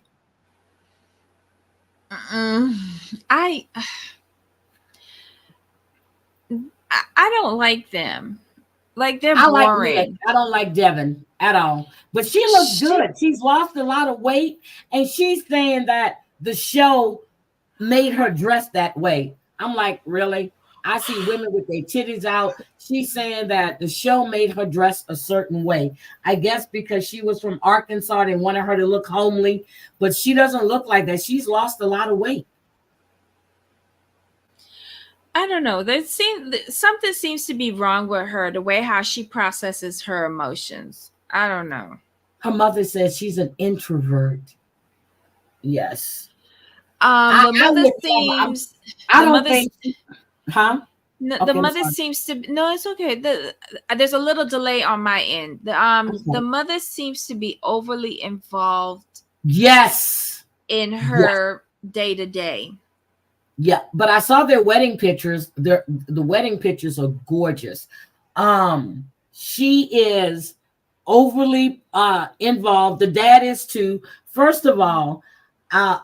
I don't like them. Like, they're boring. I don't like Devin at all. But she looks good. She's lost a lot of weight, and she's saying that the show made her dress that way. I'm like, really? I see women with their titties out. She's saying that the show made her dress a certain way. I guess because she was from Arkansas, they wanted her to look homely, but she doesn't look like that. She's lost a lot of weight. I don't know. Something seems to be wrong with her, the way how she processes her emotions. I don't know. Her mother says she's an introvert. Yes. The mother seems. I don't think. Huh? No, the mother seems to. No, it's okay. There's a little delay on my end. The mother seems to be overly involved. Yes. In her day to day. Yeah, but I saw their wedding pictures. The wedding pictures are gorgeous. She is overly involved. The dad is too. First of all, I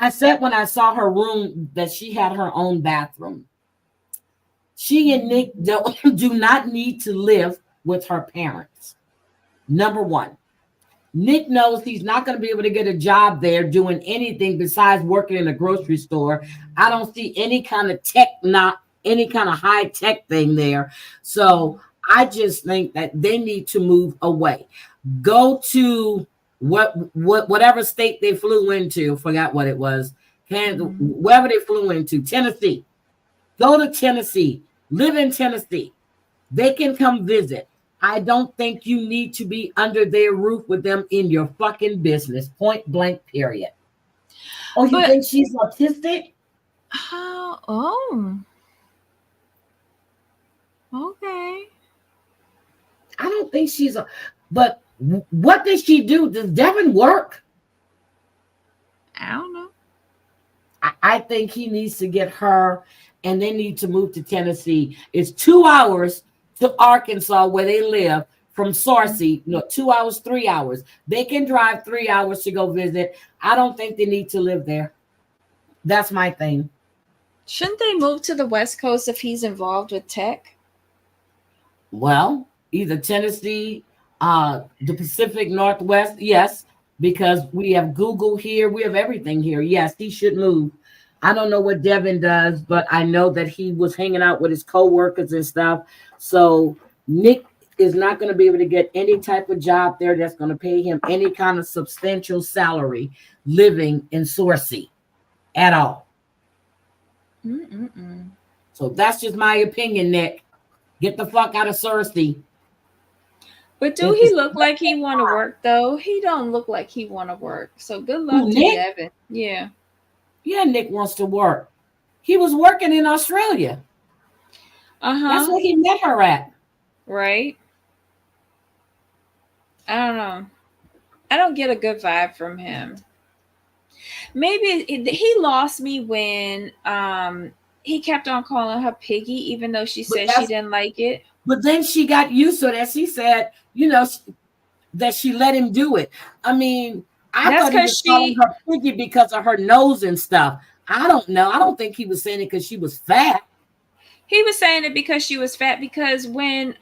said when I saw her room that she had her own bathroom. She and Nick do not need to live with her parents. Number one. Nick knows he's not going to be able to get a job there doing anything besides working in a grocery store. I don't see any kind of any kind of high tech thing there. So I just think that they need to move away. Go to whatever state they flew into. Forgot what it was. Wherever they flew into, Tennessee. Go to Tennessee. Live in Tennessee. They can come visit. I don't think you need to be under their roof with them in your fucking business. Point blank, period. Oh, you think she's autistic? Oh. Okay. I don't think but what does she do? Does Devin work? I don't know. I think he needs to get her, and they need to move to Tennessee. It's 2 hours to Arkansas where they live from Saucy. No, 2 hours, 3 hours. They can drive 3 hours to go visit. I don't think they need to live there. That's my thing. Shouldn't they move to the West Coast if he's involved with tech? Well, either Tennessee, the Pacific Northwest, yes, because we have Google here, we have everything here. Yes, he should move. I don't know what Devin does, but I know that he was hanging out with his co-workers and stuff. So Nick is not going to be able to get any type of job there that's going to pay him any kind of substantial salary living in Saucy at all. Mm-mm-mm. So that's just my opinion, Nick. Get the fuck out of Saucy. But do he look like he want to work though? He don't look like he want to work. So good luck to Nick? Devin. Yeah. Yeah, Nick wants to work. He was working in Australia. That's where he met her at. Right. I don't know. I don't get a good vibe from him. Maybe he lost me when he kept on calling her Piggy, even though she said she didn't like it. But then she got used to that. She said, that she let him do it. I mean, I thought he was calling her Piggy because of her nose and stuff. I don't know. I don't think he was saying it because she was fat. He was saying it because she was fat, because when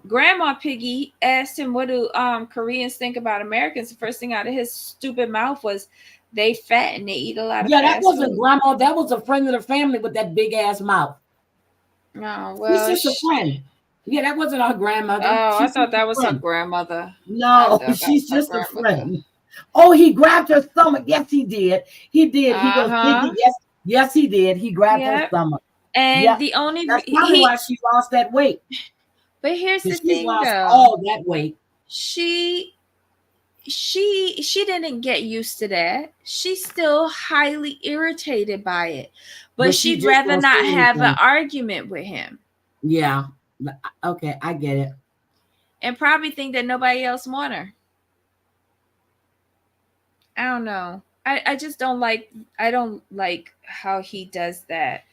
Grandma Piggy asked him what do Koreans think about Americans, the first thing out of his stupid mouth was they fat and they eat a lot of fast that wasn't food. Grandma. That was a friend of the family with that big ass mouth. Oh, well. She's just a friend. Yeah, that wasn't our grandmother. Oh, I thought that was her grandmother. No, she's just a friend. Oh, he grabbed her stomach. Yes, he did. He did. He goes, Piggy. Yes, he did. He grabbed her stomach. And the only that's probably why she lost that weight. But here's the thing, lost though. All that weight. She didn't get used to that. She's still highly irritated by it. But she'd rather not have an argument with him. Yeah. Okay, I get it. And probably think that nobody else want her. I don't know. I just don't like. I don't like how he does that.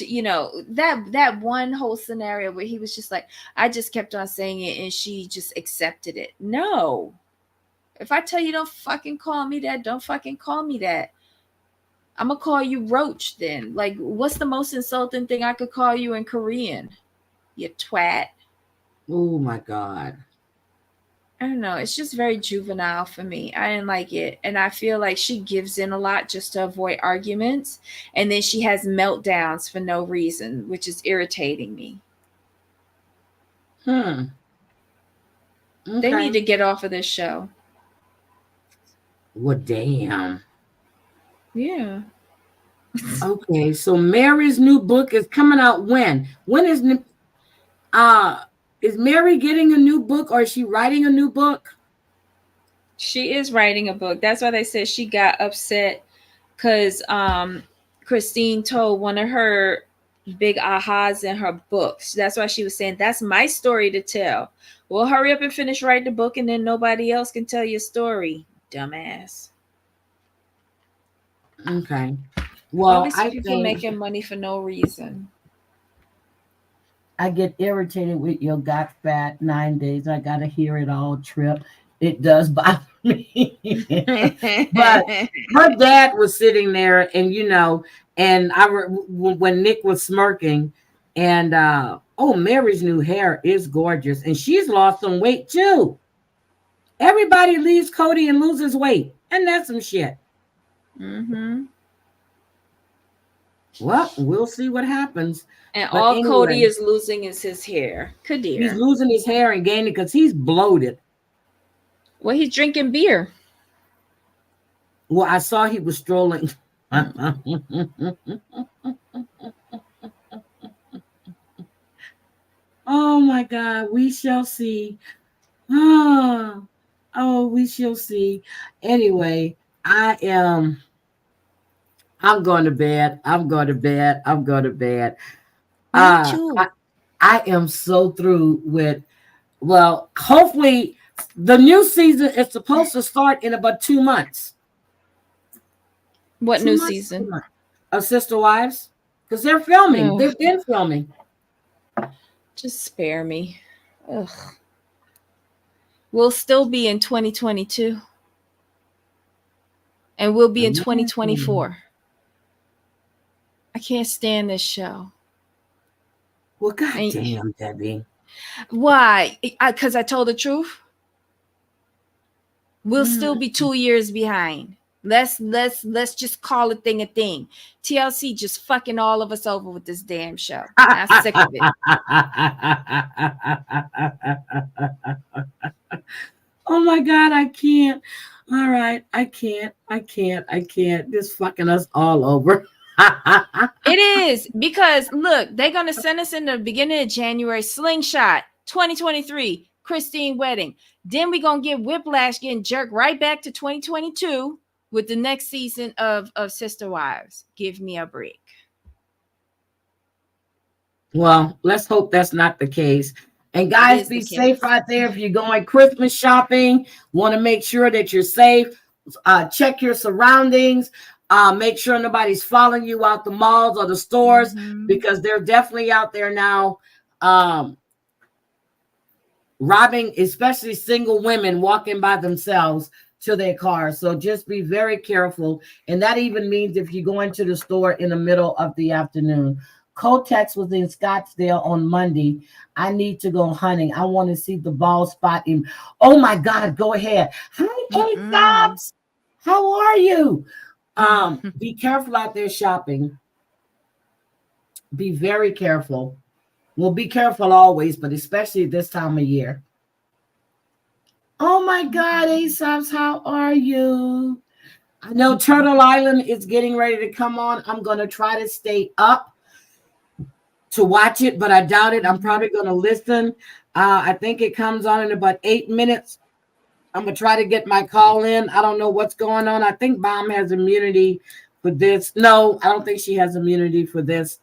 That one whole scenario where he was just like, I just kept on saying it and she just accepted it. No. If I tell you don't fucking call me that, don't fucking call me that. I'm gonna call you Roach then. Like, what's the most insulting thing I could call you in Korean? You twat. Oh my God. I don't know. It's just very juvenile for me. I didn't like it. And I feel like she gives in a lot just to avoid arguments. And then she has meltdowns for no reason, which is irritating me. Okay. They need to get off of this show. Well, damn. Yeah. Okay, so Mary's new book is coming out when? When is Mary getting a new book, or is she writing a new book? She is writing a book. That's why they said she got upset because Christine told one of her big ahas in her books. That's why she was saying, that's my story to tell. Well, hurry up and finish writing the book, and then nobody else can tell your story, dumbass. Okay. Well, all these people making money for no reason. I get irritated with your got fat 9 days. I gotta hear it all trip. It does bother me. But her dad was sitting there, and and when Nick was smirking, and Mary's new hair is gorgeous, and she's lost some weight too. Everybody leaves Cody and loses weight, and that's some shit. Mm-hmm. Well, we'll see what happens. And but all anyway, Cody is losing is his hair. Kadir. He's losing his hair and gaining because he's bloated. Well, he's drinking beer. Well, I saw he was strolling. Oh my God, we shall see. Oh, we shall see. Anyway, I'm going to bed. I'm going to bed. Me too. I am so through with, well, hopefully the new season is supposed to start in about 2 months. What Too new much. Too season? much. Of Sister Wives, because they're filming. Ugh, They've been filming. just spare me. Ugh. We'll still be in 2022 and we'll be in Mm. 2024. I can't stand this show. Well, And goddamn, Debbie. why? Because I told the truth. We'll still Mm. be 2 years behind. Let's just call a thing a thing. TLC just fucking all of us over with this damn show. I'm sick of it. Oh my God, I can't. All right, I can't. I can't. This fucking us all over. It is because look, they're gonna send us in the beginning of January. Slingshot 2023, Christine wedding. Then we gonna get Whiplash getting jerked right back to 2022 with the next season of Sister Wives. Give me a break. Well, let's hope that's not the case. And It guys, is be the safe case. out there. If you're going Christmas shopping, want to make sure that you're safe. Check your surroundings. Make sure nobody's following you out the malls or the stores, Mm-hmm. because they're definitely out there now robbing, especially single women walking by themselves to their cars. So just be very careful. And that even means if you go into the store in the middle of the afternoon. Kotex was in Scottsdale on Monday. I need to go hunting. I want to see the ball spot him. Oh my God, go ahead. Hi, Aesop's. How are you? Be careful out there shopping. Be very careful. Well, be careful always, but especially this time of year. Oh my God, Aesop's, how are you? I know Turtle Island is getting ready to come on. I'm going to try to stay up to watch it, but I doubt it. I'm probably going to listen. I think it comes on in about 8 minutes. I'm going to try to get my call in. I don't know what's going on. I think Bomb has immunity for this. No, I don't think she has immunity for this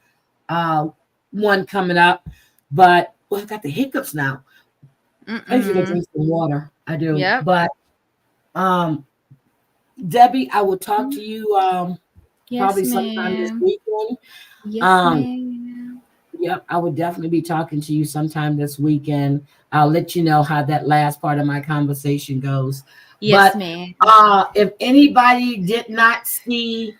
one coming up. But well, I got the hiccups now. I usually go drink some water. I do. Yep. But Debbie, I will talk to you probably Yes, sometime this ma'am. weekend. Yes, Um, ma'am. Yep, I would definitely be talking to you sometime this weekend. I'll let you know how that last part of my conversation goes. Yes, But ma'am. if anybody did not see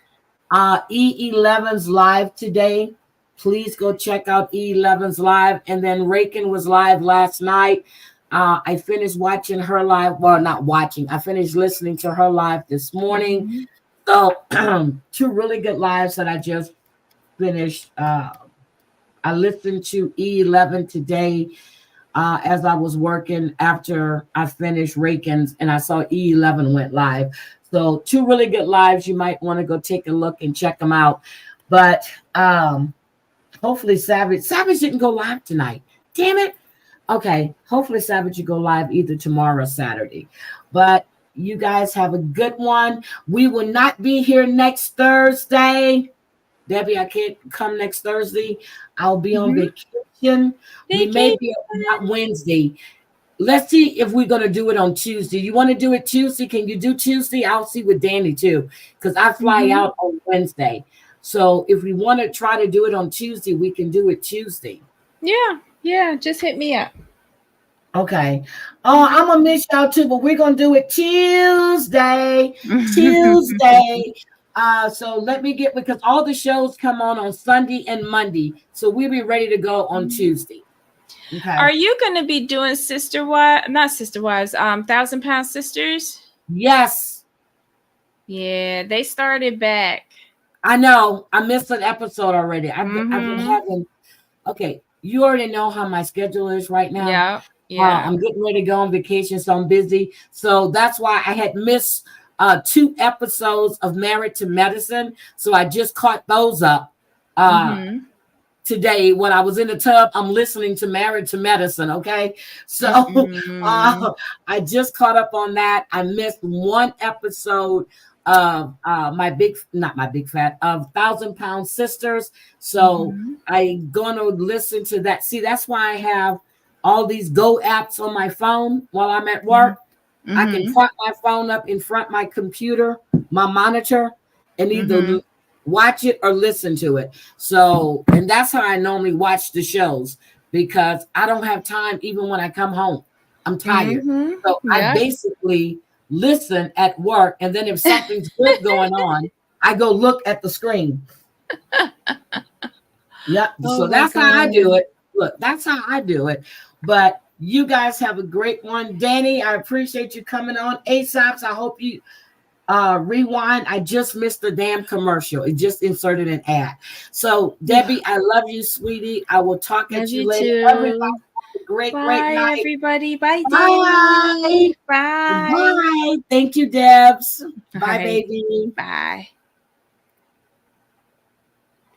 E11's live today, please go check out E11's live. And then Rakin was live last night. I finished watching her live. Well, not watching. I finished listening to her live this morning. Mhm. So two really good lives that I just finished. I listened to E11 today as I was working after I finished Rakin's, and I saw E11 went live. So two really good lives. You might want to go take a look and check them out. But hopefully Savage didn't go live tonight. Damn it. Okay. Hopefully Savage will go live either tomorrow or Saturday. But you guys have a good one. We will not be here next Thursday. Debbie, I can't come next Thursday. I'll be on vacation. We may be not Wednesday. Let's see if we're going to do it on Tuesday. You want to do it Tuesday? Can you do Tuesday? I'll see with Danie too, because I fly out on Wednesday. So if we want to try to do it on Tuesday, we can do it Tuesday. Yeah. Just hit me up. Okay. Oh, I'm going to miss y'all too, but we're going to do it Tuesday. Tuesday. So let me get, because all the shows come on Sunday and Monday. So we'll be ready to go on Tuesday. Okay. Are you going to be doing not Sister Wives, 1,000-Pound Sisters? Yes. Yeah, they started back. I know. I missed an episode already. I've been having, okay. You already know how my schedule is right now. Yeah. I'm getting ready to go on vacation, so I'm busy. So that's why I had missed 2 episodes of Married to Medicine. So I just caught those up today. When I was in the tub, I'm listening to Married to Medicine. Okay. So I just caught up on that. I missed 1 episode of of 1,000-Pound Sisters. So I'm going to listen to that. See, that's why I have all these Go apps on my phone while I'm at work. I can prop my phone up in front of my computer, my monitor, and either watch it or listen to it. So, and that's how I normally watch the shows because I don't have time even when I come home. I'm tired. So I Yeah. basically listen at work, and then if something's good going on, I go look at the screen. Yeah. Oh So my that's how I do God. it. Look, that's how I do it. But you guys have a great one. Danie, I appreciate you coming on. ASAPs, I hope you rewind. I just missed the damn commercial. It just inserted an ad. So Debbie, I love you, sweetie. I will talk Love at you you later. Everybody too. have a great Bye, night. everybody. Bye, Bye. Danie. Bye. Bye. Thank you, Debs. Bye, Bye. baby. Bye.